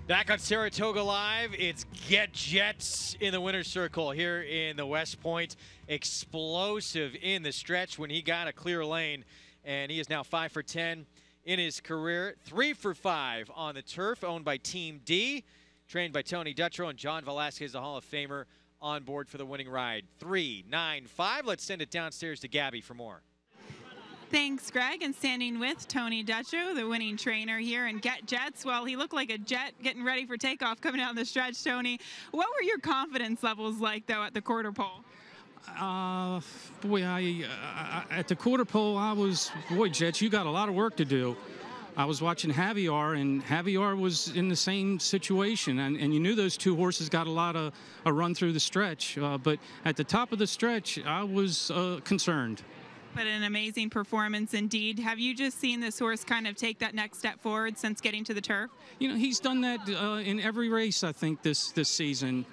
Back on Saratoga Live, it's Get Jets in the winner's circle here in the West Point. Explosive in the stretch when he got a clear lane, and he is now 5 for 10 in his career. 3 for 5 on the turf, owned by Team D, trained by Tony Dutrow and John Velasquez, the Hall of Famer, on board for the winning ride. 3-9-5. Let's send it downstairs to Gabby for more. Thanks, Greg. And standing with Tony Dutrow, the winning trainer here in Get Jets. Well, he looked like a jet getting ready for takeoff coming down the stretch, Tony. What were your confidence levels like, though, at the quarter pole? Boy, at the quarter pole, boy, Jets, you got a lot of work to do. I was watching Javier, and Javier was in the same situation, and you knew those two horses got a lot of a run through the stretch. But at the top of the stretch, I was concerned. But an amazing performance indeed. Have you just seen this horse kind of take that next step forward since getting to the turf? You know, he's done that in every race, I think, this season.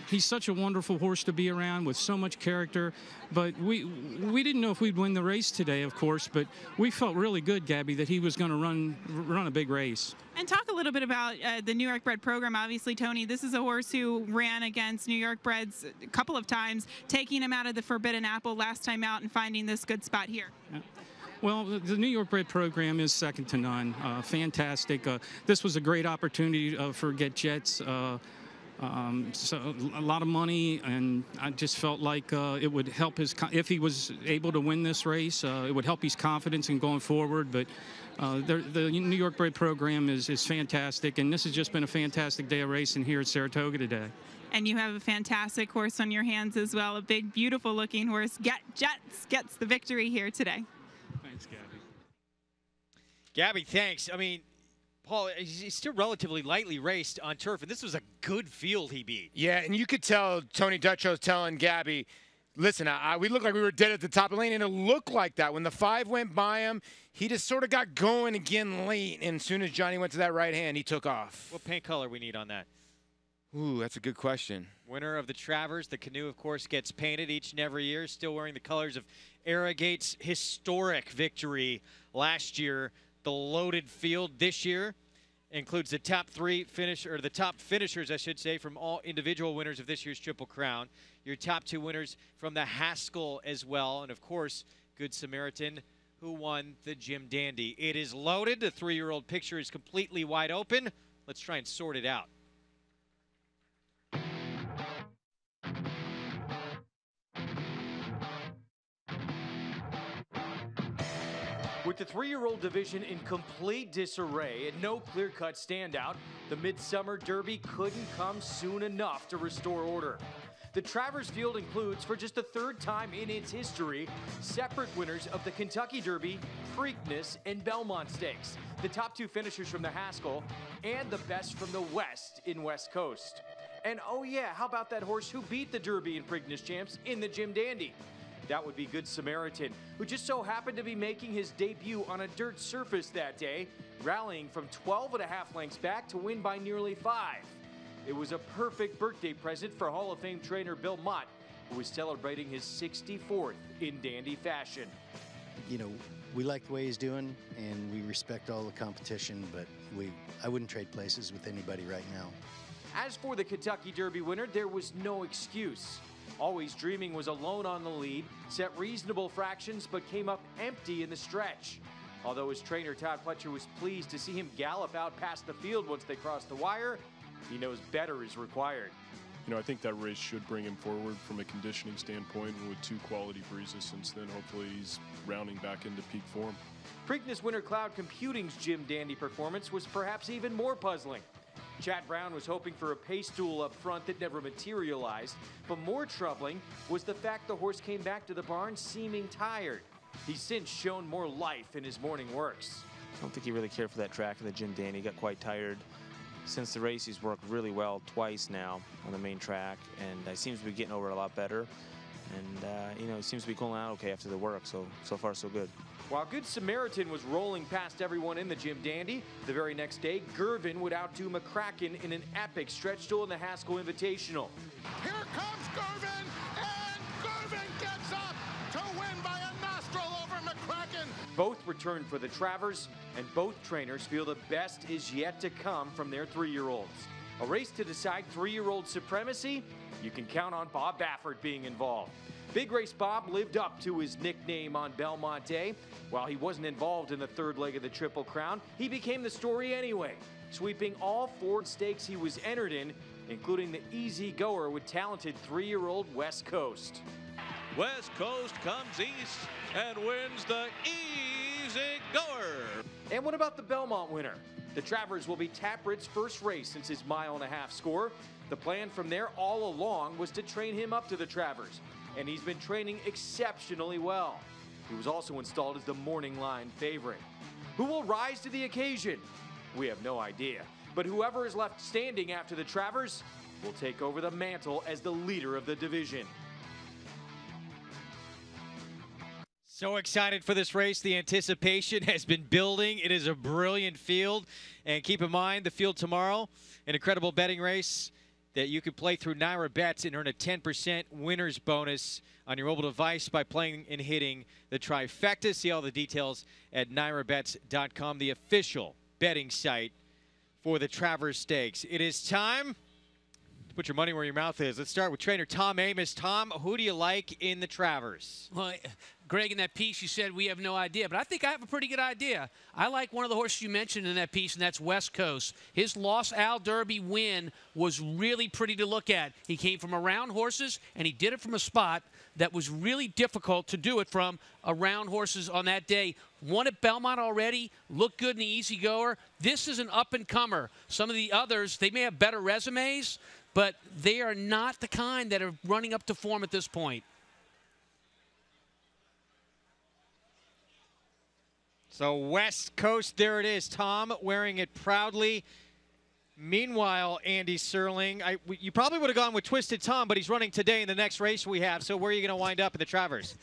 He's such a wonderful horse to be around with so much character. But we didn't know if we'd win the race today, of course, but we felt really good, Gabby, that he was going to run a big race. And talk a little bit about the New York-bred program. Obviously, Tony, this is a horse who ran against New York-breds a couple of times, taking him out of the Forbidden Apple last time out and finding this good spot here. Yeah. Well, the New York-bred program is second to none. Fantastic. This was a great opportunity for Get Jets. So a lot of money, and I just felt like it would help if he was able to win this race, it would help his confidence in going forward. But the New York-bred program is fantastic, and this has just been a fantastic day of racing here at Saratoga today. And you have a fantastic horse on your hands as well, a big, beautiful-looking horse. Get Jets gets the victory here today. Thanks, Gabby. Gabby, thanks. I mean, Paul, he's still relatively lightly raced on turf, and this was a good field he beat. Yeah, and you could tell Tony Dutrow's telling Gabby, listen, we looked like we were dead at the top of the lane, and it looked like that. When the 5 went by him, he just sort of got going again late, and as soon as Johnny went to that right hand, he took off. What paint color we need on that? Ooh, that's a good question. Winner of the Travers. The canoe, of course, gets painted each and every year, still wearing the colors of Arrogate's historic victory last year. The loaded field this year includes the top the top finishers, I should say, from all individual winners of this year's Triple Crown. Your top 2 winners from the Haskell as well, and of course, Good Samaritan, who won the Jim Dandy. It is loaded. The 3-year-old picture is completely wide open. Let's try and sort it out. With the 3-year-old division in complete disarray and no clear-cut standout, the Midsummer Derby couldn't come soon enough to restore order. The Travers field includes, for just the 3rd time in its history, separate winners of the Kentucky Derby, Preakness, and Belmont Stakes, the top 2 finishers from the Haskell, and the best from the West in West Coast. And oh yeah, how about that horse who beat the Derby and Preakness champs in the Jim Dandy? That would be Good Samaritan, who just so happened to be making his debut on a dirt surface that day, rallying from 12.5 lengths back to win by nearly 5. It was a perfect birthday present for Hall of Fame trainer Bill Mott, who was celebrating his 64th in dandy fashion. You know, we like the way he's doing, and we respect all the competition, but I wouldn't trade places with anybody right now. As for the Kentucky Derby winner, there was no excuse. Always Dreaming was alone on the lead, set reasonable fractions, but came up empty in the stretch. Although his trainer Todd Pletcher was pleased to see him gallop out past the field once they crossed the wire, he knows better is required. You know, I think that race should bring him forward from a conditioning standpoint, and with 2 quality breezes since then, hopefully he's rounding back into peak form. Preakness winner Cloud Computing's Jim Dandy performance was perhaps even more puzzling. Chad Brown was hoping for a pace duel up front that never materialized, but more troubling was the fact the horse came back to the barn seeming tired. He's since shown more life in his morning works. I don't think he really cared for that track in the Jim Dandy. He got quite tired. Since the race, he's worked really well twice now on the main track, and he seems to be getting over it a lot better. And, you know, he seems to be cooling out okay after the work, so far so good. While Good Samaritan was rolling past everyone in the Jim Dandy, the very next day, Gervin would outdo McCracken in an epic stretch duel in the Haskell Invitational. Here comes Gervin, and Gervin gets up to win by a nostril over McCracken. both returned for the Travers, and both trainers feel the best is yet to come from their 3-year-olds. A race to decide 3-year-old supremacy? You can count on Bob Baffert being involved. Big Race Bob lived up to his nickname on Belmont Day. While he wasn't involved in the third leg of the Triple Crown, he became the story anyway, sweeping all 4 stakes he was entered in, including the easy goer with talented 3-year-old West Coast. West Coast comes east and wins the easy goer. And what about the Belmont winner? The Travers will be Taprit's first race since his 1.5 mile score. The plan from there all along was to train him up to the Travers, and he's been training exceptionally well. He was also installed as the morning line favorite. Who will rise to the occasion? We have no idea. But whoever is left standing after the Travers will take over the mantle as the leader of the division. So excited for this race. The anticipation has been building. It is a brilliant field. And keep in mind, the field tomorrow, an incredible betting race that you can play through NY Bets and earn a 10% winner's bonus on your mobile device by playing and hitting the trifecta. See all the details at nyrabets.com, the official betting site for the Travers Stakes. It is time to put your money where your mouth is. Let's start with trainer Tom Amos. Tom, who do you like in the Travers? Well, Greg, in that piece you said we have no idea, but I think I have a pretty good idea. I like one of the horses you mentioned in that piece, and that's West Coast. His Los Al Derby win was really pretty to look at. He came from around horses, and he did it from a spot that was really difficult to do it from around horses on that day. Won at Belmont already, looked good in the easy goer. This is an up-and-comer. Some of the others, they may have better resumes, but they are not the kind that are running up to form at this point. So West Coast, there it is. Tom wearing it proudly. Meanwhile, Andy Serling, you probably would have gone with Twisted Tom, but he's running today in the next race we have. So where are you going to wind up in the Travers?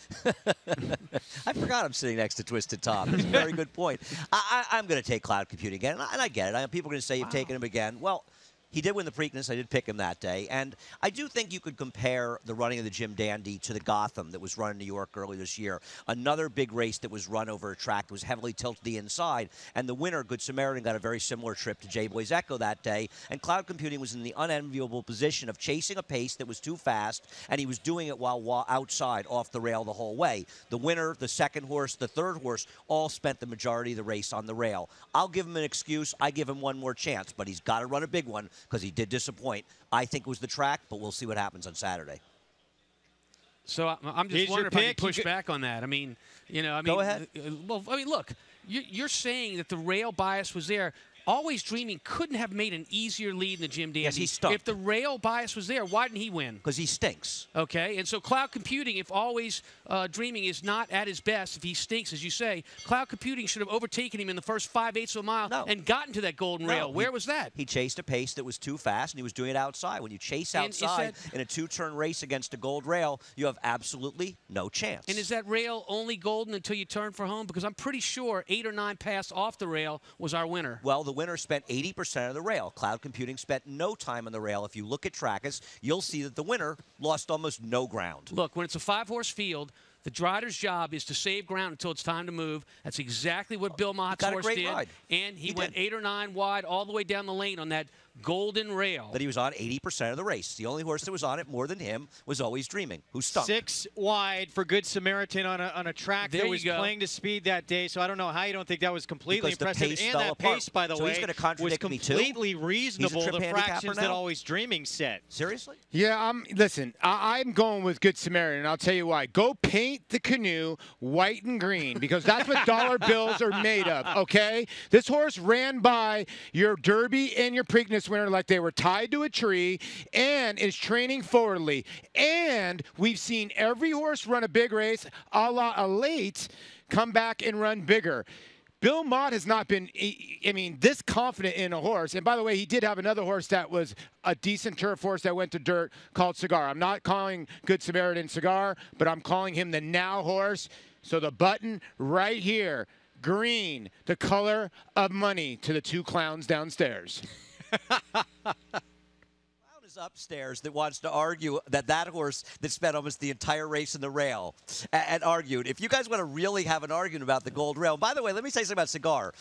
I forgot I'm sitting next to Twisted Tom. That's a very good point. I'm going to take Cloud Computing again, and I get it. People are going to say you've taken him again. Well, he did win the Preakness. I did pick him that day. And I do think you could compare the running of the Jim Dandy to the Gotham that was run in New York earlier this year. Another big race that was run over a track that was heavily tilted to the inside. And the winner, Good Samaritan, got a very similar trip to J-Boy's Echo that day. And Cloud Computing was in the unenviable position of chasing a pace that was too fast, and he was doing it while outside, off the rail the whole way. The winner, the second horse, the third horse, all spent the majority of the race on the rail. I'll give him an excuse. I give him one more chance, but he's got to run a big one, because he did disappoint. I think it was the track, but we'll see what happens on Saturday. So I'm just wondering if I can push back on that. I mean, Go ahead. Well, look, you're saying that the rail bias was there. Always Dreaming couldn't have made an easier lead than Jim Dandy. Yes, he stunk. If the rail bias was there, why didn't he win? Because he stinks. Okay, and so Cloud Computing, if Always Dreaming is not at his best, if he stinks, as you say, Cloud Computing should have overtaken him in the first 5/8 of a mile and gotten to that golden rail. Where was that? He chased a pace that was too fast, and he was doing it outside. When you chase outside in a two-turn race against a gold rail, you have absolutely no chance. And is that rail only golden until you turn for home? Because I'm pretty sure 8 or 9 passes off the rail was our winner. Well, the winner spent 80% of the rail. Cloud Computing spent no time on the rail. If you look at Trackers, you'll see that the winner lost almost no ground. Look, when it's a 5-horse field, the rider's job is to save ground until it's time to move. That's exactly what Bill Mott's horse did. Ride. And he went 8 or 9 wide all the way down the lane on that golden rail. That he was on 80% of the race. The only horse that was on it more than him was Always Dreaming, who stunk. 6 wide for Good Samaritan on a track that was playing to speed that day. So I don't know how you don't think that was completely impressive. And that pace, by the way, he's contradict was completely reasonable. The fractions that Always Dreaming set. Seriously? Yeah, listen, I'm going with Good Samaritan, and I'll tell you why. Go paint the canoe white and green, because that's what dollar bills are made of, okay? This horse ran by your Derby and your Preakness winner like they were tied to a tree, and is training forwardly. And we've seen every horse run a big race, a la Elite, come back and run bigger. Bill Mott has not been, this confident in a horse. And by the way, he did have another horse that was a decent turf horse that went to dirt called Cigar. I'm not calling Good Samaritan Cigar, but I'm calling him the Now horse. So the button right here, green, the color of money to the 2 clowns downstairs. upstairs that wants to argue that horse that spent almost the entire race in the rail and argued. If you guys want to really have an argument about the gold rail, by the way, let me say something about Cigar.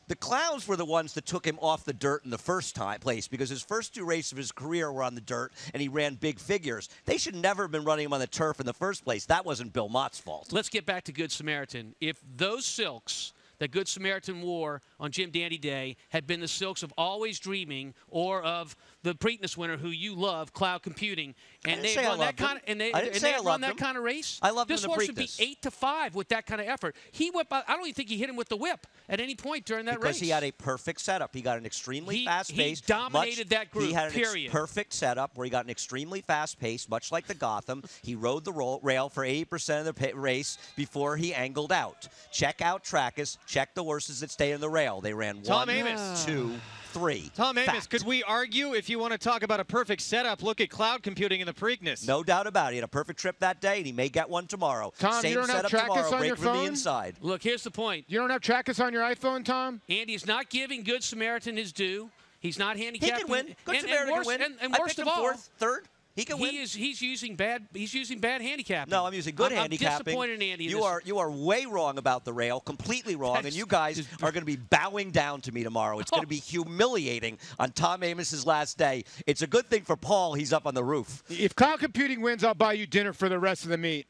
The Clowns were the ones that took him off the dirt in the first place because his first 2 races of his career were on the dirt, and he ran big figures. They should never have been running him on the turf in the first place. That wasn't Bill Mott's fault. Let's get back to Good Samaritan. If those silks that Good Samaritan wore on Jim Dandy Day had been the silks of Always Dreaming or of the Preakness winner who you love, Cloud Computing, and they run that kind of run that kind of race. I love this them in horse would be Preakness. 8-5 with that kind of effort. He whipped. I don't even think he hit him with the whip at any point during that race. Because he had a perfect setup. He got an extremely fast pace. He dominated that group. He had period. a perfect setup where he got an extremely fast pace, much like the Gotham. He rode the rail for 80% of the race before he angled out. Check out Trackus. Check the horses that stay in the rail. They ran Tom 1, Amoss. 2, 3. Tom Amoss, Fact. could we argue if you want to talk about a perfect setup, look at Cloud Computing in the Preakness. No doubt about it. He had a perfect trip that day, and he may get one tomorrow. Tom, Same you don't have setup Trackus tomorrow. on your Break from phone? the inside. Look, here's the point. You don't have Trackus on your iPhone, Tom? Andy's not giving Good Samaritan his due. He's not handicapping. He can win. Good and Samaritan worse, can win. And I worst picked of him all, 4th, 3rd. He can win. He's using bad handicapping. No, I'm using good I'm handicapping. disappointed in Andy. You are way wrong about the rail, completely wrong, and you guys are going to be bowing down to me tomorrow. It's going to be humiliating on Tom Amos's last day. It's a good thing for Paul. He's up on the roof. If Cloud Computing wins, I'll buy you dinner for the rest of the meet.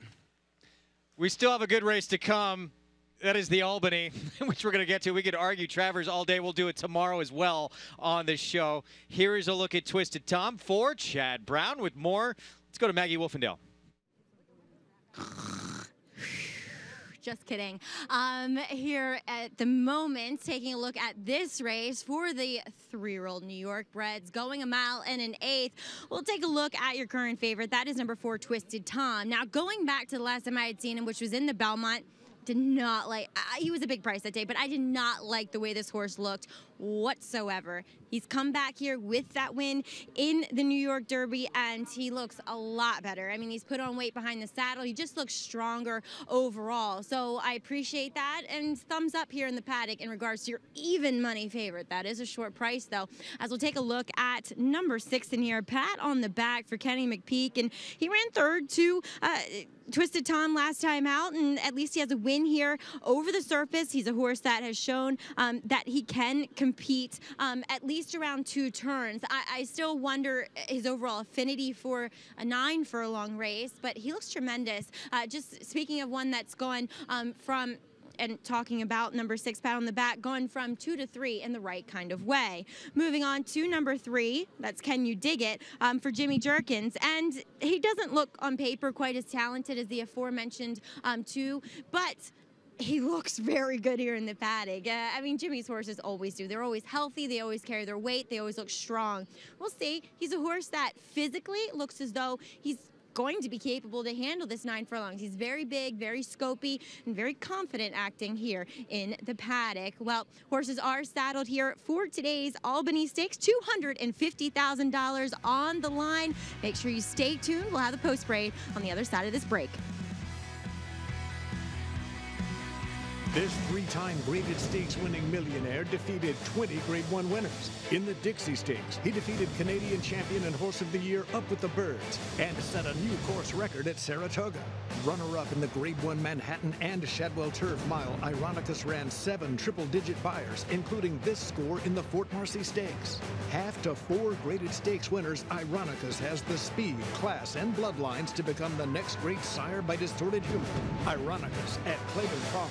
We still have a good race to come. That is the Albany, which we're going to get to. We could argue Travers all day. We'll do it tomorrow as well on this show. Here is a look at Twisted Tom for Chad Brown with more. Let's go to Maggie Wolfendale. Just kidding. Here at the moment, taking a look at this race for the 3-year-old New York-breds, going a mile and an 1/8. We'll take a look at your current favorite. That is number 4, Twisted Tom. Now, going back to the last time I had seen him, which was in the Belmont, did not like, he was a big price that day, but I did not like the way this horse looked whatsoever. He's come back here with that win in the New York Derby, and he looks a lot better. I mean, he's put on weight behind the saddle. He just looks stronger overall. So I appreciate that, and thumbs up here in the paddock in regards to your even money favorite. That is a short price, though, as we'll take a look at number 6 in here, Pat on the back for Kenny McPeak, and he ran 3rd to Twisted Tom last time out, and at least he has a win here over the surface. He's a horse that has shown that he can compete at least around 2 turns. I still wonder his overall affinity for a 9 furlong race, but he looks tremendous. Just speaking of one that's gone from and talking about number 6, Pat on the back, going from 2 to 3 in the right kind of way. Moving on to number 3, that's Can You Dig It, for Jimmy Jerkins. And he doesn't look on paper quite as talented as the aforementioned 2, but he looks very good here in the paddock. I mean, Jimmy's horses always do. They're always healthy. They always carry their weight. They always look strong. We'll see. He's a horse that physically looks as though he's going to be capable to handle this 9 furlongs. He's very big, very scopy, and very confident acting here in the paddock. Well, horses are saddled here for today's Albany Stakes. $250,000 on the line. Make sure you stay tuned. We'll have the post parade on the other side of this break. This 3-time graded stakes winning millionaire defeated 20 Grade 1 winners. In the Dixie Stakes, he defeated Canadian champion and horse of the year Up With the Birds and set a new course record at Saratoga. Runner-up in the Grade 1 Manhattan and Shadwell Turf Mile, Ironicus ran 7 triple-digit buyers, including this score in the Fort Marcy Stakes. Half to 4 graded stakes winners, Ironicus has the speed, class, and bloodlines to become the next great sire by Distorted Humor. Ironicus at Claiborne Farm.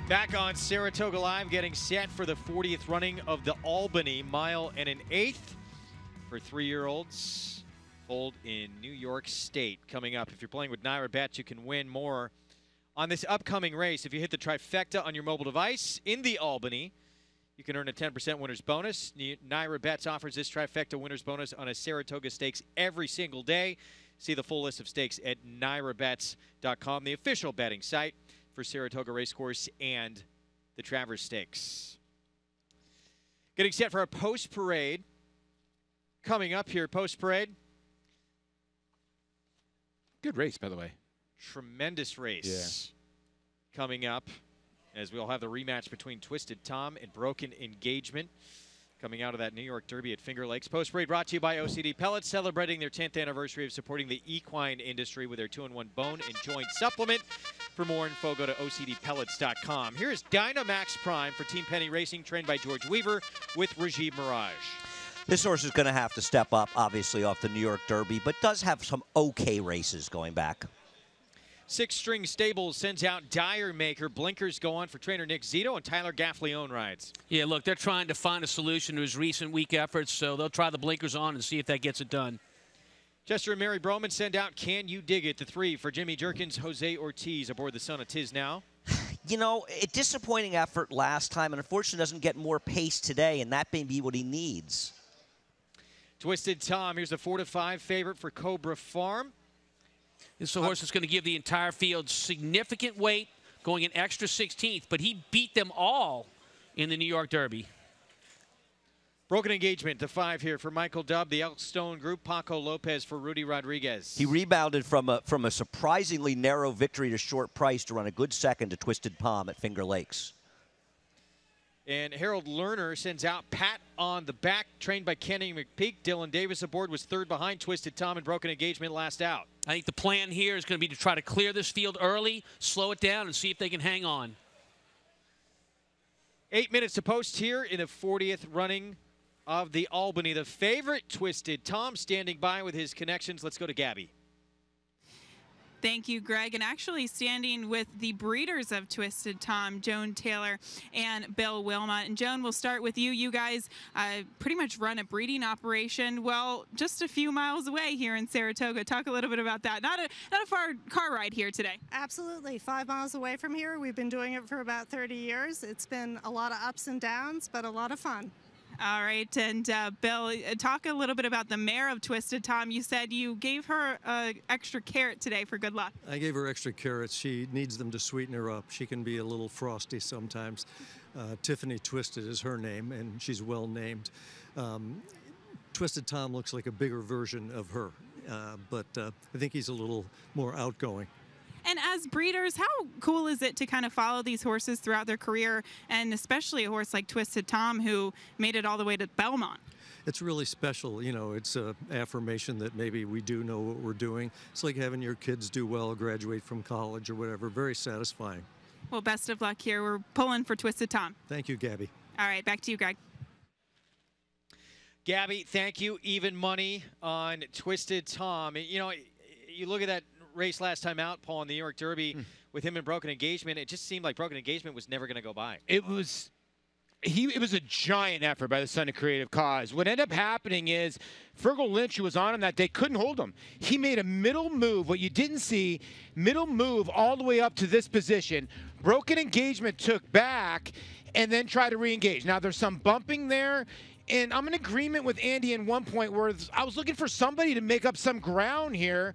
Back on Saratoga Live, getting set for the 40th running of the Albany mile and an eighth for 3-year-olds. Foaled in New York State coming up. If you're playing with NY-bred, you can win more on this upcoming race. If you hit the trifecta on your mobile device in the Albany, you can earn a 10% winner's bonus. NY-bred offers this trifecta winner's bonus on a Saratoga Stakes every single day. See the full list of stakes at nyrabets.com, the official betting site for Saratoga Racecourse and the Travers Stakes. Getting set for our post-parade. Coming up here, post-parade. Good race, by the way. Tremendous race coming up, as we'll have the rematch between Twisted Tom and Broken Engagement coming out of that New York Derby at Finger Lakes. Post-parade brought to you by OCD Pellets, celebrating their 10th anniversary of supporting the equine industry with their 2-in-1 bone and joint supplement. For more info, go to OCDpellets.com. Here is Dynamax Prime for Team Penny Racing, trained by George Weaver with Rajiv Mirage. This horse is going to have to step up, obviously, off the New York Derby, but does have some okay races going back. Six String Stables sends out Dire Maker. Blinkers go on for trainer Nick Zito, and Tyler Gaffleone rides. Yeah, look, they're trying to find a solution to his recent weak efforts, so they'll try the blinkers on and see if that gets it done. Chester and Mary Broman send out Can You Dig It? The 3 for Jimmy Jerkins, Jose Ortiz aboard the Son of Tiz Now. You know, a disappointing effort last time, and unfortunately doesn't get more pace today, and that may be what he needs. Twisted Tom, here's the 4-5 favorite for Cobra Farm. This is a horse that's going to give the entire field significant weight, going an extra 16th, but he beat them all in the New York Derby. Broken Engagement, the 5 here for Michael Dubb, the Elkstone Group, Paco Lopez for Rudy Rodriguez. He rebounded from a surprisingly narrow victory to short price to run a good second to Twisted Palm at Finger Lakes. And Harold Lerner sends out Pat on the back, trained by Kenny McPeak. Dylan Davis aboard was third behind Twisted Tom and Broken Engagement last out. I think the plan here is going to be to try to clear this field early, slow it down, and see if they can hang on. 8 minutes to post here in the 40th running of the Albany. The favorite, Twisted Tom, standing by with his connections. Let's go to Gabby. Thank you, Greg. And actually standing with the breeders of Twisted Tom, Joan Taylor and Bill Wilmot. And Joan, we'll start with you. You guys pretty much run a breeding operation, well, just a few miles away here in Saratoga. Talk a little bit about that. Not a far car ride here today. Absolutely. 5 miles away from here. We've been doing it for about 30 years. It's been a lot of ups and downs, but a lot of fun. All right, and Bill, talk a little bit about the mare of Twisted Tom. You said you gave her extra carrot today for good luck. I gave her extra carrots. She needs them to sweeten her up. She can be a little frosty sometimes. Tiffany Twisted is her name, and she's well named. Twisted Tom looks like a bigger version of her, but I think he's a little more outgoing. And as breeders, how cool is it to kind of follow these horses throughout their career, and especially a horse like Twisted Tom, who made it all the way to Belmont? It's really special. You know, it's an affirmation that maybe we do know what we're doing. It's like having your kids do well, graduate from college or whatever. Very satisfying. Well, best of luck here. We're pulling for Twisted Tom. Thank you, Gabby. All right, back to you, Greg. Gabby, thank you. Even money on Twisted Tom. You know, you look at that race last time out, Paul, in the New York Derby with him and Broken Engagement. It just seemed like Broken Engagement was never going to go by. It was a giant effort by the Son of Creative Cause. What ended up happening is Fergal Lynch, who was on him that day, couldn't hold him. He made a middle move, what you didn't see, middle move all the way up to this position. Broken Engagement took back and then tried to re-engage. Now, there's some bumping there. And I'm in agreement with Andy in one point where I was looking for somebody to make up some ground here.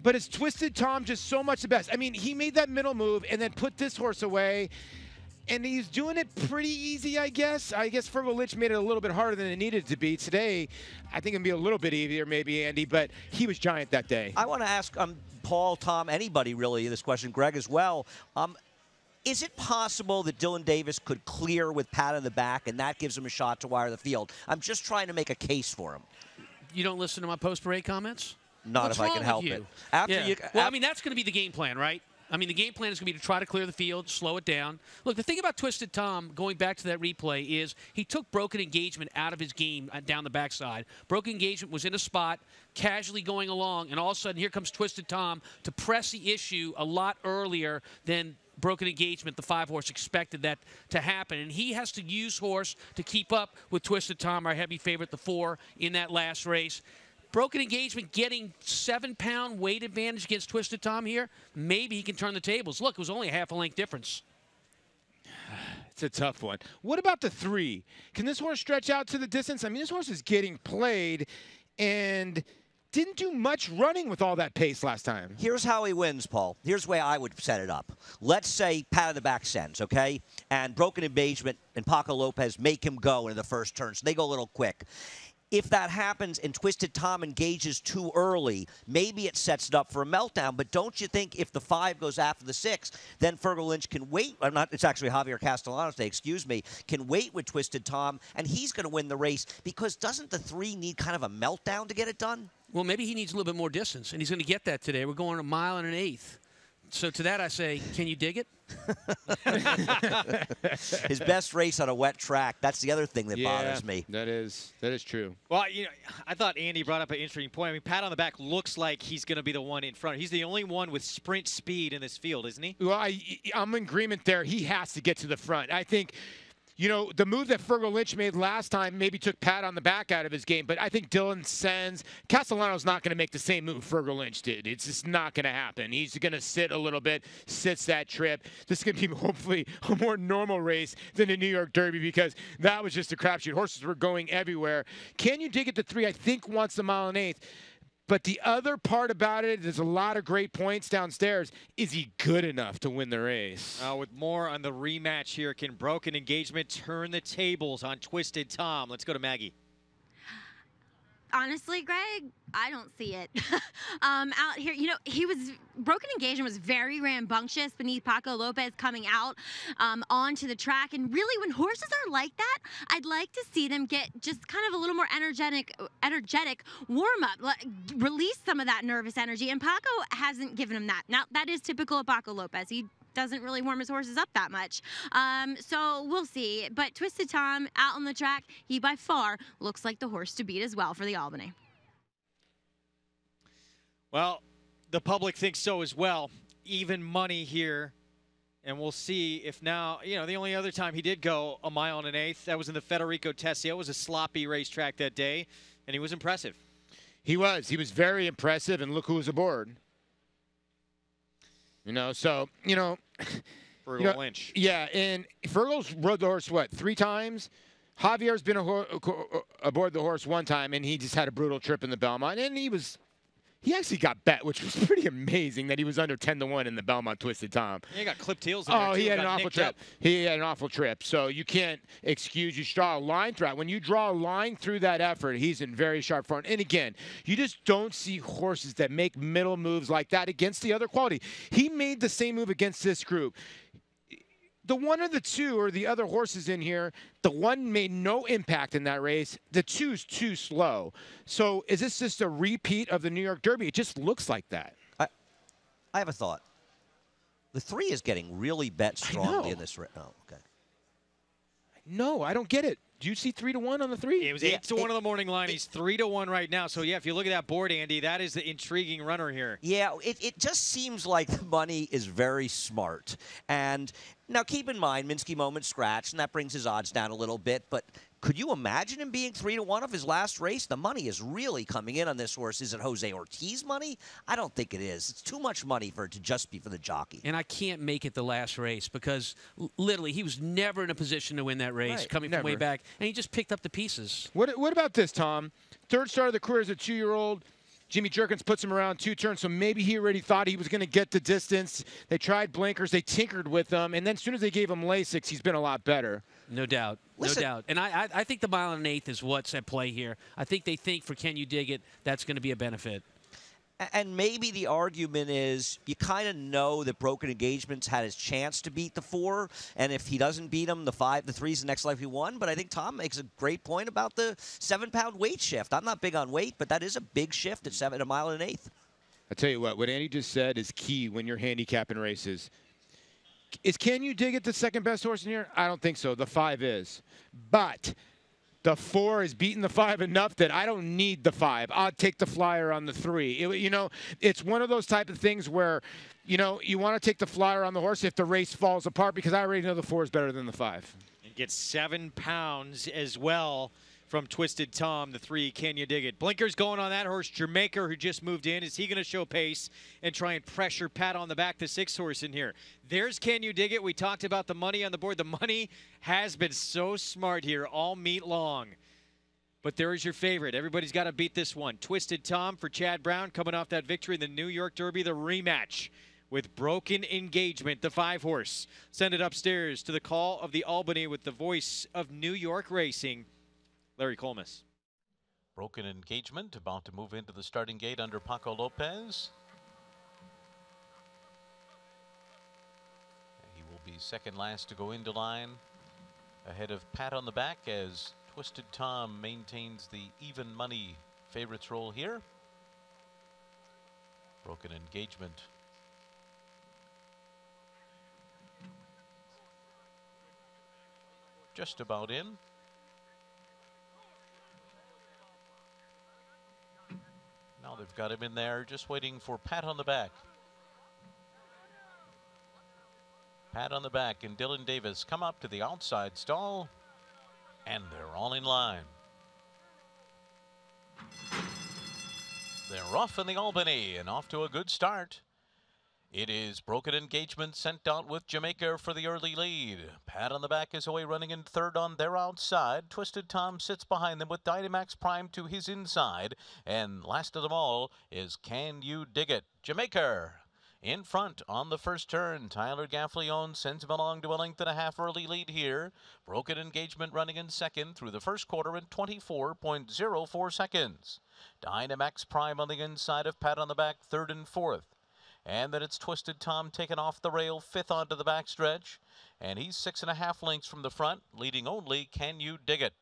But it's Twisted Tom just so much the best. I mean, he made that middle move and then put this horse away. And he's doing it pretty easy, I guess. I guess Fergal Lynch made it a little bit harder than it needed to be. Today, I think it'll be a little bit easier maybe, Andy, but he was giant that day. I want to ask Paul, Tom, anybody really this question, Greg as well. Is it possible that Dylan Davis could clear with Pat in the back and that gives him a shot to wire the field? I'm just trying to make a case for him. You don't listen to my post-parade comments? Not What's if I can help it. Well, I mean, that's going to be the game plan, right? I mean, the game plan is going to be to try to clear the field, slow it down. Look, the thing about Twisted Tom, going back to that replay, is he took Broken Engagement out of his game down the backside. Broken Engagement was in a spot, casually going along, and all of a sudden here comes Twisted Tom to press the issue a lot earlier than Broken Engagement, the 5-horse, expected that to happen. And he has to use horse to keep up with Twisted Tom, our heavy favorite, the 4, in that last race. Broken Engagement getting 7-pound weight advantage against Twisted Tom here. Maybe he can turn the tables. Look, it was only a half a length difference. It's a tough one. What about the 3? Can this horse stretch out to the distance? I mean, this horse is getting played and didn't do much running with all that pace last time. Here's how he wins, Paul. Here's the way I would set it up. Let's say pat on the back sends, okay? And Broken Engagement and Paco Lopez make him go in the first turn, so they go a little quick. If that happens and Twisted Tom engages too early, maybe it sets it up for a meltdown. But don't you think if the 5 goes after the 6, then Fergal Lynch can wait? It's actually Javier Castellanos, excuse me, can wait with Twisted Tom, and he's going to win the race because doesn't the 3 need kind of a meltdown to get it done? Well, maybe he needs a little bit more distance, and he's going to get that today. We're going 1 1/8 miles. So to that I say, can you dig it? His best race on a wet track. That's the other thing that bothers me. That is true. Well, you know, I thought Andy brought up an interesting point. I mean, pat on the back looks like he's going to be the one in front. He's the only one with sprint speed in this field, isn't he? Well, I'm in agreement there. He has to get to the front. I think, you know, the move that Fergal Lynch made last time maybe took Pat on the back out of his game, but I think Dylan Sens, Castellanos not going to make the same move Fergal Lynch did. It's just not going to happen. He's going to sit a little bit, sits that trip. This is going to be hopefully a more normal race than the New York Derby because that was just a crapshoot. Horses were going everywhere. Can you dig it to 3? I think wants the 1 1/8 miles. But the other part about it, there's a lot of great points downstairs. Is he good enough to win the race? With more on the rematch here, can Broken Engagement turn the tables on Twisted Tom? Let's go to Maggie. Honestly, Greg, I don't see it. Out here, you know, Broken Engagement was very rambunctious beneath Paco Lopez coming out onto the track. And really, when horses are like that, I'd like to see them get just kind of a little more energetic warm-up, release some of that nervous energy. And Paco hasn't given him that. Now, that is typical of Paco Lopez. He doesn't really warm his horses up that much. So we'll see. But Twisted Tom out on the track, he by far looks like the horse to beat as well for the Albany. Well, the public thinks so as well. Even money here. And we'll see if now, you know, the only other time he did go 1 1/8 miles, that was in the Federico Tessio. It was a sloppy racetrack that day, and he was impressive. He was. He was very impressive, and look who was aboard. You know, so, you know. Fergal Lynch. Yeah, and Fergal's rode the horse, what, 3 times? Javier's been aboard the horse 1 time, and he just had a brutal trip in the Belmont. And he actually got bet, which was pretty amazing that he was under 10-1 in the Belmont Twisted Tom. Yeah, he got clipped heels in there, too. He had an awful trip. He had an awful trip. So you can't excuse, you should draw a line through that. When you draw a line through that effort, he's in very sharp form. And again, you just don't see horses that make middle moves like that against the other quality. He made the same move against this group. The 1 or the 2 or the other horses in here, the 1 made no impact in that race. The 2's too slow. So is this just a repeat of the New York Derby? It just looks like that. I have a thought. The 3 is getting really bet strongly in this race. Oh, okay. No, I don't get it. Do you see 3-1 on the 3? It was 8-1 on the morning line. He's 3-1 right now. So, yeah, if you look at that board, Andy, that is the intriguing runner here. Yeah, it just seems like the money is very smart. And now keep in mind, Minsky Moment scratched, and that brings his odds down a little bit. But could you imagine him being 3-1 of his last race? The money is really coming in on this horse. Is it Jose Ortiz money? I don't think it is. It's too much money for it to just be for the jockey. And I can't make it the last race because literally he was never in a position to win that race coming from way back, and he just picked up the pieces. What about this, Tom? 3rd start of the career as a 2-year-old. Jimmy Jerkins puts him around 2 turns, so maybe he already thought he was going to get the distance. They tried blinkers. They tinkered with them. And then as soon as they gave him Lasix, he's been a lot better. No doubt. Listen. No doubt. And I think the 1 1/8 miles is what's at play here. I think they think for Can You Dig It, that's going to be a benefit. And maybe the argument is you kind of know that Broken Engagements had his chance to beat the 4, and if he doesn't beat him, the 3's the next likely one. But I think Tom makes a great point about the 7-pound weight shift. I'm not big on weight, but that is a big shift at 1 1/8 miles. I tell you what Andy just said is key when you're handicapping races. Can You Dig It the second best horse in here? I don't think so. The 5 is. But the 4 is beating the 5 enough that I don't need the 5. I'll take the flyer on the 3. You know, it's one of those type of things where, you know, you want to take the flyer on the horse if the race falls apart, because I already know the 4 is better than the 5. And gets 7 pounds as well from Twisted Tom, the 3. Can you dig it? Blinkers going on that horse, Jamaica, who just moved in. Is he going to show pace and try and pressure Pat on the back, the 6th horse in here? There's Can You Dig It? We talked about the money on the board. The money has been so smart here all meet long. But there is your favorite. Everybody's got to beat this one. Twisted Tom for Chad Brown, coming off that victory in the New York Derby, the rematch with Broken Engagement, the 5 horse. Send it upstairs to the call of the Albany with the voice of New York racing, Larry Colmus. Broken Engagement about to move into the starting gate under Paco Lopez. He will be second last to go into line, ahead of Pat on the back, as Twisted Tom maintains the even money favorites role here. Broken Engagement just about in. Now they've got him in there, just waiting for Pat on the back. Pat on the back and Dylan Davis come up to the outside stall, and they're all in line. They're off in the Albany and off to a good start. It is Broken Engagement sent out with Jamaica for the early lead. Pat on the back is away running in 3rd on their outside. Twisted Tom sits behind them with Dynamax Prime to his inside. And last of them all is Can You Dig It? Jamaica in front on the first turn. Tyler Gaffleone sends him along to a 1.5 early lead here. Broken Engagement running in 2nd through the first quarter in 24.04 seconds. Dynamax Prime on the inside of Pat on the back, 3rd and 4th. And then it's Twisted Tom taken off the rail, 5th onto the backstretch. And he's 6.5 lengths from the front, leading only Can You Dig It?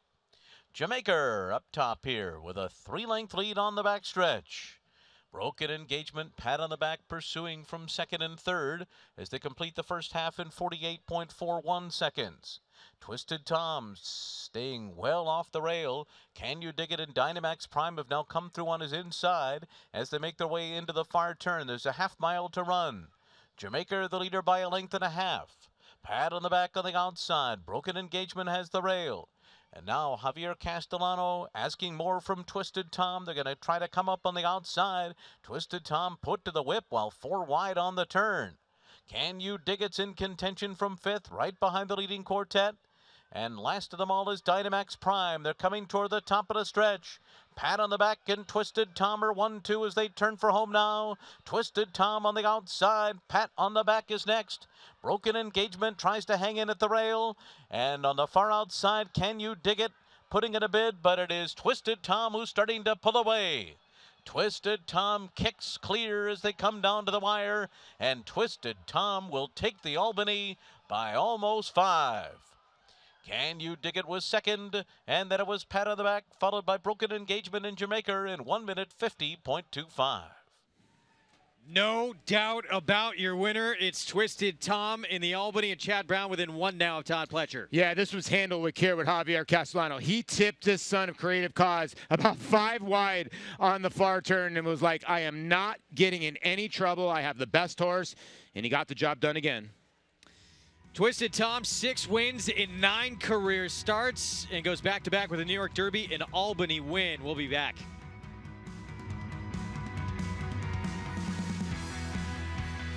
Jamaica up top here with a 3-length lead on the backstretch. Broken Engagement, Pat on the back pursuing from 2nd and 3rd as they complete the first half in 48.41 seconds. Twisted Tom staying well off the rail. Can You Dig It? And Dynamax Prime have now come through on his inside as they make their way into the far turn. There's a half mile to run. Jamaica the leader by a 1.5 lengths. Pat on the back on the outside. Broken Engagement has the rail. And now Javier Castellano asking more from Twisted Tom. They're going to try to come up on the outside. Twisted Tom put to the whip while 4 wide on the turn. Can You Dig It's in contention from 5th, right behind the leading quartet. And last of them all is Dynamax Prime. They're coming toward the top of the stretch. Pat on the back and Twisted Tom are 1-2 as they turn for home now. Twisted Tom on the outside. Pat on the back is next. Broken Engagement tries to hang in at the rail. And on the far outside, Can You Dig It? Putting in a bid, but it is Twisted Tom who's starting to pull away. Twisted Tom kicks clear as they come down to the wire. And Twisted Tom will take the Albany by almost 5. Can You Dig It was 2nd, and then it was Pat on the back, followed by Broken Engagement in Jamaica in 1:50.25. No doubt about your winner. It's Twisted Tom in the Albany, and Chad Brown within 1 now of Todd Pletcher. Yeah, this was handled with care with Javier Castellano. He tipped this son of Creative Cause about 5 wide on the far turn and was like, I am not getting in any trouble. I have the best horse, and he got the job done again. Twisted Tom, 6 wins in 9 career starts and goes back-to-back with a New York Derby and Albany win. We'll be back.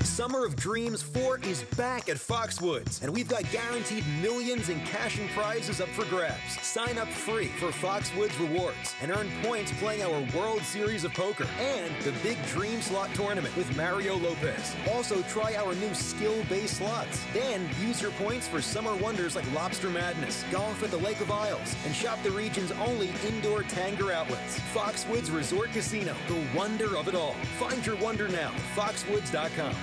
Summer of Dreams 4 is back at Foxwoods, and we've got guaranteed millions in cash and prizes up for grabs. Sign up free for Foxwoods Rewards and earn points playing our World Series of Poker and the Big Dream Slot Tournament with Mario Lopez. Also, try our new skill-based slots. Then, use your points for summer wonders like Lobster Madness, golf at the Lake of Isles, and shop the region's only indoor Tanger outlets. Foxwoods Resort Casino, the wonder of it all. Find your wonder now at foxwoods.com.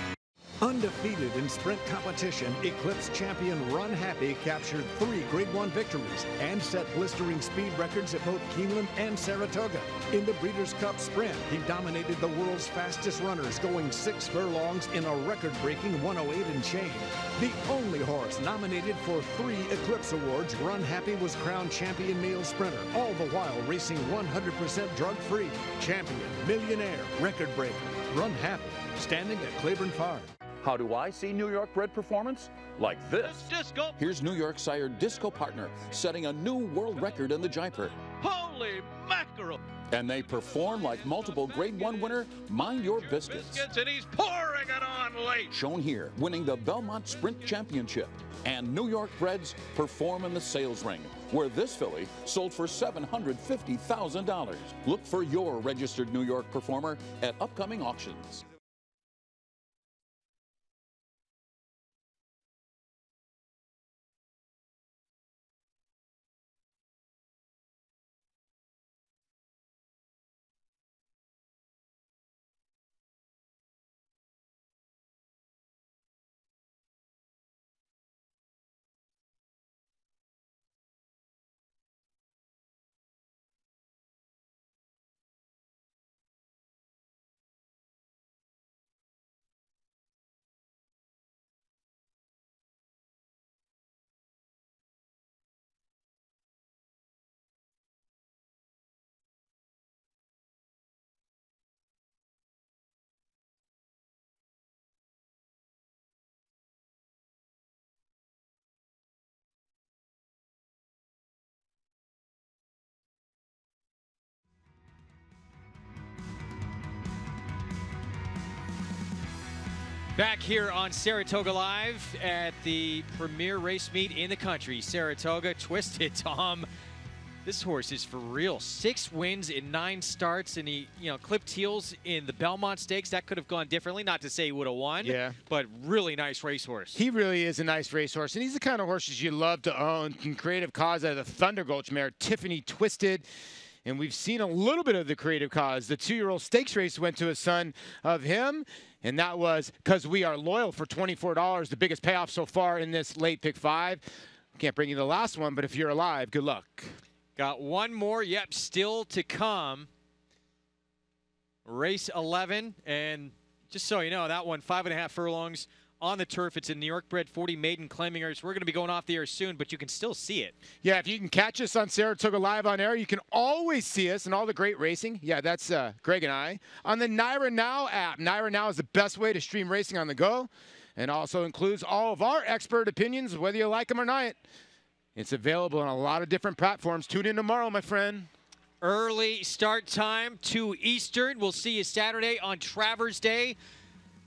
Undefeated in sprint competition, Eclipse champion Runhappy captured 3 Grade 1 victories and set blistering speed records at both Keeneland and Saratoga. In the Breeders' Cup Sprint, he dominated the world's fastest runners, going 6 furlongs in a record-breaking 108 and change. The only horse nominated for 3 Eclipse Awards, Runhappy was crowned champion male sprinter, all the while racing 100% drug-free. Champion, millionaire, record breaker, Runhappy, standing at Claiborne Farm. How do I see New York-bred performance? Like this. Disco. Here's New York sire Disco Partner setting a new world record in the Jaipur. Holy mackerel. And they perform like multiple Grade 1 winner Mind Your Biscuits. And he's pouring it on late. Shown here, winning the Belmont Sprint Championship. And New York-breds perform in the sales ring, where this filly sold for $750,000. Look for your registered New York performer at upcoming auctions. Back here on Saratoga Live at the premier race meet in the country. Saratoga, Twisted Tom. This horse is for real. 6 wins in 9 starts, and he, clipped heels in the Belmont Stakes. That could have gone differently. Not to say he would have won. Yeah. But really nice racehorse. He really is a nice racehorse, and he's the kind of horses you love to own. Creative cause out of the Thunder Gulch mare, Tiffany Twisted. And we've seen a little bit of the creative cause. The 2-year-old stakes race went to a son of him, and that was Because We Are Loyal for $24, the biggest payoff so far in this late pick 5. Can't bring you the last one, but if you're alive, good luck. Got one more, yep, still to come. Race 11, and just so you know, that one 5.5 furlongs on the turf. It's a New York-bred 40 maiden claimingers. We're going to be going off the air soon, but you can still see it. Yeah, if you can catch us on Saratoga Live on air, you can always see us and all the great racing. Yeah, that's Greg and I. On the Naira Now app. Naira Now is the best way to stream racing on the go, and also includes all of our expert opinions, whether you like them or not. It's available on a lot of different platforms. Tune in tomorrow, my friend. Early start time, 2 Eastern. We'll see you Saturday on Travers Day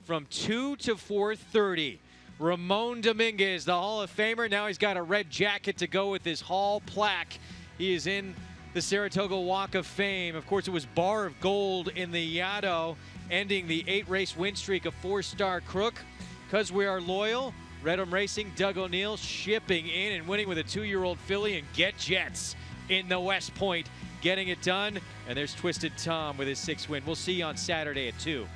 from 2 to 4:30. Ramon Dominguez, the Hall of Famer. Now he's got a red jacket to go with his Hall plaque. He is in the Saratoga Walk of Fame. Of course, it was bar of gold in the Yaddo, ending the 8-race win streak of 4-star Crook. Because We Are Loyal, Redham Racing, Doug O'Neill shipping in and winning with a 2-year-old filly, and Get Jets in the West Point getting it done. And there's Twisted Tom with his 6th win. We'll see you on Saturday at 2.